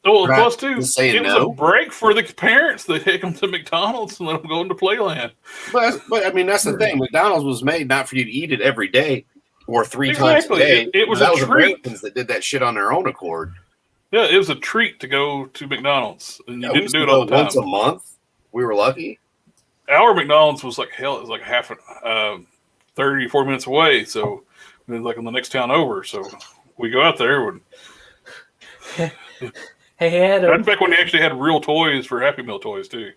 Well, plus too, it was a break for the parents. They take them to McDonald's and let them go into Playland. But I mean, that's the thing. McDonald's was made not for you to eat it every day or three times a day. It was a treat. Americans that did that shit on their own accord. Yeah, it was a treat to go to McDonald's, and you didn't do it all the time. Once a month. We were lucky. Our McDonald's was like hell. It was like 30-40 minutes away. So it was like in the next town over. So we go out there. Hey, that's back when they actually had real toys for Happy Meal toys too.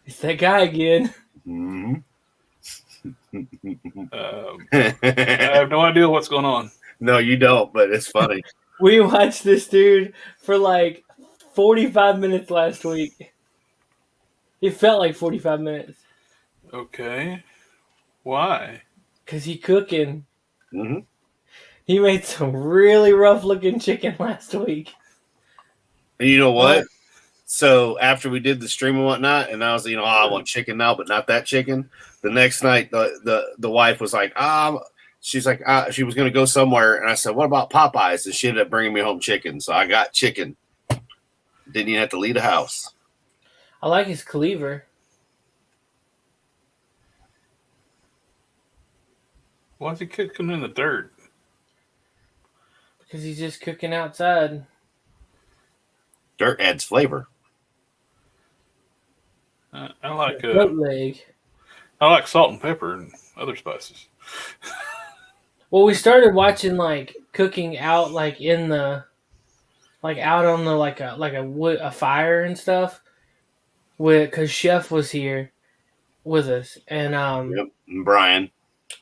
It's that guy again. Mm-hmm. I have no idea what's going on. No, you don't, but it's funny. We watched this dude for like 45 minutes last week. It felt like 45 minutes. Okay. Why? Because he cooking. Mm-hmm. He made some really rough looking chicken last week. And you know what? So after we did the stream and whatnot, and I was, I want chicken now, but not that chicken. The next night, the wife was like, she's like, she was going to go somewhere. And I said, what about Popeyes? And she ended up bringing me home chicken. So I got chicken. Didn't even have to leave the house. I like his cleaver. Why is he cooking in the dirt? Because he's just cooking outside. Dirt adds flavor. I like goat leg. I like salt and pepper and other spices. Well, we started watching like cooking out, like in the, like out on the like a wood, a fire and stuff, because Chef was here with us and yep, and Brian.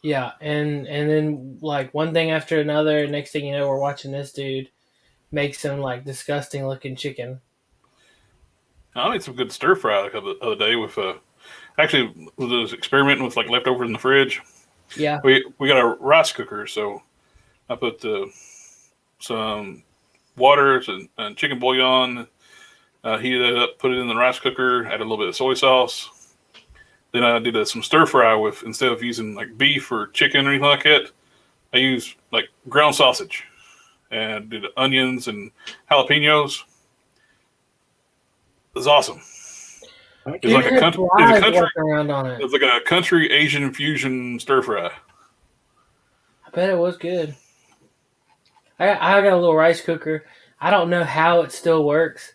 Yeah, and then like one thing after another. Next thing you know, we're watching this dude make some like disgusting looking chicken. I made some good stir fry the other day with actually was experimenting with like leftovers in the fridge. Yeah, we got a rice cooker, so I put some water and chicken bouillon, heated it up, put it in the rice cooker, added a little bit of soy sauce. Then I did some stir fry with, instead of using like beef or chicken or anything like that, I used like ground sausage and did onions and jalapenos. It was awesome. It's like a country. Around on it. It's like a country Asian fusion stir fry. I bet it was good. I got a little rice cooker. I don't know how it still works.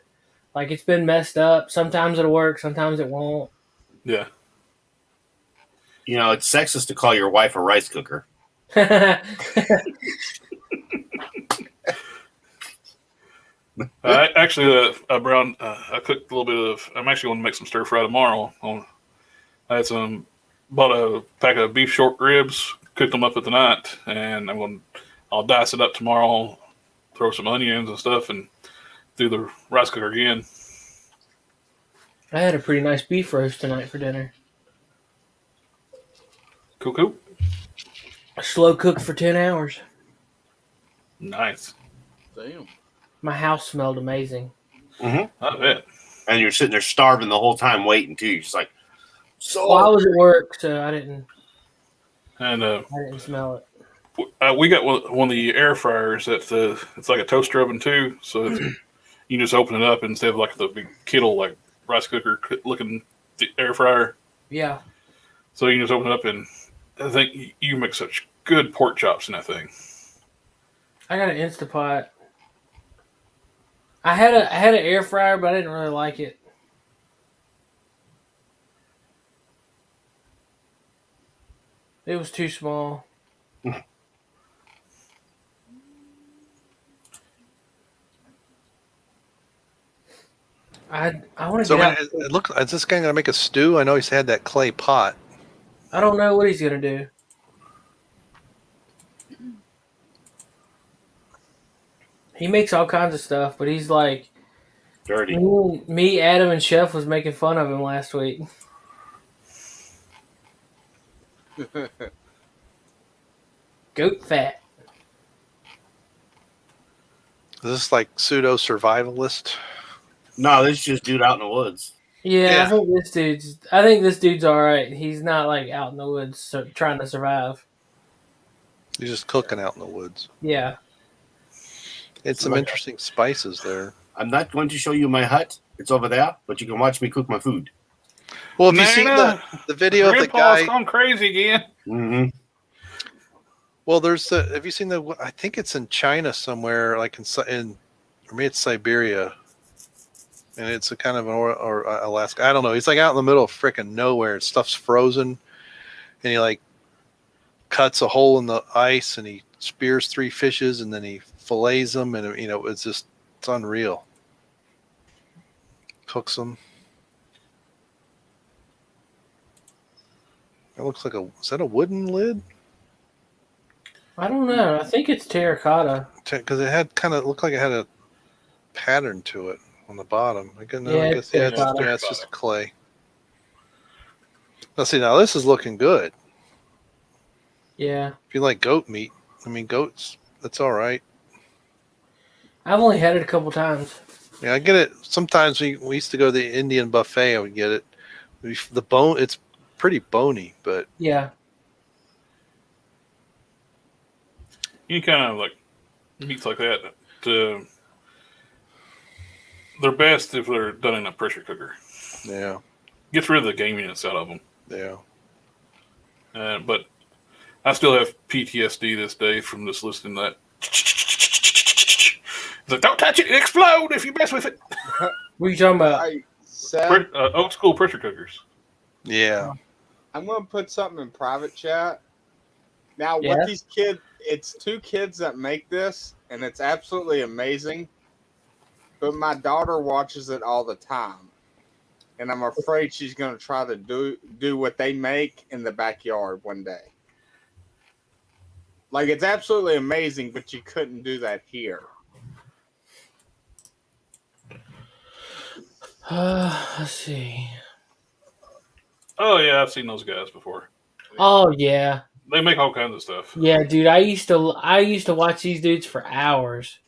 Like, it's been messed up. Sometimes it'll work, sometimes it won't. Yeah. You know, it's sexist to call your wife a rice cooker. I actually, I cooked a little bit of. I'm actually going to make some stir fry tomorrow. I had bought a pack of beef short ribs, cooked them up at the night, and I'll dice it up tomorrow, throw some onions and stuff, and do the rice cooker again. I had a pretty nice beef roast tonight for dinner. Cool. Slow cooked for 10 hours. Nice. Damn. My house smelled amazing. Mm-hmm. I bet. And you're sitting there starving the whole time waiting, too. You're just like, well, I was at work, so I didn't smell it. We got one of the air fryers that it's like a toaster oven, too. So you just open it up instead of like the big kettle, like rice cooker looking air fryer. Yeah. So you can just open it up, and I think you make such good pork chops in that thing. I got an Instapot. I had an air fryer, but I didn't really like it. It was too small. I want to get out. Is this guy going to make a stew? I know he's had that clay pot. I don't know what he's going to do. He makes all kinds of stuff, but he's like dirty. Me, Adam, and Chef was making fun of him last week. Goat fat. Is this like pseudo survivalist? No, this is just dude out in the woods. Yeah, I think this dude's all right. He's not like out in the woods trying to survive. He's just cooking out in the woods. Yeah. It's some interesting spices there. I'm not going to show you my hut. It's over there, but you can watch me cook my food. Well, have you seen the video of the guy? Gone crazy again. Mm-hmm. Well, have you seen I think it's in China somewhere, like in or maybe it's Siberia, and it's a kind of or Alaska. I don't know. He's like out in the middle of freaking nowhere, and stuff's frozen, and he like cuts a hole in the ice, and he spears 3 fishes, and then he fillets them, and it's unreal. Cooks them. It looks like is that a wooden lid? I don't know. I think it's terracotta. Because it had looked like it had a pattern to it on the bottom. I guess it's just clay. Let's see. Now this is looking good. Yeah. If you like goat meat, goats, that's all right. I've only had it a couple times. Yeah, I get it. Sometimes we used to go to the Indian buffet. I would get it. The bone, it's pretty bony, but yeah. You kind of like meats like that. They're best if they're done in a pressure cooker. Yeah. Gets rid of the gaminess out of them. Yeah. But I still have PTSD this day from just listening to that. It's like, don't touch it, it'll explode if you mess with it. What are you talking about? Old school pressure cookers. Yeah. I'm going to put something in private chat. Now, what these kids, it's 2 kids that make this, and it's absolutely amazing. But my daughter watches it all the time. And I'm afraid she's going to try to do what they make in the backyard one day. Like, it's absolutely amazing, but you couldn't do that here. Let's see. Oh, yeah, I've seen those guys before. Oh, yeah. They make all kinds of stuff. Yeah, dude, I used to watch these dudes for hours.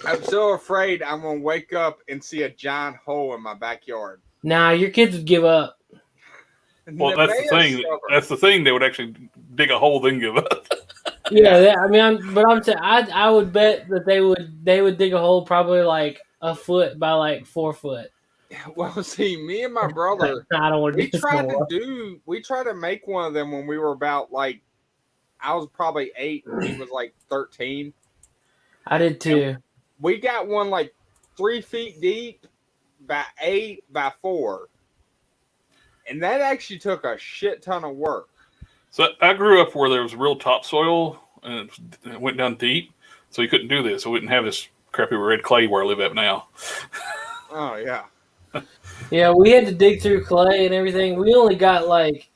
I'm so afraid I'm going to wake up and see a giant hole in my backyard. Nah, your kids would give up. Well, that's the thing. That's the thing. They would actually dig a hole, then give up. I mean, I'm saying I would bet that they would dig a hole probably like a foot by like 4 foot. Well, see, me and my brother, I don't want to we do this tried no more. we tried to make one of them when we were about like, I was probably 8 and he was like 13. I did too. We got one like 3 feet deep by 8 by 4. And that actually took a shit ton of work. So I grew up where there was real topsoil and it went down deep, so you couldn't do this. So we didn't have this crappy red clay where I live at now. Oh yeah. Yeah, we had to dig through clay and everything. We only got like,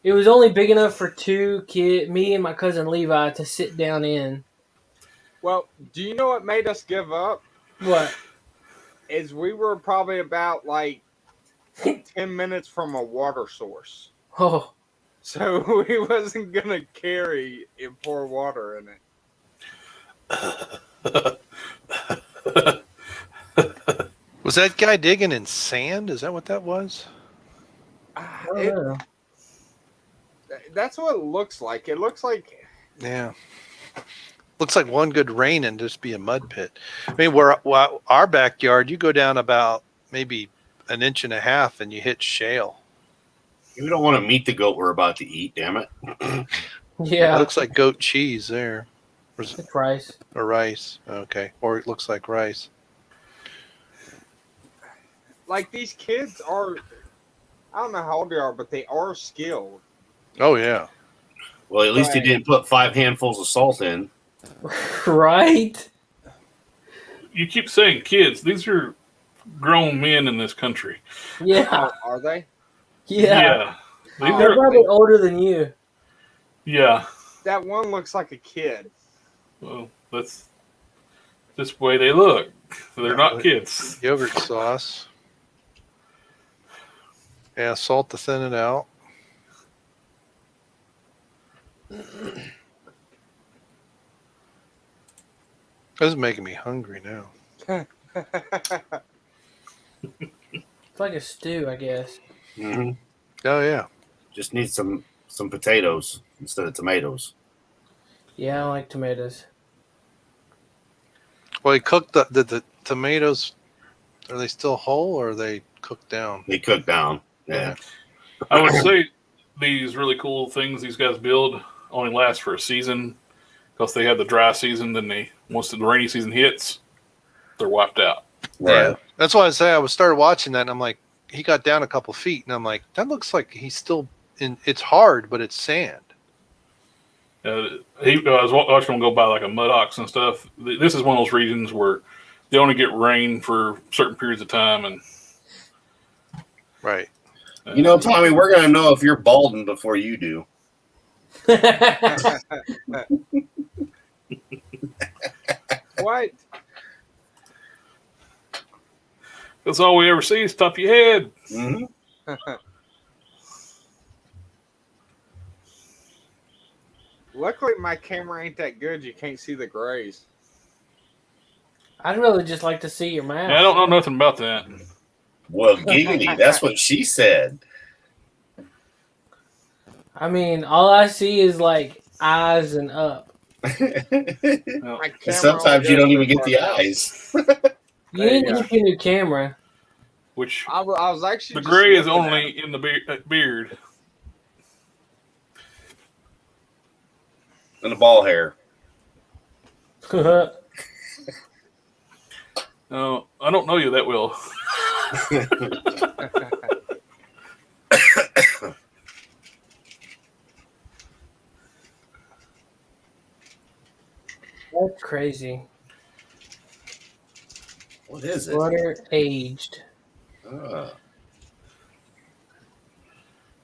it was only big enough for 2 kids, me and my cousin Levi, to sit down in. Well, do you know what made us give up? What? Is we were probably about like 10 minutes from a water source. Oh. So we wasn't going to carry and pour water in it. Was that guy digging in sand? Is that what that was? That's what it looks like. It looks like... Yeah. Looks like one good rain and just be a mud pit. I mean, our backyard, you go down about maybe 1.5 inches and you hit shale. We don't want to meet the goat we're about to eat, damn it. Yeah. It looks like goat cheese there. It's rice. Or rice. Okay. Or it looks like rice. Like these kids are, I don't know how old they are, but they are skilled. Oh, yeah. Well, at least he didn't put 5 handfuls of salt in. Right? You keep saying kids. These are grown men in this country. Yeah. Are they? Yeah. These They're are, probably older than you. yeah. That one looks like a kid. Well, that's this way they look. They're not kids. Yogurt sauce. Yeah, salt to thin it out. This is making me hungry now. It's like a stew, I guess. Mm-hmm. Oh, yeah. Just need some potatoes instead of tomatoes. Yeah, I like tomatoes. Well, he cooked the tomatoes. Are they still whole or are they cooked down? They cook down. Yeah. I would say these really cool things these guys build only last for a season because they have the dry season. Then once the rainy season hits, they're wiped out. Right. Yeah. That's why I say I started watching that and I'm like, he got down a couple feet and I'm like, that looks like he's still in. It's hard, but it's sand. I was watching them go by like a mud ox and stuff. This is one of those regions where they only get rain for certain periods of time, and right. You know, Tommy, we're gonna know if you're balding before you do. What? That's all we ever see is top of your head. Mm-hmm. Luckily, my camera ain't that good. You can't see the grays. I'd really just like to see your mouth. Yeah, I don't know nothing about that. Well, giggity, that's what she said. I mean, all I see is like eyes and up. And sometimes you don't even get the eyes. You need to get your new camera. Which I was actually the gray is only in the beard. And the ball hair. No, I don't know you that well. That's crazy. What is it? Butter aged.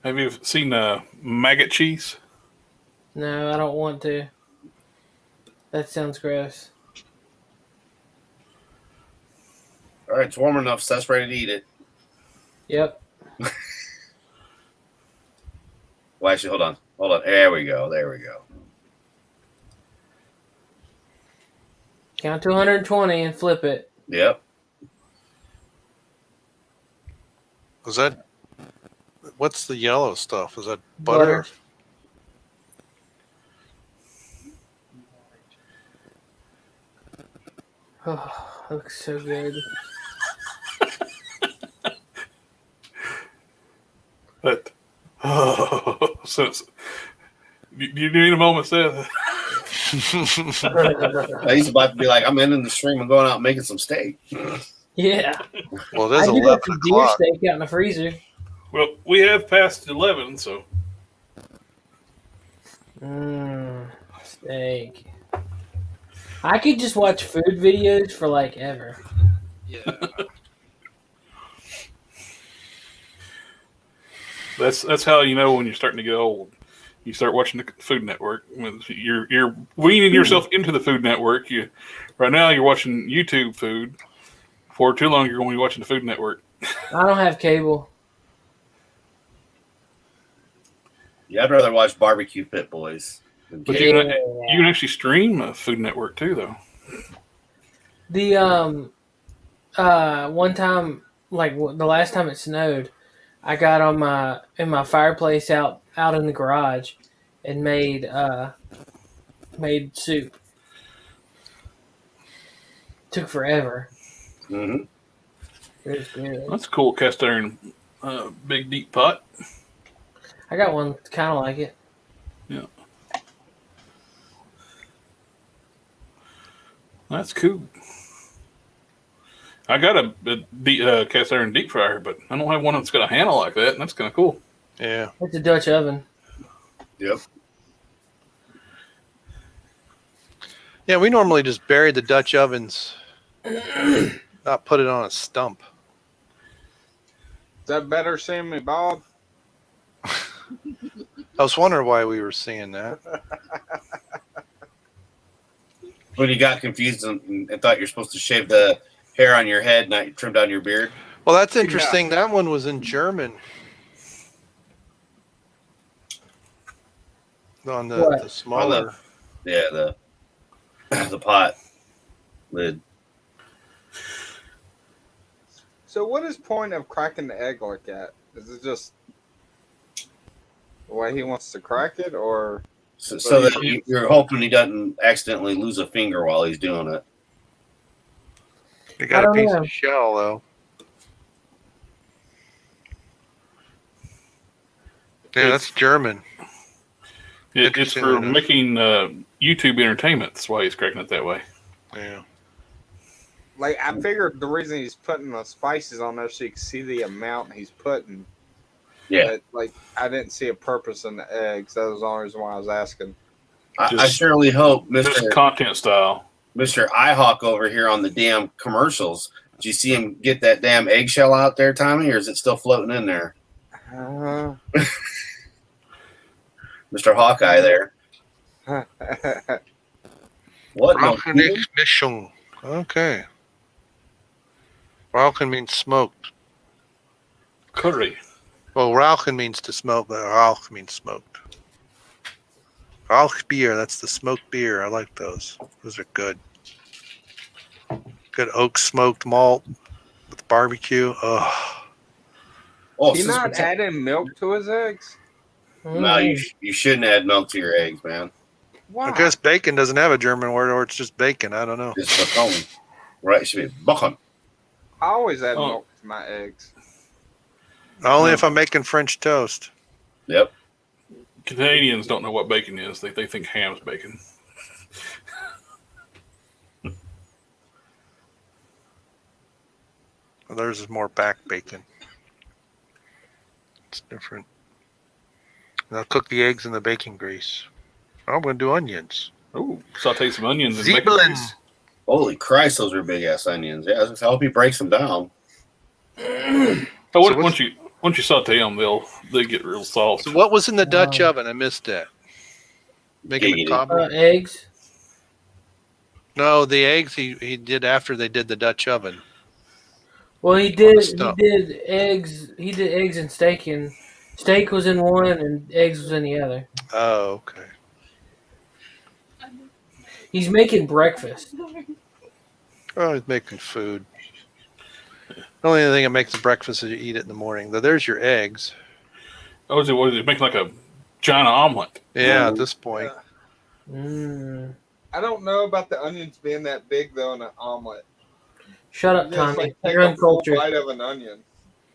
Have you seen maggot cheese? No, I don't want to. That sounds gross. All right, it's warm enough. Seth's ready to eat it. Yep. Well, actually, hold on. Hold on. There we go. There we go. Count to 120 and flip it. Yep. Was that? What's the yellow stuff? Is that butter? Oh, looks so good. But so do you need a moment, Seth? He's about to be like, I'm ending the stream and going out and making some steak. Yeah. Well, there's I do 11 have some deer o'clock. steak out in the freezer. Well, we have passed 11, so. Steak. I could just watch food videos for like ever. Yeah. That's how you know when you're starting to get old. You start watching the Food Network. You're weaning yourself into the Food Network. Right now you're watching YouTube food. For too long you're going to be watching the Food Network. I don't have cable. Yeah, I'd rather watch Barbecue Pit Boys. But you can actually stream a Food Network too, though. The one time, like the last time it snowed, I got on my fireplace out in the garage and made soup. Took forever. Mm-hmm. It was good. That's a cool cast iron big deep pot. I got one kind of like it. Yeah. That's cool. I got a cast iron deep fryer, but I don't have one that's got a handle like that, and that's kind of cool. Yeah. It's a Dutch oven. Yep. Yeah, we normally just bury the Dutch ovens, not put it on a stump. Is that better, Sammy Bob? I was wondering why we were seeing that. When you got confused and thought you're supposed to shave the hair on your head, not trim down your beard. Well, that's interesting. Yeah. That one was in German. On the smaller. The pot lid. So what is point of cracking the egg like that? Is it just the way he wants to crack it, or so that you're hoping he doesn't accidentally lose a finger while he's doing it? You got a piece of shell, though. Yeah, that's German. It's for making YouTube entertainment. That's why he's cracking it that way. Yeah. Like, I figured the reason he's putting the spices on there so you can see the amount he's putting. Yeah. But, like, I didn't see a purpose in the eggs. That was the only reason why I was asking. I surely hope Mr. Content style. Mr. iHawk over here on the damn commercials. Did you see him get that damn eggshell out there, Tommy, or is it still floating in there? Mr. Hawkeye there. What? Rauchignition. Okay. Rauchen means smoked. Curry. Well, Rauchen means to smoke, but Rauch means smoked. Rauch beer, that's the smoked beer. I like those. Those are good. Good oak smoked malt with barbecue. Oh, He's not adding milk to his eggs? No, you shouldn't add milk to your eggs, man. Why? I guess bacon doesn't have a German word, or it's just bacon. I don't know. It's bacon. Right, it should be bacon. I always add milk to my eggs. Only if I'm making French toast. Yep. Canadians don't know what bacon is. They think ham's bacon. Well, theirs is more back bacon. It's different. And I'll cook the eggs in the bacon grease. I'm going to do onions. Oh, saute some onions and bacon Zwiebeln. grease. Holy Christ, those are big ass onions. Yeah, I hope he breaks them down. But once you saute them, they get real soft. So what was in the Dutch oven? I missed that. Making the cobbler? Eggs. No, the eggs he did after they did the Dutch oven. Well, he did eggs. He did eggs and steak, and steak was in one, and eggs was in the other. Oh, okay. He's making breakfast. Oh, he's making food. The only thing that makes the breakfast is you eat it in the morning. Though there's your eggs. Oh, is it making like a giant omelet? Yeah, at this point. I don't know about the onions being that big though in an omelet. Shut up, You just, Tommy. take You're a full uncultured. bite of an onion.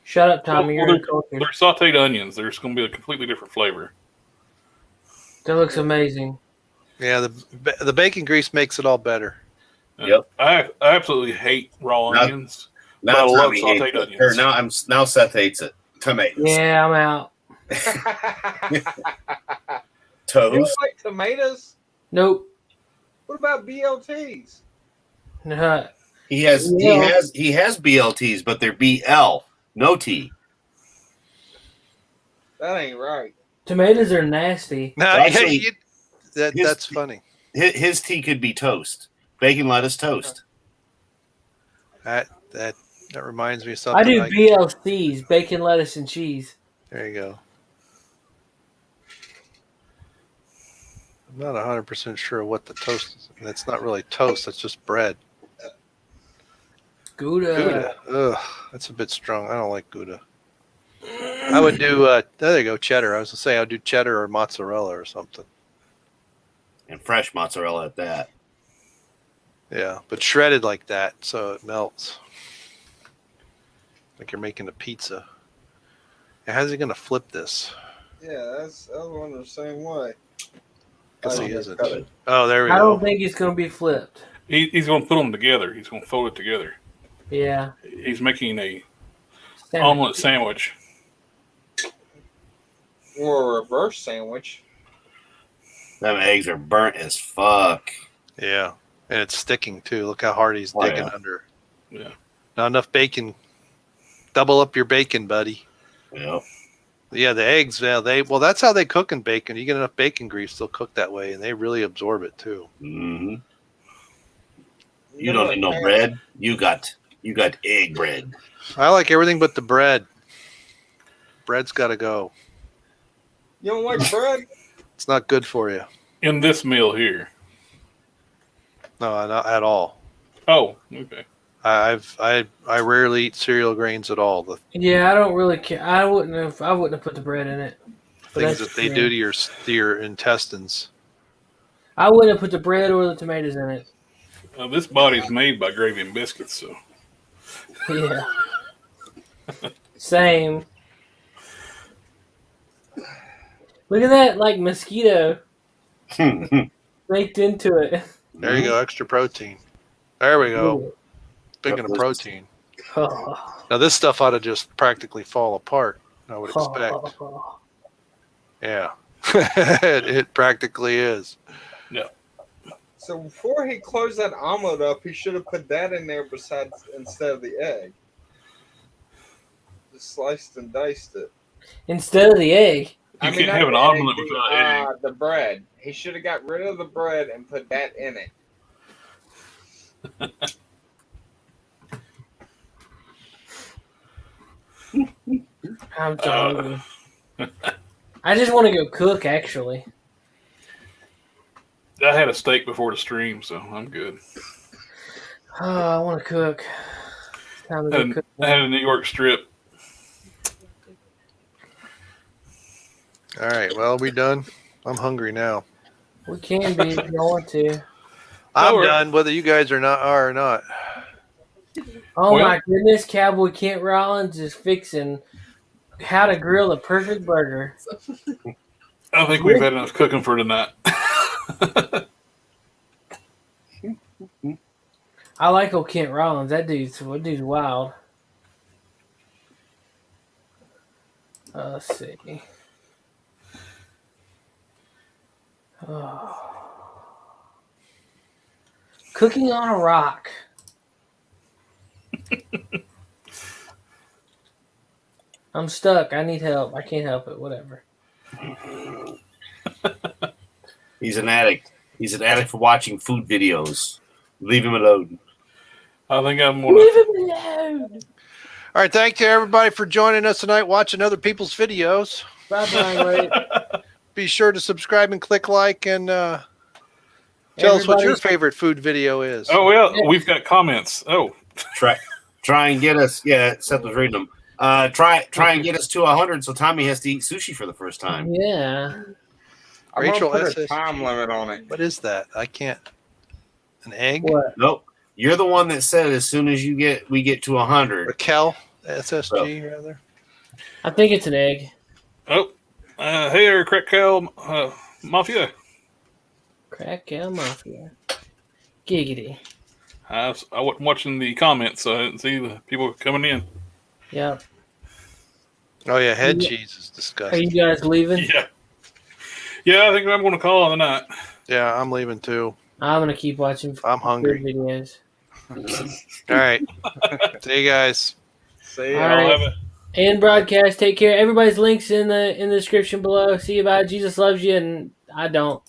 Shut up, Tommy. You're Well, uncultured. they're sauteed onions. There's going to be a completely different flavor. That looks amazing. Yeah, the bacon grease makes it all better. Yep. I absolutely hate raw onions. But I Now love Tommy sauteed hates it. onions. Or now Seth hates it. Tomatoes. Yeah, I'm out. Toast. You don't like tomatoes? Nope. What about BLTs? He has BLTs, but they're BL, no T. That ain't right. Tomatoes are nasty. No, Actually, that's funny. His T could be toast. Bacon, lettuce, toast. That reminds me of something. I do like, BLCs, bacon, lettuce, and cheese. There you go. I'm not 100% sure what the toast is. That's not really toast. That's just bread. Gouda. Ugh, that's a bit strong. I don't like Gouda. I would do, there you go, cheddar. I was going to say I would do cheddar or mozzarella or something. And fresh mozzarella at that. Yeah, but shredded like that so it melts. Like you're making a pizza. And how's he going to flip this? Yeah, I was wondering the same way. Guess he isn't. Oh, there we I go. don't think it's going to be flipped. He's going to put them together. He's going to fold it together. Yeah. He's making a omelet sandwich. Or a reverse sandwich. Them eggs are burnt as fuck. Yeah, and it's sticking too. Look how hard he's digging under. Yeah. Not enough bacon. Double up your bacon, buddy. Yep. Yeah, the eggs. Well, that's how they cook in bacon. You get enough bacon grease, they'll cook that way, and they really absorb it too. Mm-hmm. You don't need no bread. You got egg bread. I like everything but the bread. Bread's got to go. You don't like bread? It's not good for you. In this meal here. No, not at all. Oh, okay. I rarely eat cereal grains at all. Yeah, I don't really care. I wouldn't have put the bread in it. Things that they do to your intestines. I wouldn't have put the bread or the tomatoes in it. This body's made by gravy and biscuits, so. Yeah. Same. Look at that, like mosquito baked into it. There you go, extra protein. There we go. Speaking of protein. Now this stuff ought to just practically fall apart, I would expect. Yeah. it practically is. Yeah. So before he closed that omelet up, he should have put that in there instead of the egg. Just sliced and diced it. Instead of the egg. You can't have an omelet without egg. The bread. He should have got rid of the bread and put that in it. I'm hungry. I just want to go cook, actually. I had a steak before the stream, so I'm good. Oh, I want to cook. Time to go cook. I had a New York strip. All right, well, are we done? I'm hungry now. We can be if you want to. I'm done, whether you guys are not. Oh my goodness, Cowboy Kent Rollins is fixing how to grill a perfect burger. I think we've had enough cooking for tonight. I like old Kent Rollins. That dude's wild. Let's see. Oh. Cooking on a rock. I'm stuck. I need help. I can't help it. Whatever. He's an addict. He's an addict for watching food videos. Leave him alone. I think I'm more. Leave him alone. All right, thank you everybody for joining us tonight, watching other people's videos. Bye-bye. Be sure to subscribe and click like, and tell us what your favorite food video is. Oh, well, we've got comments. Oh, try and get us. Yeah, Seth was reading them. Try and get us to 100 so Tommy has to eat sushi for the first time. Yeah. I'm Rachel gonna put a SS. time limit on it. What is that? I can't. An egg? What? Nope. You're the one that said as soon as we get to 100. Raquel, SSG, rather. I think it's an egg. Oh, hey there, Crack Cow Mafia. Crack Cow Mafia. Giggity. I wasn't watching the comments, so I didn't see the people coming in. Yeah. Oh, yeah, head cheese is disgusting. Are you guys leaving? Yeah, I think I'm going to call on the night. Yeah, I'm leaving too. I'm going to keep watching I'm hungry. videos. All right. See you guys. See All right. And broadcast. Take care. Everybody's links in the description below. See you. Bye. Jesus loves you, and I don't.